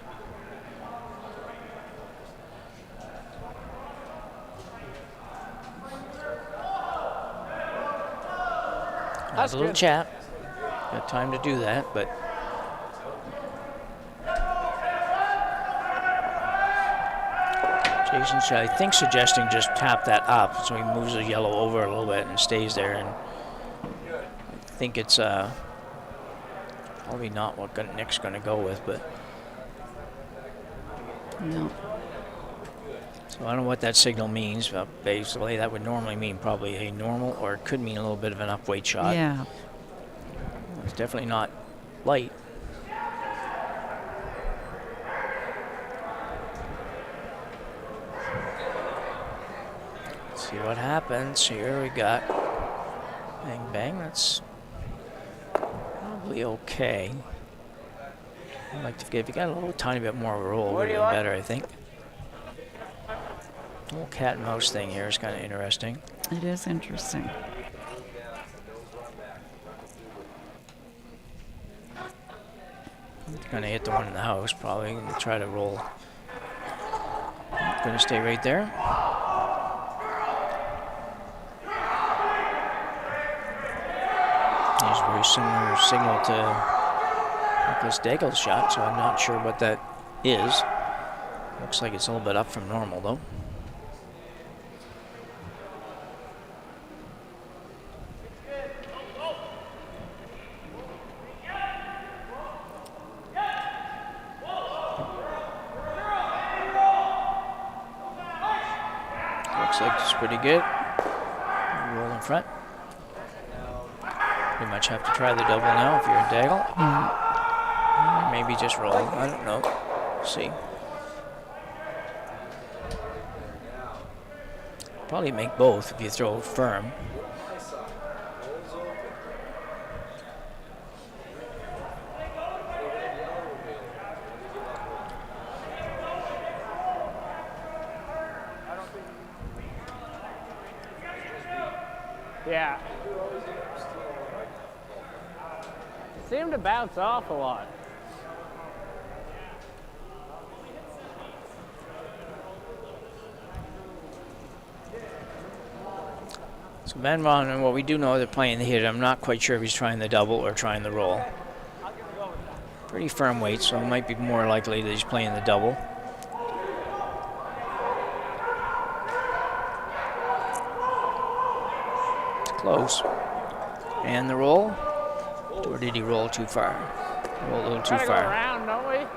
That's a little good. chat. Got time to do that, but Jason's, I think, suggesting just tap that up so he moves the yellow over a little bit and stays there. And I think it's probably not what Nick's going to go with, but No. so I don't know what that signal means. But basically, that would normally mean probably a normal, or it could mean a little bit of an upweight shot. Yeah. It's definitely not light. Let's see what happens. Here we got bang bang. That's probably okay. I'd like to give you got a little tiny bit more of a roll, would have been better, I think. The little cat and mouse thing here is kind of interesting. It is interesting. Gonna hit the one in the house, probably. Gonna try to roll. Gonna stay right there. There's a very similar signal to Nicholas Deagle's shot, so I'm not sure what that is. Looks like it's a little bit up from normal, though. like it's pretty good. Roll in front. Pretty much have to try the double now if you're in Deagle. Yeah. Maybe just roll. I don't know. See. Probably make both if you throw firm. Yeah. Seem to bounce off a lot. So Van Ron, and what we do know they're playing the hit. I'm not quite sure if he's trying the double or trying the roll. Pretty firm weight, so it might be more likely that he's playing the double. It's close. And the roll? Or did he roll too far? Roll a little too Gotta go far. around, don't we?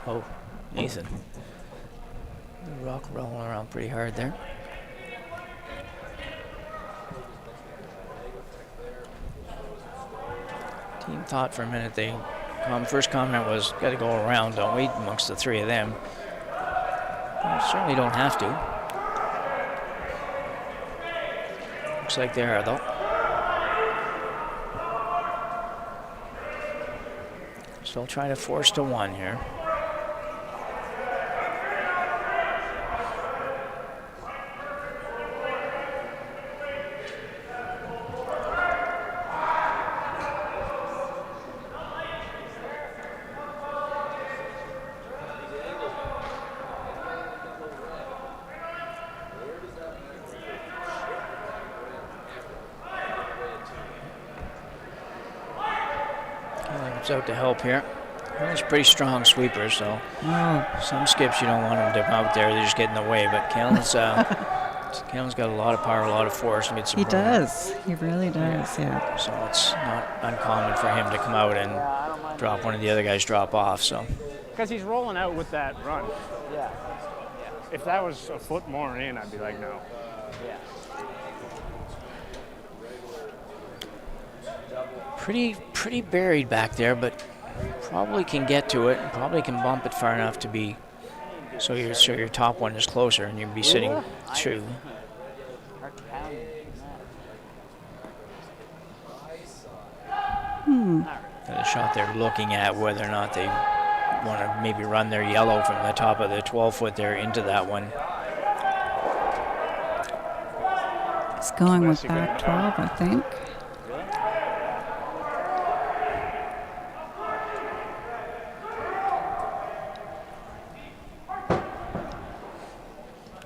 Oh, Nathan. The rock rolling around pretty hard there. Team thought for a minute first comment was, got to go around, don't we, amongst the three of them. Well, certainly don't have to. Looks like they are, though. Still trying to force to one here. Out to help here. Well, he's a pretty strong sweeper, so some skips you don't want him to come out there. They just get in the way. But Callan's got a lot of power, a lot of force. And He does. He really does, yeah. So it's not uncommon for him to come out and drop one of the other guys drop off. So Because he's rolling out with that run. Yeah. If that was a foot more in, I'd be like, no. Yeah. pretty buried back there, but probably can get to it. And probably can bump it far enough to be so your top one is closer, and you'd be sitting true. Got a shot there looking at whether or not they want to maybe run their yellow from the top of the 12-foot there into that one. It's going with back 12, I think.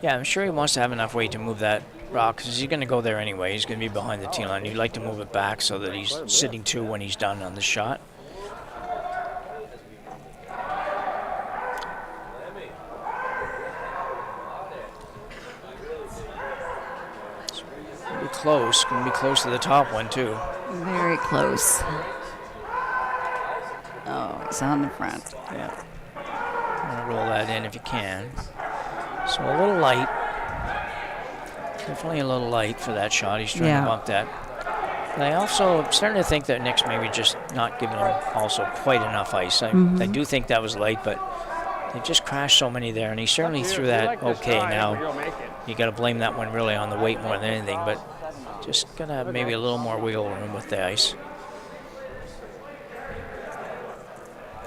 Yeah, I'm sure he wants to have enough weight to move that rock because he's going to go there anyway. He's going to be behind the tee line. You'd like to move it back so that he's sitting two when he's done on the shot. It's gonna be close. Going to be close to the top one too. Very close. Oh, it's on the front. Yeah. I'm going to roll that in if you can. So a little light. Definitely a little light for that shot. He's trying to bump that. But I also am starting to think that Nick's maybe just not giving him also quite enough ice. I do think that was light, but they just crashed so many there, and he certainly threw that okay. Now you got to blame that one really on the weight more than anything, but just gonna have maybe a little more wiggle room with the ice.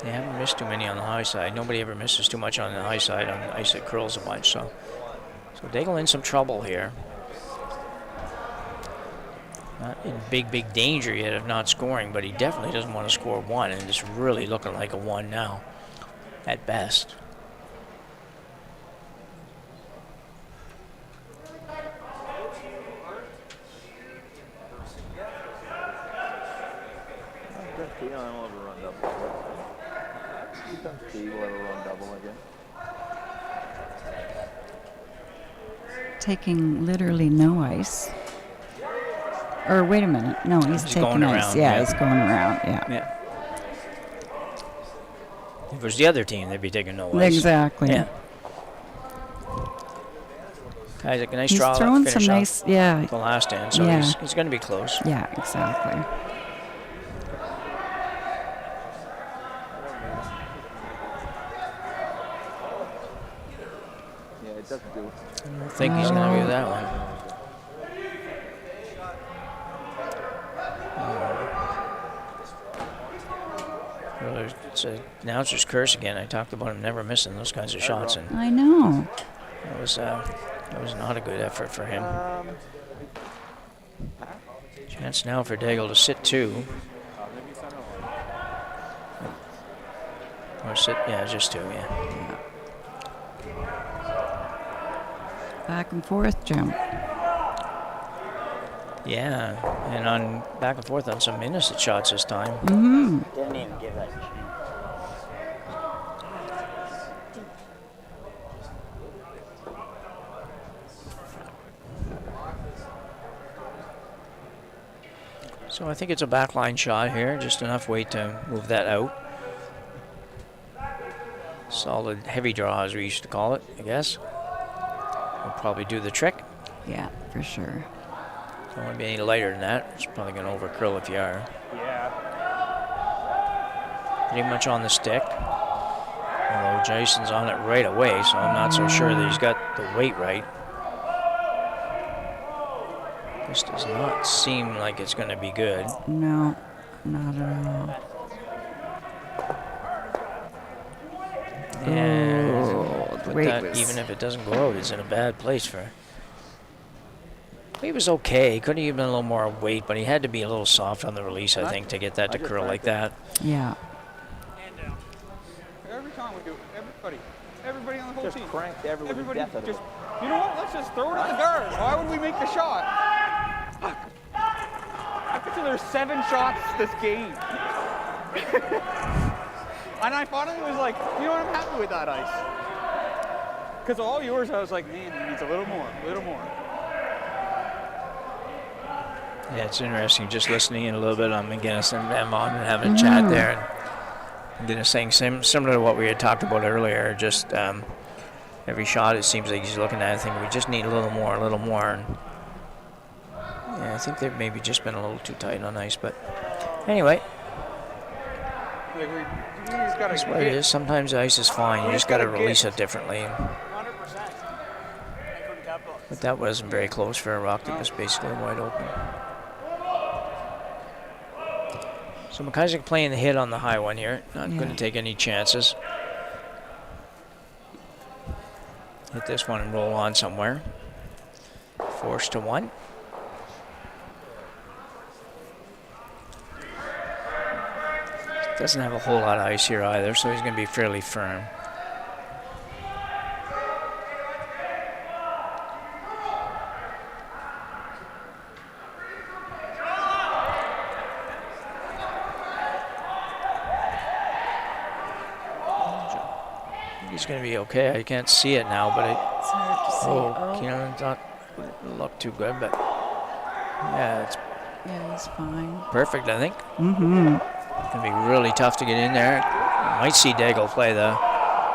They haven't missed too many on the high side. Nobody ever misses too much on the high side on ice that curls a bunch. So Deagle in some trouble here. Not in big danger yet of not scoring, but he definitely doesn't want to score one, and it's really looking like a one now, at best. Taking literally no ice. Or wait a minute. No, he's taking going ice. around, Yeah, yeah. he's going around. Yeah. Yeah. If it was the other team, they'd be taking no ice. Exactly. Yeah. Isaac, a nice He's draw to throwing finish some off nice, yeah, the last end, so Yeah. he's going to be close. yeah, exactly. Yeah, it doesn't do. I don't think he's going to be that one. Well, it's an announcer's curse again. I talked about him never missing those kinds of shots, and I know. that was not a good effort for him. Chance now for Deagle to sit 2. Or sit, yeah, just 2, yeah. Back and forth, Jim. Yeah, and on back and forth on some innocent shots this time. Mm-hmm. Didn't even give that a chance. So I think it's a backline shot here, just enough weight to move that out. Solid heavy draw, as we used to call it, I guess. Will probably do the trick. Yeah, for sure. Don't want to be any lighter than that. It's probably going to overcurl if you are. Yeah. Pretty much on the stick. Although Jason's on it right away, so I'm not so sure that he's got the weight right. This does not seem like it's going to be good. No, not at all. Yeah, Oh, the but weight that, was- even if it doesn't go out, it's in a bad place for. He was okay. Could have even been a little more weight, but he had to be a little soft on the release, I think, to get that to curl like that. Yeah. Every time we do it, everybody on the whole Just team. cranked everybody Everybody death out of just, it. you know what? Let's just throw it at the guard. Why would we make the shot? I bet you there's 7 shots this game. And I finally was like, you know what? I'm happy with that ice. Because all yours, I was like, man, he needs a little more, a little more. Yeah, it's interesting just listening in a little bit on McGinnis and Van and having a chat there. And McGinnis saying similar to what we had talked about earlier, just every shot it seems like he's looking at it thinking we just need a little more, a little more. And yeah, I think they've maybe just been a little too tight on ice, but anyway, Like we just gotta that's what it is. Sometimes the ice is fine, you just got to release it differently. 100%. I couldn't capitalize. But that wasn't very close for a rock that was basically wide open. So MacIsaac playing the hit on the high one here. Not going to take any chances. Hit this one and roll on somewhere. Forced to 1. Doesn't have a whole lot of ice here either, so he's going to be fairly firm. He's going to be okay. I can't see it now, but It's hard to see. you know, it's not look too good, but yeah, it's Yeah, he's fine. perfect, I think. Mm-hmm. It's going to be really tough to get in there. You might see Deagle play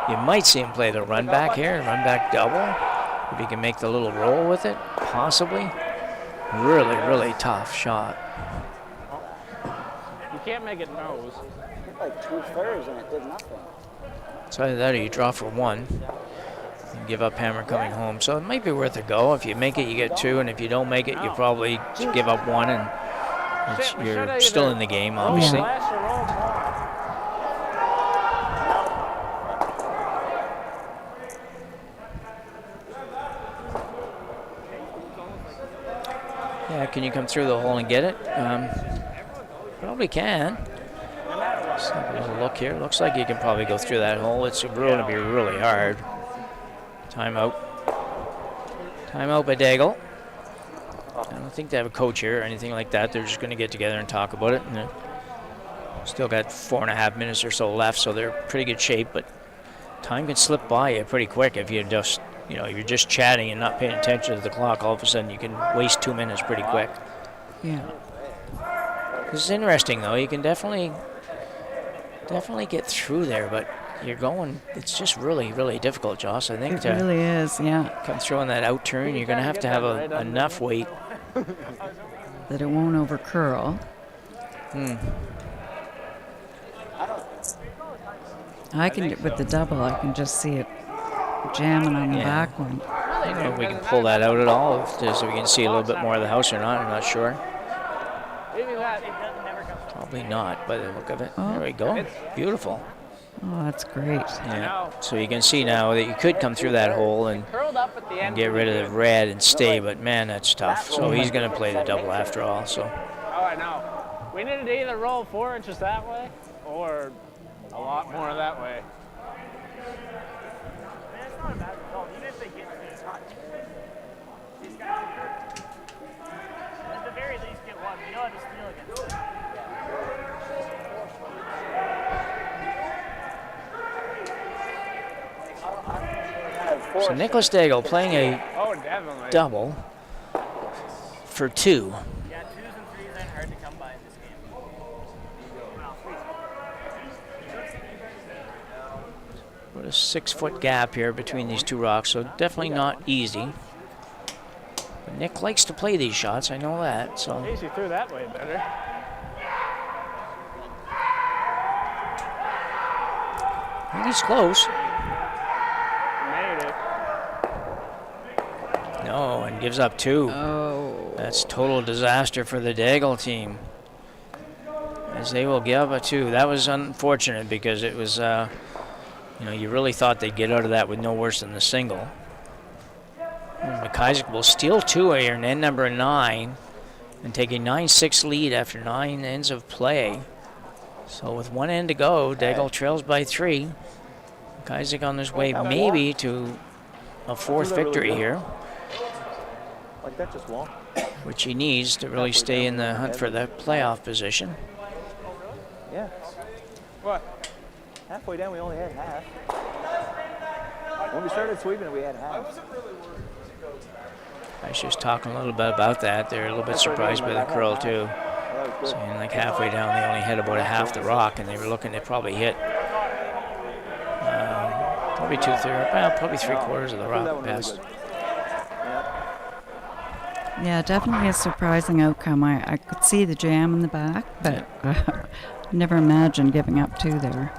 you might see him play the run back here, run back double. If he can make the little roll with it, possibly. Really, really tough shot. You can't make it nose. Hit like 2/3 and it did nothing. It's either that or you draw for 1 and give up hammer coming home. So it might be worth a go. If you make it, you get 2, and if you don't make it, you probably give up 1, and you're still in the game, obviously. Less or roll more. Yeah, can you come through the hole and get it? Probably can. Let's have a little look here. Looks like you can probably go through that hole. It's going to be really hard. Timeout. Timeout by Deagle. I don't think they have a coach here or anything like that. They're just going to get together and talk about it. And they're still got 4.5 minutes or so left, so they're in pretty good shape. But time can slip by you pretty quick if you just, you're just chatting and not paying attention to the clock. All of a sudden, you can waste 2 minutes pretty quick. Yeah. This is interesting, though. You can definitely get through there, but you're going. It's just really, really difficult, Joss. I think It to really is, yeah. come through on that out turn, you're going to have enough weight. That it won't over curl. I can with the double. I can just see it jamming on the Yeah. back one. I don't know if we can pull that out at all, so we can see a little bit more of the house or not. I'm not sure. Probably not by the look of it. Oh. There we go. Beautiful. Oh, that's great. Yeah. So you can see now that you could come through that hole and get rid of the red and stay, but man, that's tough. So he's going to play the double after all. So. Oh, I know. We needed to either roll 4 inches that way or a lot more that way. It's not a bad result, even if they get to the touch. These guys can hurt. At the very least, get one. We know how to steal against them. So Nicholas Deagle playing a Oh, definitely. double for 2. Yeah, 2s and 3s aren't hard to come by in this game. Well, 3s. What a 6-foot gap here between these two rocks, so definitely not easy. But Nick likes to play these shots, I know that. So Easy threw that way better. I think he's close. Made it. No, and gives up 2. Oh. That's total disaster for the Deagle team, as they will give a 2. That was unfortunate because it was, you really thought they'd get out of that with no worse than the single. And MacIsaac will steal 2 here in end number 9 and take a 9-6 lead after 9 ends of play. So with 1 end to go, Deagle trails by 3. MacIsaac on his way maybe to a 4th victory here, Like that just won't. which he needs to really stay in the hunt for the playoff position. Yeah. What? Halfway down, we only had half. When we started sweeping, we had half. I was just talking a little bit about that. They're a little bit surprised by the curl too. That was good. Saying like halfway down they only hit about a half the rock, and they were looking to probably hit probably 2/3, well, probably 3/4 of the That rock one really best. good. Yeah. Yeah, definitely a surprising outcome. I could see the jam in the back, but never imagined giving up 2 there.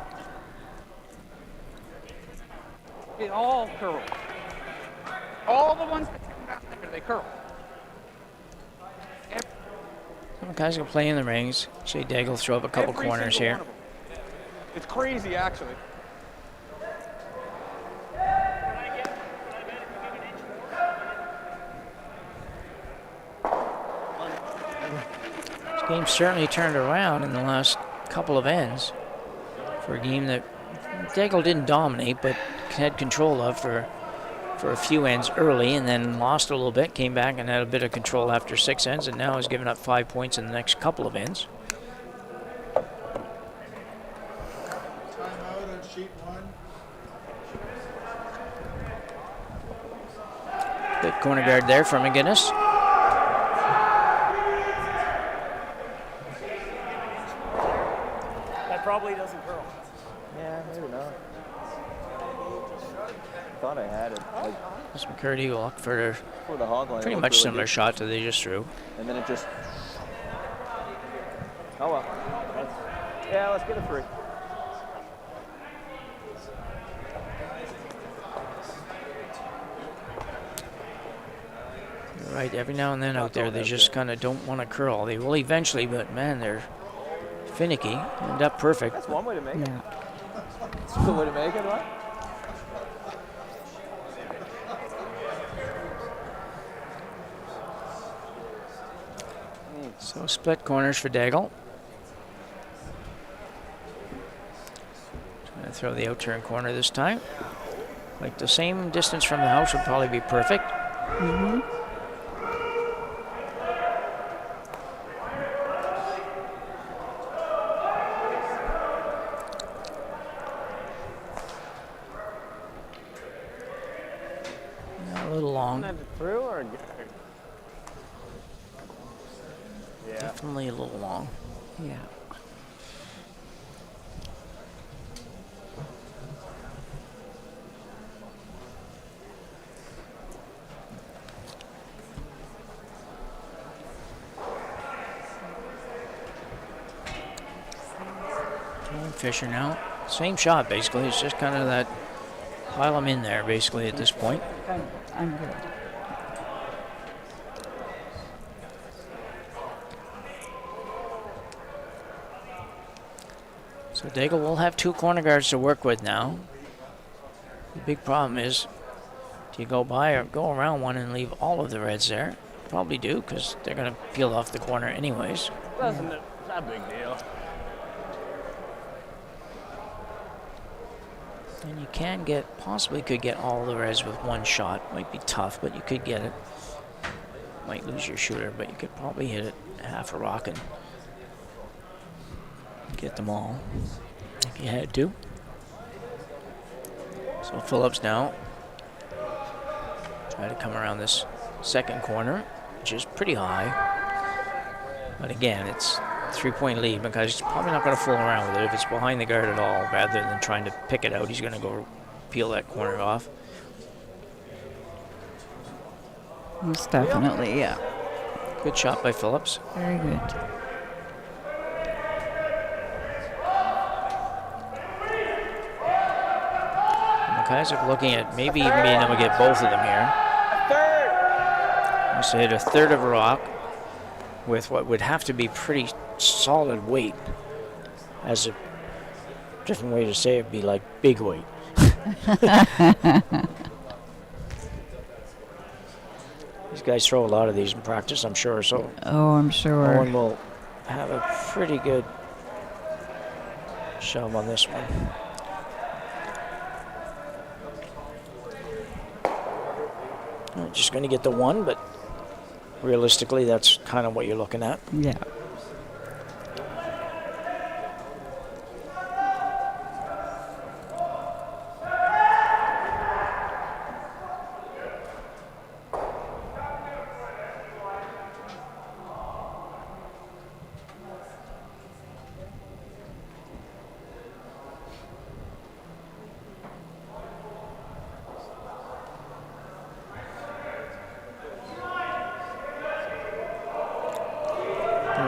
It all curl. All the ones that come down there, they curl. Some guys can play in the rings. See Deagle throw up a couple Every corners single here. one of them. It's crazy, actually. This game certainly turned around in the last couple of ends for a game that Deagle didn't dominate, but had control of for a few ends early, and then lost a little bit, came back and had a bit of control after 6 ends, and now has given up 5 points in the next couple of ends. Timeout on sheet 1. Good corner guard there from McGinnis. That probably doesn't curl. Yeah, maybe not. I thought I had it. Like, This McCurdy will look for for the hog line. pretty it much looked really similar good. shot that they just threw. And then it just. Oh well. Yeah, let's get a 3. You're right, every now and then out there they just kind of don't want to curl. They will eventually, but man, they're finicky. End up perfect. That's one way to make it. Yeah. That's a good way to make it, right? So split corners for Deagle. Trying to throw the out turn corner this time. Like the same distance from the house would probably be perfect. A little long. Isn't that through or? Yeah. Definitely a little long. Yeah. Fisher now. Same shot, basically. It's just kind of that pile them in there, basically, at this point. I'm good. So Deagle will have 2 corner guards to work with now. The big problem is, do you go by or go around one and leave all of the reds there? Probably do, because they're going to peel off the corner anyways. Doesn't it? It's not a big deal. And you can get, possibly could get all the reds with one shot. Might be tough, but you could get it. Might lose your shooter, but you could probably hit it half a rock and get them all if you had to. So Phillips now try to come around this second corner, which is pretty high. But again, it's a 3-point lead because he's probably not going to fool around with it. If it's behind the guard at all, rather than trying to pick it out, he's going to go peel that corner off. Most definitely, yeah. Good shot by Phillips. Very good. MacIsaac looking at maybe even being able to get both of them here. Wants to hit a third of a rock with what would have to be pretty solid weight. As a different way to say it would be like big weight. These guys throw a lot of these in practice, I'm sure, so Oh, I'm sure. Owen will have a pretty good shove on this one. Just going to get the one, but realistically, that's kind of what you're looking at. Yeah.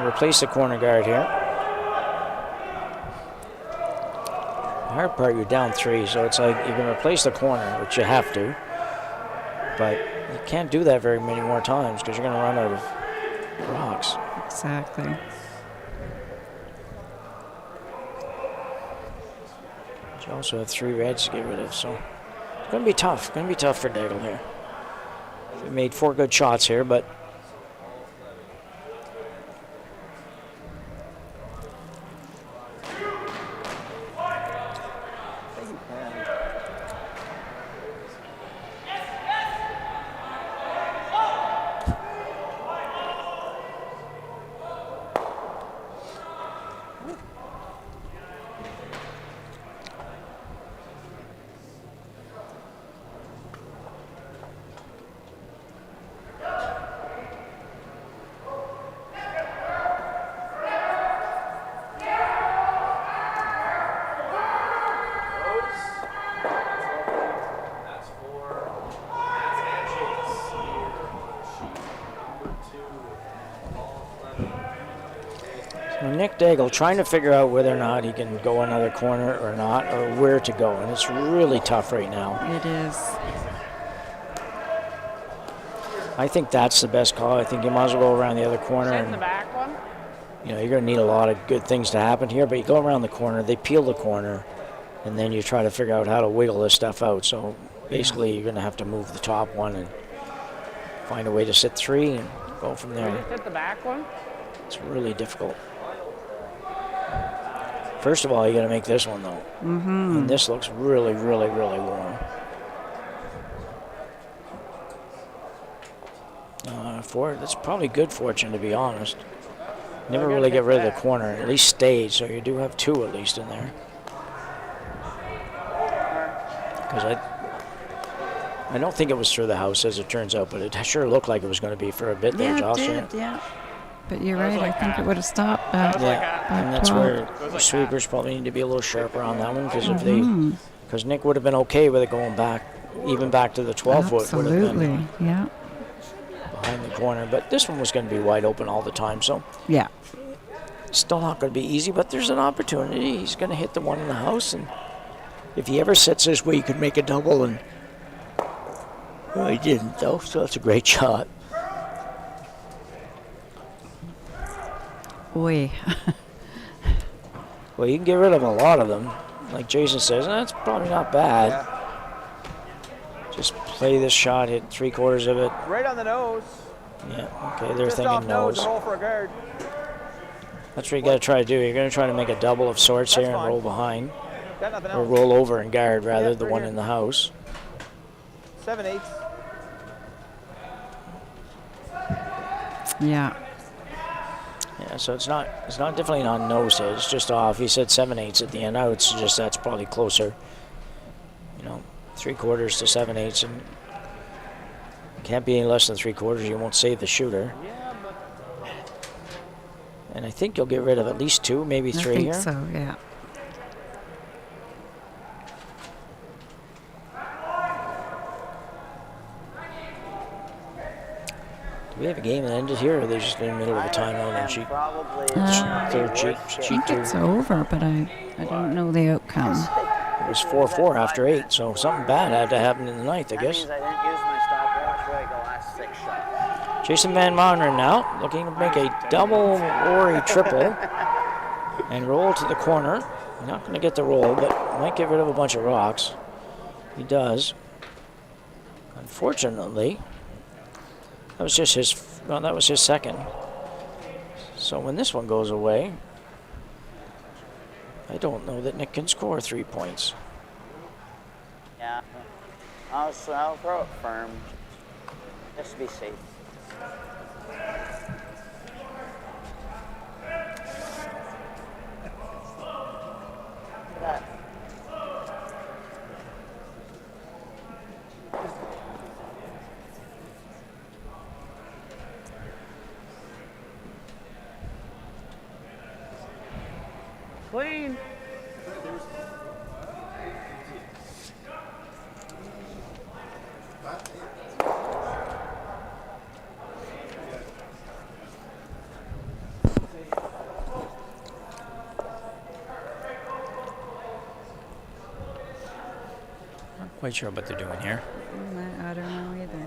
Replace the corner guard here. The hard part, you're down 3, so it's like you can replace the corner, which you have to, but you can't do that very many more times because you're going to run out of rocks. Exactly. But you also have 3 reds to get rid of, so it's going to be tough. Going to be tough for Deagle here. He made 4 good shots here, but Nick Deagle trying to figure out whether or not he can go another corner or not, or where to go, and it's really tough right now. It is. I think that's the best call. I think you might as well go around the other corner. Send And, the back one. you know, you're going to need a lot of good things to happen here, but you go around the corner, they peel the corner, and then you try to figure out how to wiggle this stuff out. So basically, you're going to have to move the top one and find a way to sit 3 and go from there. Hit the back one. It's really difficult. First of all, you got to make this one though. Mm-hmm. And this looks really, really, really warm. That's probably good fortune, to be honest. Never really get rid of the corner. At least stayed, so you do have 2 at least in there. Because I don't think it was through the house, as it turns out, but it sure looked like it was going to be for a bit there, Yeah, Josh. it did, yeah. But you're right, I think it would have stopped at And that's 12. where the sweepers probably need to be a little sharper on that one, because if they, because Nick would have been okay with it going back, even back to the 12-foot would have Absolutely, been yeah. behind the corner. But this one was going to be wide open all the time, so Yeah. still not going to be easy, but there's an opportunity. He's going to hit the one in the house, and if he ever sits this way, he could make a double, and well, he didn't, though, so that's a great shot. Oy. Well, you can get rid of a lot of them. Like Jason says, that's probably not bad. Yeah. Just play this shot, hit 3/4 of it. Right on the nose. Yeah, okay, they're Just off thinking nose nose. and roll for a guard. That's what you got to try to do. You're going to try to make a double of sorts That's here and fine. roll behind. Got nothing Or else. roll over and guard, rather, Yeah, the right one here. in the house. 7/8. Yeah. Yeah, so it's not definitely not nose hit. It's just off. He said 7/8 at the end. I would suggest that's probably closer. 3/4 to 7/8, and can't be any less than 3/4. You won't save the shooter. And I think you'll get rid of at least 2, maybe 3 I think here. so, yeah. Do we have a game that ended here, or are they just in the middle of a timeout on sheet? Probably Third sheet, I sheet think 2. it's over, but I don't know the outcome. It was 4-4 after 8, so something bad had to happen in the ninth, I That guess. means I didn't use my stopwatch right the last 6 shots. Jason Van Maunderen now, looking to make a double or a triple and roll to the corner. Not going to get the roll, but might get rid of a bunch of rocks. He does. Unfortunately, that was just that was his second. So when this one goes away, I don't know that Nick can score 3 points. Yeah. I'll throw it firm. Just to be safe. Look at that. Clean. Not quite sure what they're doing here. I don't know either.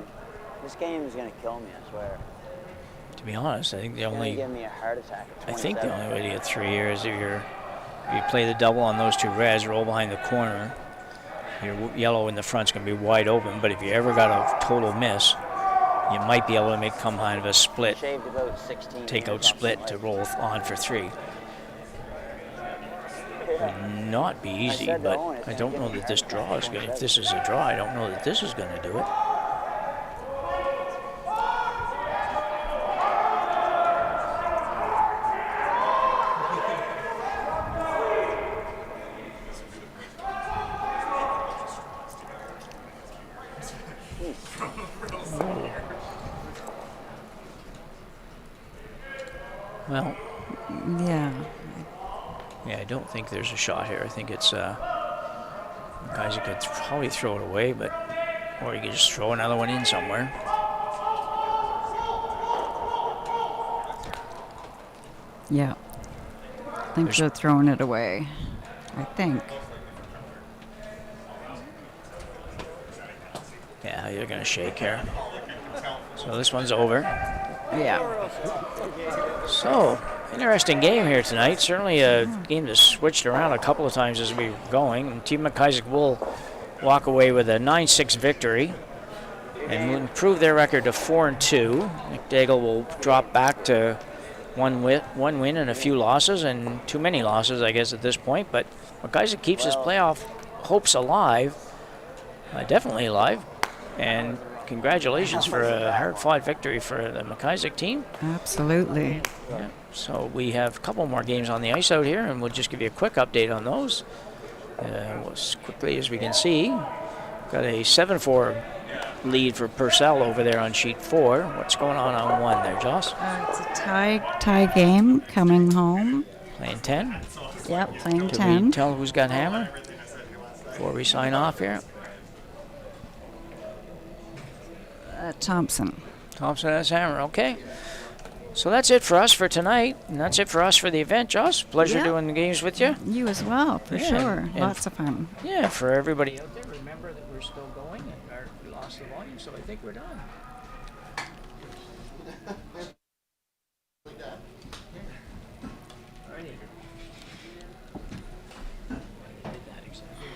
This game is gonna kill me, I swear. To be honest, I think the It's gonna only give me a heart attack at I think the 27. only way to get 3 here is if you play the double on those 2 reds, roll behind the corner. Your yellow in the front's going to be wide open, but if you ever got a total miss, you might be able to make come kind of a split, Shaved about 16 take out fingers off split some to leg. roll on for 3. Would not be easy, said but no, and it's I gonna don't give know me that this heart draw attack is going. at If this is a draw, I don't know that this is going to do it. Well, Yeah. yeah, I don't think there's a shot here. I think it's guys who could probably throw it away, but or you could just throw another one in somewhere. Yeah. I think they're throwing it away. I think. Yeah, you're gonna shake here. So this one's over. Yeah. So, interesting game here tonight. Certainly a game that switched around a couple of times as we were going. And Team MacIsaac will walk away with a 9-6 victory and will improve their record to 4-2. Nick Deagle will drop back to one win and a few losses, and too many losses, I guess, at this point. But MacIsaac keeps his playoff hopes alive, definitely alive. And congratulations for a hard-fought victory for the MacIsaac team. Absolutely. Yeah. So we have a couple more games on the ice out here, and we'll just give you a quick update on those as quickly as we can see. Got a 7-4 lead for Purcell over there on sheet 4. What's going on 1 there, Joss? It's a tie game coming home. Playing 10. Yep, playing Did 10. we tell who's got hammer before we sign off here? Thompson. Thompson has hammer. Okay. So that's it for us for tonight, and that's it for us for the event. Joss, pleasure Yeah. doing the games with you. You as well, for Yeah, sure. and- Lots of fun. Yeah, for everybody out there, remember that we're still going and we lost the volume, so I think we're done. Alrighty. Did that exactly.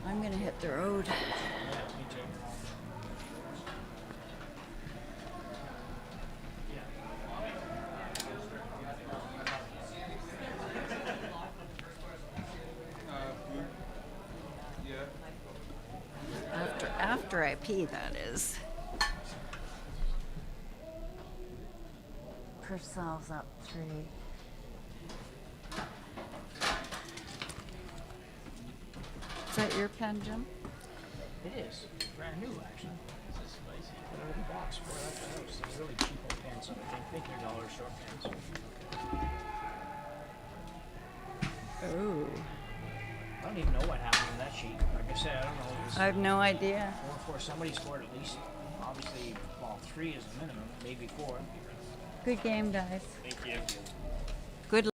I'm going to hit the road. Yeah, me too. After I pee, that is. Purcell's up 3. Is that your pen, Jim? It is. Brand new, actually. This is nice. Put it in the box for that house. It's really cheap old pants. I think they're dollar store pants. Oh. I don't even know what happened in that sheet. Like I said, I don't know. It was I have no idea. 4-4. Somebody scored at least, obviously, well, 3 is the minimum, maybe 4. Good game, guys. Thank you. Good